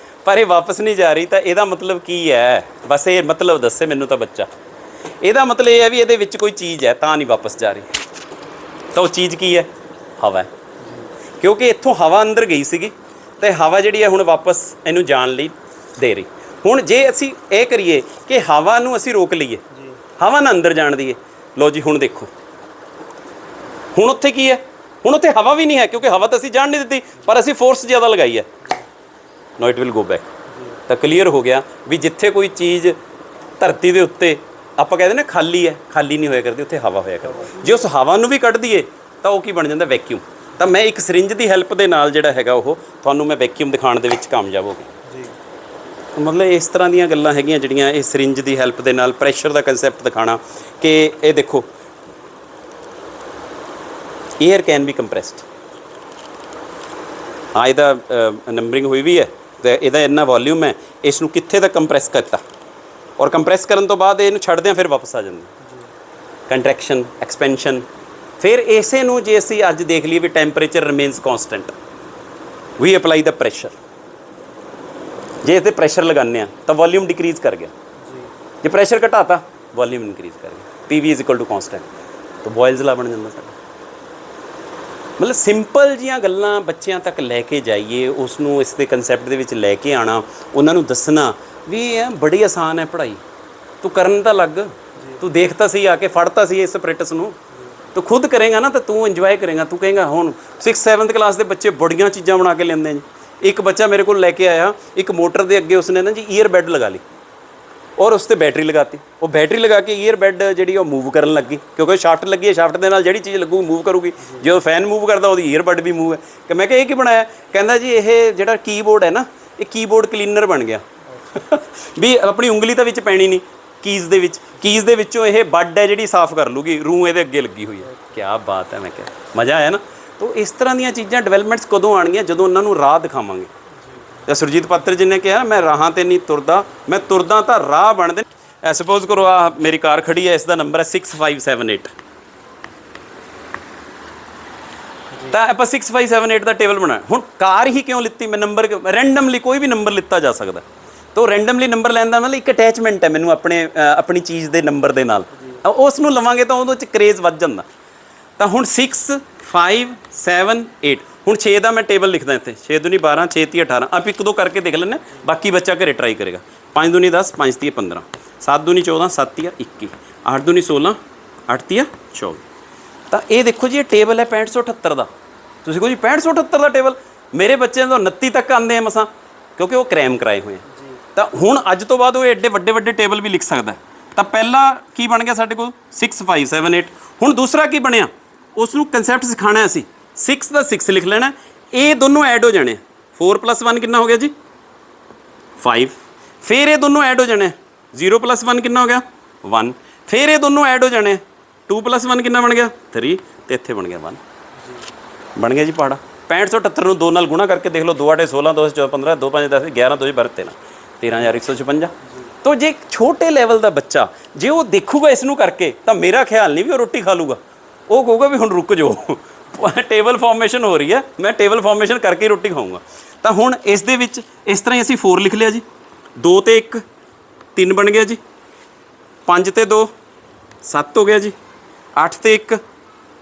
ਪਰ ਇਹ ਵਾਪਸ ਨਹੀਂ ਜਾ ਰਹੀ। ਤਾਂ ਇਹਦਾ ਮਤਲਬ ਕੀ ਹੈ? ਬਸ ਇਹ ਮਤਲਬ ਦੱਸੇ ਮੈਨੂੰ ਤਾਂ ਬੱਚਾ। ਇਹਦਾ ਮਤਲਬ ਇਹ ਹੈ ਵੀ ਇਹਦੇ ਵਿੱਚ ਕੋਈ ਚੀਜ਼ ਹੈ ਤਾਂ ਨਹੀਂ ਵਾਪਸ ਜਾ ਰਹੀ। ਤਾਂ ਉਹ ਚੀਜ਼ ਕੀ ਹੈ? ਹਵਾ ਹੈ। ਕਿਉਂਕਿ ਇੱਥੋਂ ਹਵਾ ਅੰਦਰ ਗਈ ਸੀਗੀ ਤੇ ਹਵਾ ਜਿਹੜੀ ਹੈ ਹੁਣ ਵਾਪਸ ਇਹਨੂੰ ਜਾਣ ਲਈ ਦੇ ਰਹੀ। ਹੁਣ ਜੇ ਅਸੀਂ ਇਹ ਕਰੀਏ ਕਿ ਹਵਾ ਨੂੰ ਅਸੀਂ ਰੋਕ ਲਈਏ, ਹਵਾ ਨਾ ਅੰਦਰ ਜਾਣ ਦਈਏ, ਲਓ ਜੀ ਹੁਣ ਦੇਖੋ, ਹੁਣ ਉੱਥੇ ਕੀ ਹੈ? ਹੁਣ ਉੱਥੇ ਹਵਾ ਵੀ ਨਹੀਂ ਹੈ, ਕਿਉਂਕਿ ਹਵਾ ਤਾਂ ਅਸੀਂ ਜਾਣ ਨਹੀਂ ਦਿੱਤੀ, ਪਰ ਅਸੀਂ ਫੋਰਸ ਜ਼ਿਆਦਾ ਲਗਾਈ ਹੈ। ਨਾਓ ਇਟ ਵਿਲ ਗੋ ਬੈਕ। ਤਾਂ ਕਲੀਅਰ ਹੋ ਗਿਆ ਵੀ ਜਿੱਥੇ ਕੋਈ ਚੀਜ਼ ਧਰਤੀ ਦੇ ਉੱਤੇ ਆਪਾਂ ਕਹਿੰਦੇ ਨਾ ਖਾਲੀ ਹੈ, ਖਾਲੀ ਨਹੀਂ ਹੋਇਆ ਕਰਦੀ, ਉੱਥੇ ਹਵਾ ਹੋਇਆ ਕਰਦੀ। ਜੇ ਉਸ ਹਵਾ ਨੂੰ ਵੀ ਕੱਢ ਦਈਏ ਤਾਂ ਉਹ ਕੀ ਬਣ ਜਾਂਦਾ? ਵੈਕਿਊਮ। ਤਾਂ ਮੈਂ ਇੱਕ ਸਰਿੰਜ ਦੀ ਹੈਲਪ ਦੇ ਨਾਲ ਜਿਹੜਾ ਹੈਗਾ ਉਹ ਤੁਹਾਨੂੰ ਮੈਂ ਵੈਕਿਊਮ ਦਿਖਾਉਣ ਦੇ ਵਿੱਚ ਕਾਮਯਾਬ ਹੋ ਗਿਆ ਜੀ। ਮਤਲਬ ਇਸ ਤਰ੍ਹਾਂ ਦੀਆਂ ਗੱਲਾਂ ਹੈਗੀਆਂ ਜਿਹੜੀਆਂ ਇਹ ਸਰਿੰਜ ਦੀ ਹੈਲਪ ਦੇ ਨਾਲ ਪ੍ਰੈਸ਼ਰ ਦਾ ਕੰਸੈਪਟ ਦਿਖਾਉਣਾ ਕਿ ਇਹ ਦੇਖੋ 에ਅਰ ਕੈਨ ਬੀ ਕੰਪਰੈਸਡ। ਹਾਂ, ਇਹਦਾ ਨੰਬਰਿੰਗ ਹੋਈ ਵੀ ਹੈ ਤੇ ਇਹਦਾ ਇੰਨਾ ਵੋਲਿਊਮ ਹੈ, ਇਸ ਨੂੰ ਕਿੱਥੇ ਤੱਕ ਕੰਪਰੈਸ ਕਰਤਾ, ਔਰ ਕੰਪਰੈਸ ਕਰਨ ਤੋਂ ਬਾਅਦ ਇਹਨੂੰ ਛੱਡਦੇ ਹਾਂ ਫਿਰ ਵਾਪਸ ਆ ਜਾਂਦਾ। Contraction, expansion. ਫਿਰ ਇਸੇ ਨੂੰ ਜੇ ਅਸੀਂ ਅੱਜ ਦੇਖ ਲਈਏ ਵੀ ਟੈਂਪਰੇਚਰ ਰਿਮੇਨਸ ਕੌਨਸਟੈਂਟ, ਵੀ ਅਪਲਾਈ ਦਾ ਪ੍ਰੈਸ਼ਰ। ਜੇ ਇਸ 'ਤੇ ਪ੍ਰੈਸ਼ਰ ਲਗਾਉਂਦੇ ਹਾਂ ਤਾਂ ਵੋਲਿਊਮ ਡਿਕਰੀਜ਼ ਕਰ ਗਿਆ, ਜੇ ਪ੍ਰੈਸ਼ਰ ਘਟਾਤਾ ਵੋਲਿਊਮ ਇਨਕਰੀਜ਼ ਕਰ ਗਿਆ। PV = ਕੌਨਸਟੈਂਟ। ਤਾਂ ਬੋਇਲਜ਼ ਲਾ ਬਣ ਜਾਂਦਾ ਸਾਡਾ। ਮਤਲਬ ਸਿੰਪਲ ਜੀਆਂ ਗੱਲਾਂ ਬੱਚਿਆਂ ਤੱਕ ਲੈ ਕੇ ਜਾਈਏ, ਉਸ ਨੂੰ ਇਸ ਦੇ ਕੰਸੈਪਟ ਦੇ ਵਿੱਚ ਲੈ ਕੇ ਆਉਣਾ, ਉਹਨਾਂ ਨੂੰ ਦੱਸਣਾ ਵੀ ਇਹ ਬੜੀ ਆਸਾਨ ਹੈ ਪੜ੍ਹਾਈ, ਤੂੰ ਕਰਨ ਤਾਂ ਲੱਗ, ਤੂੰ ਦੇਖਤਾ ਸੀ ਆ ਕੇ, ਫੜਤਾ ਸੀ ਇਸ ਸਪਰੇਟਸ ਨੂੰ, ਤੂੰ ਖੁਦ ਕਰੇਗਾ ਨਾ ਤਾਂ ਤੂੰ ਇੰਜੋਏ ਕਰੇਗਾ। ਤੂੰ ਕਹੇਗਾ ਹੁਣ 6th-7th ਕਲਾਸ ਦੇ ਬੱਚੇ ਬੜੀਆਂ ਚੀਜ਼ਾਂ ਬਣਾ ਕੇ ਲੈਂਦੇ ਜੀ। ਇੱਕ ਬੱਚਾ ਮੇਰੇ ਕੋਲ ਲੈ ਕੇ ਆਇਆ, ਇੱਕ ਮੋਟਰ ਦੇ ਅੱਗੇ ਉਸਨੇ ਨਾ ਜੀ ਈਅਰ ਬੈਡ ਲਗਾ ਲਈ ਔਰ ਉਸ 'ਤੇ ਬੈਟਰੀ ਲਗਾਤੀ। ਉਹ ਬੈਟਰੀ ਲਗਾ ਕੇ ਈਅਰ ਬੈਡ ਜਿਹੜੀ ਉਹ ਮੂਵ ਕਰਨ ਲੱਗੀ, ਕਿਉਂਕਿ ਸ਼ਾਫਟ ਲੱਗੀ ਹੈ, ਸ਼ਾਫਟ ਦੇ ਨਾਲ ਜਿਹੜੀ ਚੀਜ਼ ਲੱਗੂ ਮੂਵ ਕਰੂਗੀ। ਜਦੋਂ ਫੈਨ ਮੂਵ ਕਰਦਾ ਉਹਦੀ ਈਅਰ ਬੈਡ ਵੀ ਮੂਵ ਹੈ। ਕਿ ਮੈਂ ਕਿਹਾ ਇਹ ਕੀ ਬਣਾਇਆ? ਕਹਿੰਦਾ ਜੀ ਇਹ ਜਿਹੜਾ ਕੀਬੋਰਡ ਹੈ ਨਾ, ਇਹ ਕੀਬੋਰਡ ਕਲੀਨਰ ਬਣ ਗਿਆ। ਵੀ ਆਪਣੀ ਉਂਗਲੀ ਤਾਂ ਵਿੱਚ ਪੈਣੀ ਨਹੀਂ, ਕੀਜ਼ ਦੇ ਵਿੱਚੋਂ ਇਹ ਬੱਡ ਹੈ ਜਿਹੜੀ ਸਾਫ਼ ਕਰ ਲੂਗੀ, ਰੂਹ ਇਹਦੇ ਅੱਗੇ ਲੱਗੀ ਹੋਈ ਹੈ। ਕਿਆ ਬਾਤ ਹੈ। ਮੈਂ ਕਿਹਾ ਮਜ਼ਾ ਆਇਆ ਨਾ। ਤਾਂ ਇਸ ਤਰ੍ਹਾਂ ਦੀਆਂ ਚੀਜ਼ਾਂ ਡਿਵੈਲਪਮੈਂਟਸ ਕਦੋਂ ਆਉਣਗੀਆਂ? ਜਦੋਂ ਉਹਨਾਂ ਨੂੰ ਰਾਹ ਦਿਖਾਵਾਂਗੇ। ਤਾਂ ਸੁਰਜੀਤ ਪਾਤਰ ਜੀ ਨੇ ਕਿਹਾ ਮੈਂ ਰਾਹਾਂ 'ਤੇ ਨਹੀਂ ਤੁਰਦਾ, ਮੈਂ ਤੁਰਦਾ ਤਾਂ ਰਾਹ ਬਣਦੇ। ਸਪੋਜ਼ ਕਰੋ ਆ ਮੇਰੀ ਕਾਰ ਖੜੀ ਹੈ, ਇਸ ਦਾ ਨੰਬਰ ਹੈ 6578। ਤਾਂ ਆਪਾਂ 6578 ਦਾ ਟੇਬਲ ਬਣਾਇਆ। ਹੁਣ ਕਾਰ ਹੀ ਕਿਉਂ ਲਿੱਤੀ ਮੈਂ? ਨੰਬਰ ਰੈਂਡਮਲੀ ਕੋਈ ਵੀ ਨੰਬਰ ਲਿੱਤਾ ਜਾ ਸਕਦਾ। ਤਾਂ ਰੈਂਡਮਲੀ ਨੰਬਰ ਲੈਣ ਦਾ ਮਤਲਬ ਇੱਕ ਅਟੈਚਮੈਂਟ ਹੈ ਮੈਨੂੰ ਆਪਣੀ ਚੀਜ਼ ਦੇ ਨੰਬਰ ਦੇ ਨਾਲ। ਉਸ ਨੂੰ ਲਵਾਂਗੇ ਤਾਂ ਉਹਦੇ 'ਚ ਕਰੇਜ਼ ਵੱਧ ਜਾਂਦਾ। ਤਾਂ ਹੁਣ 6578, ਹੁਣ 6 ਦਾ ਮੈਂ ਟੇਬਲ ਲਿਖਦਾ ਇੱਥੇ। 6 ਦੂਣੀ 12, 6 ਤੀਹ 18। ਆਪ ਇੱਕ ਦੋ ਕਰਕੇ ਦੇਖ ਲੈਂਦੇ, ਬਾਕੀ ਬੱਚਾ ਘਰੇ ਟਰਾਈ ਕਰੇਗਾ। 5 ਦੂਣੀ 10, 5 ਤੀਹ 15, 7 ਦੂਣੀ 14, 7 ਤੀਹ 21, 8 ਦੂਣੀ 16, 8 ਤੀਹ 24। ਤਾਂ ਇਹ ਦੇਖੋ ਜੀ ਇਹ ਟੇਬਲ ਹੈ 6578 ਦਾ। ਤੁਸੀਂ ਕਹੋ ਜੀ 6578 ਦਾ ਟੇਬਲ? ਮੇਰੇ ਬੱਚਿਆਂ ਤੋਂ 29 ਤੱਕ ਆਉਂਦੇ ਆ ਮਸਾਂ, ਕਿਉਂਕਿ ਉਹ ਕ੍ਰੈਮ ਕਰਾਏ ਹੋਏ ਆ। ਤਾਂ ਹੁਣ ਅੱਜ ਤੋਂ ਬਾਅਦ ਉਹ ਐਡੇ ਵੱਡੇ ਵੱਡੇ ਟੇਬਲ ਵੀ ਲਿਖ ਸਕਦਾ। ਤਾਂ ਪਹਿਲਾ ਕੀ ਬਣ ਗਿਆ ਸਾਡੇ ਕੋਲ? 6578। ਹੁਣ ਦੂਸਰਾ ਕੀ ਬਣਿਆ? ਉਸ ਨੂੰ ਕੰਸੈਪਟ ਸਿਖਾਉਣਾ ਅਸੀਂ। 6 ਦਾ 6 ਲਿਖ ਲੈਣਾ, ਇਹ ਦੋਨੋਂ ਐਡ ਹੋ ਜਾਣੇ। 4 + 1 ਕਿੰਨਾ ਹੋ ਗਿਆ ਜੀ? 5। ਫਿਰ ਇਹ ਦੋਨੋਂ ਐਡ ਹੋ ਜਾਣੇ। 0 + 1 ਕਿੰਨਾ ਹੋ ਗਿਆ? 1। ਫਿਰ ਇਹ ਦੋਨੋਂ ਐਡ ਹੋ ਜਾਣੇ। 2 + 1 ਕਿੰਨਾ ਬਣ ਗਿਆ? 3। ਤੇ ਇੱਥੇ ਬਣ ਗਿਆ 1। ਬਣ ਗਿਆ ਜੀ ਪਹਾੜਾ। 6578 ਨੂੰ 2 ਨਾਲ ਗੁਣਾ ਕਰਕੇ ਦੇਖ ਲਓ। 2 8 16, 2 14 15, 2 5 10 11, 2 12 13, 13156। ਤਾਂ ਜੇ ਛੋਟੇ ਲੈਵਲ ਦਾ ਬੱਚਾ ਜੇ ਉਹ ਦੇਖੂਗਾ ਇਸ ਨੂੰ ਕਰਕੇ, ਤਾਂ ਮੇਰਾ ਖਿਆਲ ਨਹੀਂ ਵੀ ਉਹ ਰੋਟੀ ਖਾ ਲੂਗਾ। ਉਹ ਕਹੂਗਾ ਵੀ ਹੁਣ ਰੁਕ ਜਾਓ, ਟੇਬਲ ਫਾਰਮੇਸ਼ਨ ਹੋ ਰਹੀ ਹੈ, ਮੈਂ ਟੇਬਲ ਫਾਰਮੇਸ਼ਨ ਕਰਕੇ ਹੀ ਰੋਟੀ ਖਾਊਂਗਾ। ਤਾਂ ਹੁਣ ਇਸ ਦੇ ਵਿੱਚ ਇਸ ਤਰ੍ਹਾਂ ਹੀ ਅਸੀਂ 4 ਲਿਖ ਲਿਆ ਜੀ। 2 ਤੇ 1 3 ਬਣ ਗਿਆ ਜੀ। 5 ਤੇ 2 7 ਹੋ ਗਿਆ ਜੀ। 8 ਤੇ 1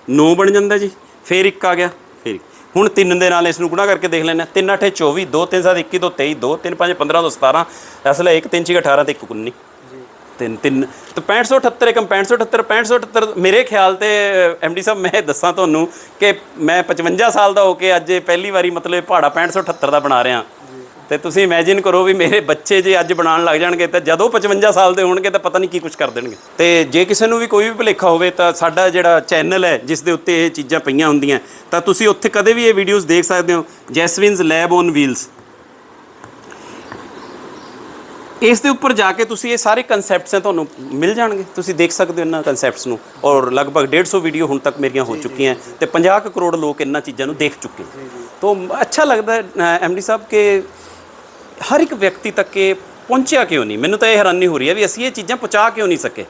9 ਬਣ ਜਾਂਦਾ ਜੀ। ਫਿਰ 1 ਆ ਗਿਆ। ਫਿਰ ਹੁਣ 3 ਦੇ ਨਾਲ ਇਸ ਨੂੰ ਗੁਣਾ ਕਰਕੇ ਦੇਖ ਲੈਂਦੇ। 3 8 24, 2 3 7 21, 2 23, 2 3 5 15, 2 17, ਅਸਲ 1 3 6 18 ਤੇ 1 19 3 3। ਤਾਂ 6578 ਏਕਮ 6578 6578। ਮੇਰੇ ਖਿਆਲ ਤੇ MD ਸਾਹਿਬ ਮੈਂ ਦੱਸਾਂ ਤੁਹਾਨੂੰ ਕਿ ਮੈਂ 55 ਸਾਲ ਦਾ ਹੋ ਕੇ ਅੱਜ ਪਹਿਲੀ ਵਾਰੀ ਮਤਲਬ ਪਹਾੜਾ 6578 ਦਾ ਬਣਾ ਰਿਹਾ। ਤੇ ਤੁਸੀਂ ਇਮੇਜਿਨ ਕਰੋ ਵੀ ਮੇਰੇ ਬੱਚੇ ਜੇ ਅੱਜ ਬਣਾਉਣ ਲੱਗ ਜਾਣਗੇ ਤਾਂ ਜਦੋਂ 55 ਸਾਲ ਦੇ ਹੋਣਗੇ ਤਾਂ ਪਤਾ ਨਹੀਂ ਕੀ ਕੁਝ ਕਰ ਦੇਣਗੇ। ਤੇ ਜੇ ਕਿਸੇ ਨੂੰ ਵੀ ਕੋਈ ਵੀ ਭੁਲੇਖਾ ਹੋਵੇ ਤਾਂ ਸਾਡਾ ਜਿਹੜਾ ਚੈਨਲ ਹੈ ਜਿਸ ਦੇ ਉੱਤੇ ਇਹ ਚੀਜ਼ਾਂ ਪਈਆਂ ਹੁੰਦੀਆਂ ਤਾਂ ਤੁਸੀਂ ਉੱਥੇ ਕਦੇ ਵੀ ਇਹ ਵੀਡੀਓਜ਼ ਦੇਖ ਸਕਦੇ ਹੋ, ਜੈਸਵਿਨਸ ਲੈਬ ਔਨ ਵੀਲਸ। ਇਸ ਦੇ ਉੱਪਰ ਜਾ ਕੇ ਤੁਸੀਂ ਇਹ ਸਾਰੇ ਕਨਸੈਪਟਸ ਹੈ ਤੁਹਾਨੂੰ ਮਿਲ ਜਾਣਗੇ, ਤੁਸੀਂ ਦੇਖ ਸਕਦੇ ਹੋ ਇਹਨਾਂ ਕਨਸੈਪਟਸ ਨੂੰ। ਔਰ ਲਗਭਗ 150 ਵੀਡੀਓ ਹੁਣ ਤੱਕ ਮੇਰੀਆਂ ਹੋ ਚੁੱਕੀਆਂ ਤੇ 50 ਕਰੋੜ ਲੋਕ ਇਹਨਾਂ ਚੀਜ਼ਾਂ ਨੂੰ ਦੇਖ ਚੁੱਕੇ। ਤਾਂ ਅੱਛਾ ਲੱਗਦਾ ਹੈ ਐਮਡੀ ਸਾਹਿਬ ਕਿ ਹਰ ਇੱਕ ਵਿਅਕਤੀ ਤੱਕ ਇਹ ਪਹੁੰਚਿਆ ਕਿਉਂ ਨਹੀਂ। ਮੈਨੂੰ ਤਾਂ ਇਹ ਹੈਰਾਨੀ ਹੋ ਰਹੀ ਹੈ ਵੀ ਅਸੀਂ ਇਹ ਚੀਜ਼ਾਂ ਪਹੁੰਚਾ ਕਿਉਂ ਨਹੀਂ ਸਕੇ।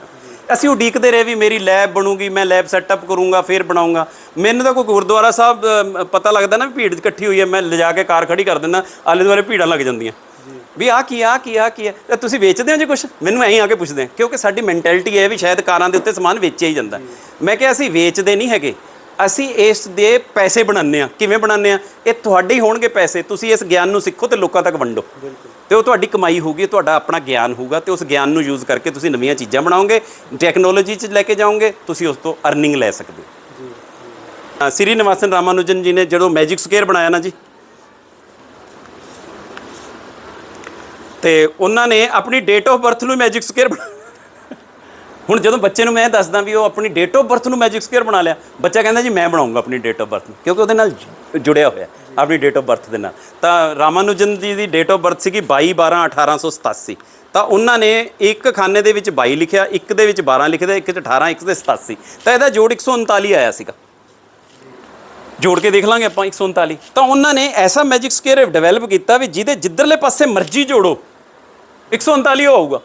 ਅਸੀਂ ਉਡੀਕਦੇ ਰਹੇ ਵੀ ਮੇਰੀ ਲੈਬ ਬਣੂਗੀ, ਮੈਂ ਲੈਬ ਸੈਟਅਪ ਕਰੂੰਗਾ, ਫਿਰ ਬਣਾਉਂਗਾ। ਮੈਨੂੰ ਤਾਂ ਕੋਈ ਗੁਰਦੁਆਰਾ ਸਾਹਿਬ ਪਤਾ ਲੱਗਦਾ ਨਾ ਵੀ ਭੀੜ ਇਕੱਠੀ ਹੋਈ ਹੈ, ਮੈਂ ਲਿਜਾ ਕੇ ਕਾਰ ਖੜੀ ਕਰ ਦਿੰਦਾ, ਆਲੇ ਦੁਆਲੇ ਭੀੜਾਂ ਲੱਗ ਜਾਂਦੀਆਂ ਵੀ ਆਹ ਕੀ ਹੈ ਤੁਸੀਂ ਵੇਚਦੇ ਹੋ ਜੀ ਕੁਛ, ਮੈਨੂੰ ਐਂ ਆ ਕੇ ਪੁੱਛਦੇ ਆ। ਕਿਉਂਕਿ ਸਾਡੀ ਮੈਂਟੈਲਿਟੀ ਹੈ ਵੀ ਸ਼ਾਇਦ ਕਾਰਾਂ ਦੇ ਉੱਤੇ ਸਮਾਨ ਵੇਚਿਆ ਹੀ ਜਾਂਦਾ। ਮੈਂ ਕਿਹਾ ਅਸੀਂ ਵੇਚਦੇ ਨਹੀਂ ਹੈਗੇ, ਅਸੀਂ ਇਸ ਦੇ ਪੈਸੇ ਬਣਾਉਂਦੇ ਹਾਂ। ਕਿਵੇਂ ਬਣਾਉਂਦੇ ਹਾਂ? ਇਹ ਤੁਹਾਡੇ ਹੀ ਹੋਣਗੇ ਪੈਸੇ, ਤੁਸੀਂ ਇਸ ਗਿਆਨ ਨੂੰ ਸਿੱਖੋ ਤੇ ਲੋਕਾਂ ਤੱਕ ਵੰਡੋ ਤੇ ਉਹ ਤੁਹਾਡੀ ਕਮਾਈ ਹੋਊਗੀ, ਤੁਹਾਡਾ ਆਪਣਾ ਗਿਆਨ ਹੋਊਗਾ ਤੇ ਉਸ ਗਿਆਨ ਨੂੰ ਯੂਜ਼ ਕਰਕੇ ਤੁਸੀਂ ਨਵੀਆਂ ਚੀਜ਼ਾਂ ਬਣਾਓਗੇ, ਟੈਕਨੋਲੋਜੀ 'ਚ ਲੈ ਕੇ ਜਾਓਗੇ, ਤੁਸੀਂ ਉਸ ਤੋਂ ਅਰਨਿੰਗ ਲੈ ਸਕਦੇ ਹੋ। ਸ੍ਰੀ ਨਿਵਾਸਨ ਰਾਮਾਨੁਜਨ ਜੀ ਨੇ ਜਦੋਂ ਮੈਜਿਕ ਸਕੁਏਅਰ ਬਣਾਇਆ ਨਾ ਜੀ, ਤੇ ਉਹਨਾਂ ਨੇ ਆਪਣੀ ਡੇਟ ਆਫ ਬਰਥ ਨੂੰ ਮੈਜਿਕ ਸਕੁਏਅਰ ਬਣਾ। ਹੁਣ ਜਦੋਂ ਬੱਚੇ ਨੂੰ ਮੈਂ ਦੱਸਦਾ ਵੀ ਉਹ ਆਪਣੀ ਡੇਟ ਆਫ ਬਰਥ ਨੂੰ ਮੈਜਿਕ ਸਕੁਏਅਰ ਬਣਾ ਲਿਆ, ਬੱਚਾ ਕਹਿੰਦਾ ਜੀ ਮੈਂ ਬਣਾਉਂਗਾ ਆਪਣੀ ਡੇਟ ਆਫ ਬਰਥ ਨੂੰ, ਕਿਉਂਕਿ ਉਹਦੇ ਨਾਲ ਜੁੜਿਆ ਹੋਇਆ ਆਪਣੀ ਡੇਟ ਆਫ ਬਰਥ ਦੇ ਨਾਲ। ਤਾਂ ਰਾਮਾਨੁਜਨ ਜੀ ਦੀ ਡੇਟ ਆਫ ਬਰਥ ਸੀਗੀ 22/12/1887। ਤਾਂ ਉਹਨਾਂ ਨੇ ਇੱਕ ਖਾਨੇ ਦੇ ਵਿੱਚ 22 ਲਿਖਿਆ, ਇੱਕ ਦੇ ਵਿੱਚ 12 ਲਿਖਿਆ, ਇੱਕ 'ਚ 18, ਇੱਕ 'ਤੇ 87। ਤਾਂ ਇਹਦਾ ਜੋੜ 139 ਆਇਆ ਸੀਗਾ। ਜੋੜ ਕੇ ਦੇਖ ਲਾਂਗੇ ਆਪਾਂ 139। ਤਾਂ ਉਹਨਾਂ ਨੇ ਐਸਾ ਮੈਜਿਕ ਸਕੁਏਅਰ ਡਿਵੈਲਪ ਕੀਤਾ ਵੀ ਜਿਹਦੇ ਜਿੱਧਰਲੇ ਪਾਸੇ ਮਰਜ਼ੀ ਜੋੜੋ 139 ਆਊਗਾ।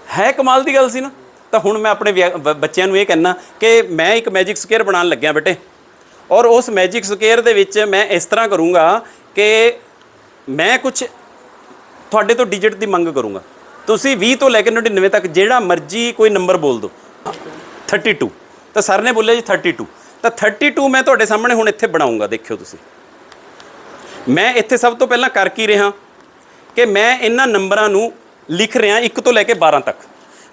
ਹੈ ਕਮਾਲ ਦੀ ਗੱਲ ਸੀ ਨਾ। ਤਾਂ ਹੁਣ ਮੈਂ ਆਪਣੇ ਬੱਚਿਆਂ ਨੂੰ ਇਹ ਕਹਿਣਾ ਕਿ ਮੈਂ ਇੱਕ ਮੈਜਿਕ ਸਕੁਏਅਰ ਬਣਾਉਣ ਲੱਗਿਆ ਬੇਟੇ, ਔਰ ਉਸ ਮੈਜਿਕ ਸਕੁਏਅਰ ਦੇ ਵਿੱਚ ਮੈਂ ਇਸ ਤਰ੍ਹਾਂ ਕਰੂੰਗਾ ਕਿ ਮੈਂ ਕੁਛ ਤੁਹਾਡੇ ਤੋਂ ਡਿਜਿਟ ਦੀ ਮੰਗ ਕਰੂੰਗਾ। ਤੁਸੀਂ 20 ਤੋਂ ਲੈ ਕੇ 99 ਤੱਕ ਜਿਹੜਾ ਮਰਜ਼ੀ ਕੋਈ ਨੰਬਰ ਬੋਲ ਦਿਓ। 32। ਤਾਂ ਸਰ ਨੇ ਬੋਲਿਆ ਜੀ 32। ਤਾਂ 32 ਮੈਂ ਤੁਹਾਡੇ ਸਾਹਮਣੇ ਹੁਣ ਇੱਥੇ ਬਣਾਉਂਗਾ, ਦੇਖਿਓ ਤੁਸੀਂ। ਮੈਂ ਇੱਥੇ ਸਭ ਤੋਂ ਪਹਿਲਾਂ ਕਰ ਕੀ ਰਿਹਾ ਕਿ ਮੈਂ ਇਹਨਾਂ ਨੰਬਰਾਂ ਨੂੰ ਲਿਖ ਰਿਹਾ 1 ਤੋਂ ਲੈ ਕੇ 12 ਤੱਕ।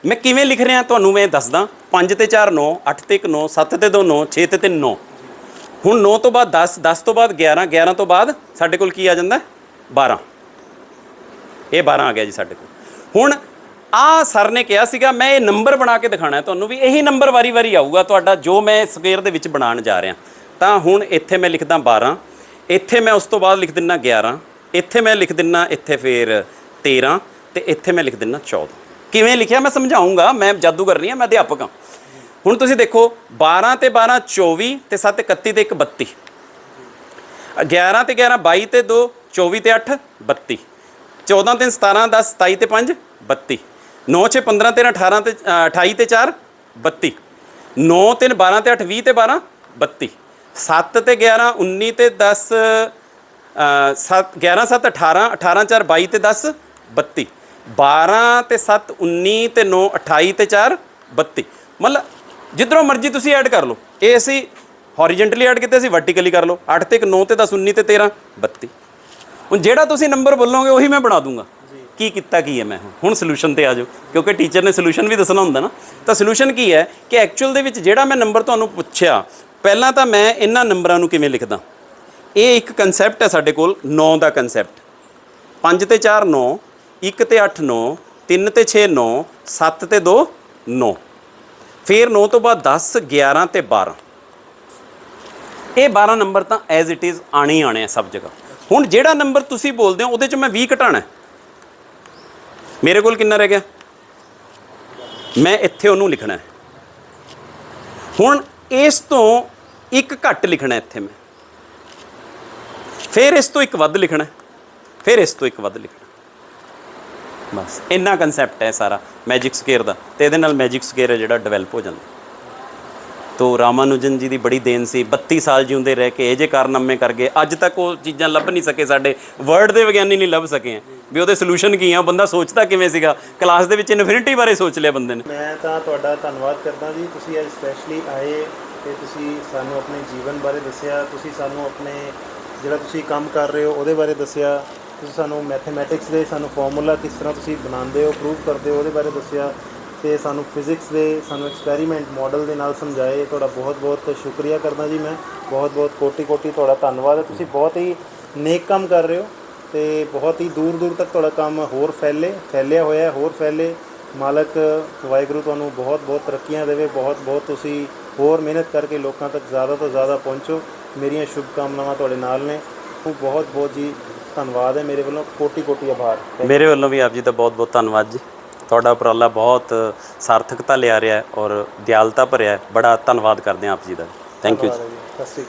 ਮੈਂ ਕਿਵੇਂ ਲਿਖ ਰਿਹਾ ਤੁਹਾਨੂੰ ਮੈਂ ਦੱਸਦਾ। 5 ਤੇ 4 9, 8 ਤੇ 1 9, 7 ਤੇ 2 9, 6 ਤੇ 3 9। ਹੁਣ 9 ਤੋਂ ਬਾਅਦ 10, 10 ਤੋਂ ਬਾਅਦ 11, 11 ਤੋਂ ਬਾਅਦ ਸਾਡੇ ਕੋਲ ਕੀ ਆ ਜਾਂਦਾ 12। ਇਹ 12 ਆ ਗਿਆ ਜੀ ਸਾਡੇ ਕੋਲ। ਹੁਣ ਆਹ ਸਰ ਨੇ ਕਿਹਾ ਸੀਗਾ ਮੈਂ ਇਹ ਨੰਬਰ ਬਣਾ ਕੇ ਦਿਖਾਣਾ ਤੁਹਾਨੂੰ ਵੀ ਇਹੀ ਨੰਬਰ ਵਾਰੀ ਵਾਰੀ ਆਊਗਾ ਤੁਹਾਡਾ ਜੋ ਮੈਂ ਸਕੁਏਅਰ ਦੇ ਵਿੱਚ ਬਣਾਉਣ ਜਾ ਰਿਹਾ। ਤਾਂ ਹੁਣ ਇੱਥੇ ਮੈਂ ਲਿਖਦਾ 12, ਇੱਥੇ ਮੈਂ ਉਸ ਤੋਂ ਬਾਅਦ ਲਿਖ ਦਿੰਦਾ 11, ਇੱਥੇ ਮੈਂ ਲਿਖ ਦਿੰਦਾ ਇੱਥੇ ਫਿਰ 13 ਤੇ ਇੱਥੇ ਮੈਂ ਲਿਖ ਦਿੰਦਾ 14। ਕਿਵੇਂ ਲਿਖਿਆ ਮੈਂ ਸਮਝਾਊਂਗਾ, ਮੈਂ ਜਾਦੂਗਰ ਨਹੀਂ ਹਾਂ, ਮੈਂ ਅਧਿਆਪਕ ਹਾਂ। ਹੁਣ ਤੁਸੀਂ ਦੇਖੋ 12 ਤੇ 12 24 ਤੇ 7 31 ਤੇ 1 32, 11 ਤੇ 11 22 ਤੇ 2 24 ਤੇ 8 32, 14 ਤੇ 17 10 27 ਤੇ 5 32, 9 6 15 13 18 ਤੇ 28 ਤੇ 4 32, 9 3 12 ਤੇ 8 20 ਤੇ 12 32, 7 ਤੇ 11 19 ਤੇ 10 11 7 18 18 4 22 ਤੇ 10 32, 12 ਤੇ 7 19 ਤੇ 9 28 ਤੇ 4 32। ਮਤਲਬ ਜਿੱਧਰੋਂ ਮਰਜ਼ੀ ਤੁਸੀਂ ਐਡ ਕਰ ਲਓ। ਇਹ ਅਸੀਂ ਹੌਰੀਜੈਂਟਲੀ ਐਡ ਕੀਤੇ, ਅਸੀਂ ਵਰਟੀਕਲੀ ਕਰ ਲਓ। 8 ਤੇ 9 ਤੇ 10 19 ਤੇ 13 32। ਹੁਣ ਜਿਹੜਾ ਤੁਸੀਂ ਨੰਬਰ ਬੋਲੋਗੇ ਉਹੀ ਮੈਂ ਬਣਾ ਦੂੰਗਾ। ਕੀ ਕੀਤਾ ਕੀ ਹੈ ਮੈਂ ਹੁਣ ਸੋਲੂਸ਼ਨ ਤੇ ਆ ਜਾਓ, ਕਿਉਂਕਿ ਟੀਚਰ ਨੇ ਸੋਲੂਸ਼ਨ ਵੀ ਦੱਸਣਾ ਹੁੰਦਾ ਨਾ। ਤਾਂ ਸੋਲੂਸ਼ਨ ਕੀ ਹੈ ਕਿ ਐਕਚੁਅਲ ਦੇ ਵਿੱਚ ਜਿਹੜਾ ਮੈਂ ਨੰਬਰ ਤੁਹਾਨੂੰ ਪੁੱਛਿਆ, ਪਹਿਲਾਂ ਤਾਂ ਮੈਂ ਇਹਨਾਂ ਨੰਬਰਾਂ ਨੂੰ ਕਿਵੇਂ ਲਿਖਦਾ। ਇਹ ਇੱਕ ਕਨਸੈਪਟ ਹੈ ਸਾਡੇ ਕੋਲ 9 ਦਾ ਕਨਸੈਪਟ। 5 ਤੇ 4 9, 1 ਤੇ 8 9, 3 ਤੇ 6 9, 7 ਤੇ 2 9, ਫਿਰ 9 ਤੋਂ ਬਾਅਦ 10 11 ਤੇ 12। ਇਹ 12 ਨੰਬਰ ਤਾਂ ਐਜ਼ ਇਟ ਇਜ਼ ਆਣੇ ਹੀ ਆਣੇ ਆ ਸਭ ਜਗ੍ਹਾ। ਹੁਣ ਜਿਹੜਾ ਨੰਬਰ ਤੁਸੀਂ ਬੋਲਦੇ ਹੋ ਉਹਦੇ 'ਚ ਮੈਂ 20 ਘਟਾਉਣਾ। ਮੇਰੇ ਕੋਲ ਕਿੰਨਾ ਰਹਿ ਗਿਆ, ਮੈਂ ਇੱਥੇ ਉਹਨੂੰ ਲਿਖਣਾ ਹੈ। ਹੁਣ ਇਸ ਤੋਂ ਇੱਕ ਘੱਟ ਲਿਖਣਾ ਇੱਥੇ ਮੈਂ, ਫਿਰ ਇਸ ਤੋਂ ਇੱਕ ਵੱਧ ਲਿਖਣਾ, ਫਿਰ ਇਸ ਤੋਂ ਇੱਕ ਵੱਧ ਲਿਖਣਾ। ਬਸ ਇੰਨਾ ਕਨਸੈਪਟ ਹੈ ਸਾਰਾ ਮੈਜਿਕ ਸਕੁਏਅਰ ਦਾ। ਅਤੇ ਇਹਦੇ ਨਾਲ ਮੈਜਿਕ ਸਕੁਏਅਰ ਹੈ ਜਿਹੜਾ ਡਿਵੈਲਪ ਹੋ ਜਾਂਦਾ। ਤੋ ਰਾਮਾਨੁਜਨ ਜੀ ਦੀ ਬੜੀ ਦੇਣ ਸੀ। 32 ਸਾਲ ਜਿਉਂਦੇ ਰਹਿ ਕੇ ਇਹ ਜੇ ਕਾਰਨਾਮੇ ਕਰ ਗਏ। ਅੱਜ ਤੱਕ ਉਹ ਚੀਜ਼ਾਂ ਲੱਭ ਨਹੀਂ ਸਕੇ, ਸਾਡੇ ਵਰਲਡ ਦੇ ਵਿਗਿਆਨੀ ਨਹੀਂ ਲੱਭ ਸਕੇ ਹੈ ਵੀ ਉਹਦੇ ਸੋਲੂਸ਼ਨ ਕੀ ਆ। ਬੰਦਾ ਸੋਚਦਾ ਕਿਵੇਂ ਸੀਗਾ, ਕਲਾਸ ਦੇ ਵਿੱਚ ਇਨਫਿਨਿਟੀ ਬਾਰੇ ਸੋਚ ਲਿਆ ਬੰਦੇ ਨੇ। ਮੈਂ ਤਾਂ ਤੁਹਾਡਾ ਧੰਨਵਾਦ ਕਰਦਾ ਜੀ, ਤੁਸੀਂ ਅੱਜ ਸਪੈਸ਼ਲੀ ਆਏ ਅਤੇ ਤੁਸੀਂ ਸਾਨੂੰ ਆਪਣੇ ਜੀਵਨ ਬਾਰੇ ਦੱਸਿਆ। ਤੁਸੀਂ ਸਾਨੂੰ ਆਪਣੇ ਜਿਹੜਾ ਤੁਸੀਂ ਕੰਮ ਕਰ ਰਹੇ ਹੋ ਉਹਦੇ ਬਾਰੇ ਦੱਸਿਆ। ਤੁਸੀਂ ਸਾਨੂੰ ਮੈਥਮੈਟਿਕਸ ਦੇ ਸਾਨੂੰ ਫਾਰਮੂਲਾ ਕਿਸ ਤਰ੍ਹਾਂ ਤੁਸੀਂ ਬਣਾਉਂਦੇ ਹੋ, ਪ੍ਰੂਵ ਕਰਦੇ ਹੋ, ਉਹਦੇ ਬਾਰੇ ਦੱਸਿਆ। ਅਤੇ ਸਾਨੂੰ ਫਿਜ਼ਿਕਸ ਦੇ ਸਾਨੂੰ ਐਕਸਪੈਰੀਮੈਂਟ ਮਾਡਲ ਦੇ ਨਾਲ ਸਮਝਾਏ। ਤੁਹਾਡਾ ਬਹੁਤ ਬਹੁਤ ਸ਼ੁਕਰੀਆ ਕਰਦਾ ਜੀ ਮੈਂ। ਬਹੁਤ ਬਹੁਤ ਕੋਟੀ ਕੋਟੀ ਤੁਹਾਡਾ ਧੰਨਵਾਦ ਹੈ। ਤੁਸੀਂ ਬਹੁਤ ਹੀ ਨੇਕ ਕੰਮ ਕਰ ਰਹੇ ਹੋ ਤੇ ਬਹੁਤ ਹੀ ਦੂਰ ਦੂਰ ਤੱਕ ਤੁਹਾਡਾ ਕੰਮ ਹੋਰ ਫੈਲਿਆ ਹੋਇਆ, ਹੋਰ ਫੈਲੇ। ਮਾਲਕ ਵਾਹਿਗੁਰੂ ਤੁਹਾਨੂੰ ਬਹੁਤ ਬਹੁਤ ਤਰੱਕੀਆਂ ਦੇਵੇ, ਬਹੁਤ ਬਹੁਤ ਤੁਸੀਂ ਹੋਰ ਮਿਹਨਤ ਕਰਕੇ ਲੋਕਾਂ ਤੱਕ ਜ਼ਿਆਦਾ ਤੋਂ ਜ਼ਿਆਦਾ ਪਹੁੰਚੋ। ਮੇਰੀਆਂ ਸ਼ੁਭ ਕਾਮਨਾਵਾਂ ਤੁਹਾਡੇ ਨਾਲ ਨੇ। ਬਹੁਤ ਬਹੁਤ ਜੀ ਧੰਨਵਾਦ ਹੈ ਮੇਰੇ ਵੱਲੋਂ, ਕੋਟੀ ਕੋਟੀ ਆਭਾਰ। ਮੇਰੇ ਵੱਲੋਂ ਵੀ ਆਪ ਜੀ ਦਾ ਬਹੁਤ ਬਹੁਤ ਧੰਨਵਾਦ ਜੀ। ਤੁਹਾਡਾ ਉਪਰਾਲਾ ਬਹੁਤ ਸਾਰਥਕਤਾ ਲਿਆ ਰਿਹਾ ਔਰ ਦਿਆਲਤਾ ਭਰਿਆ। ਬੜਾ ਧੰਨਵਾਦ ਕਰਦੇ ਹਾਂ ਆਪ ਜੀ ਦਾ। ਥੈਂਕ ਯੂ ਜੀ। ਸਤਿ ਸ਼੍ਰੀ ਅਕਾਲ।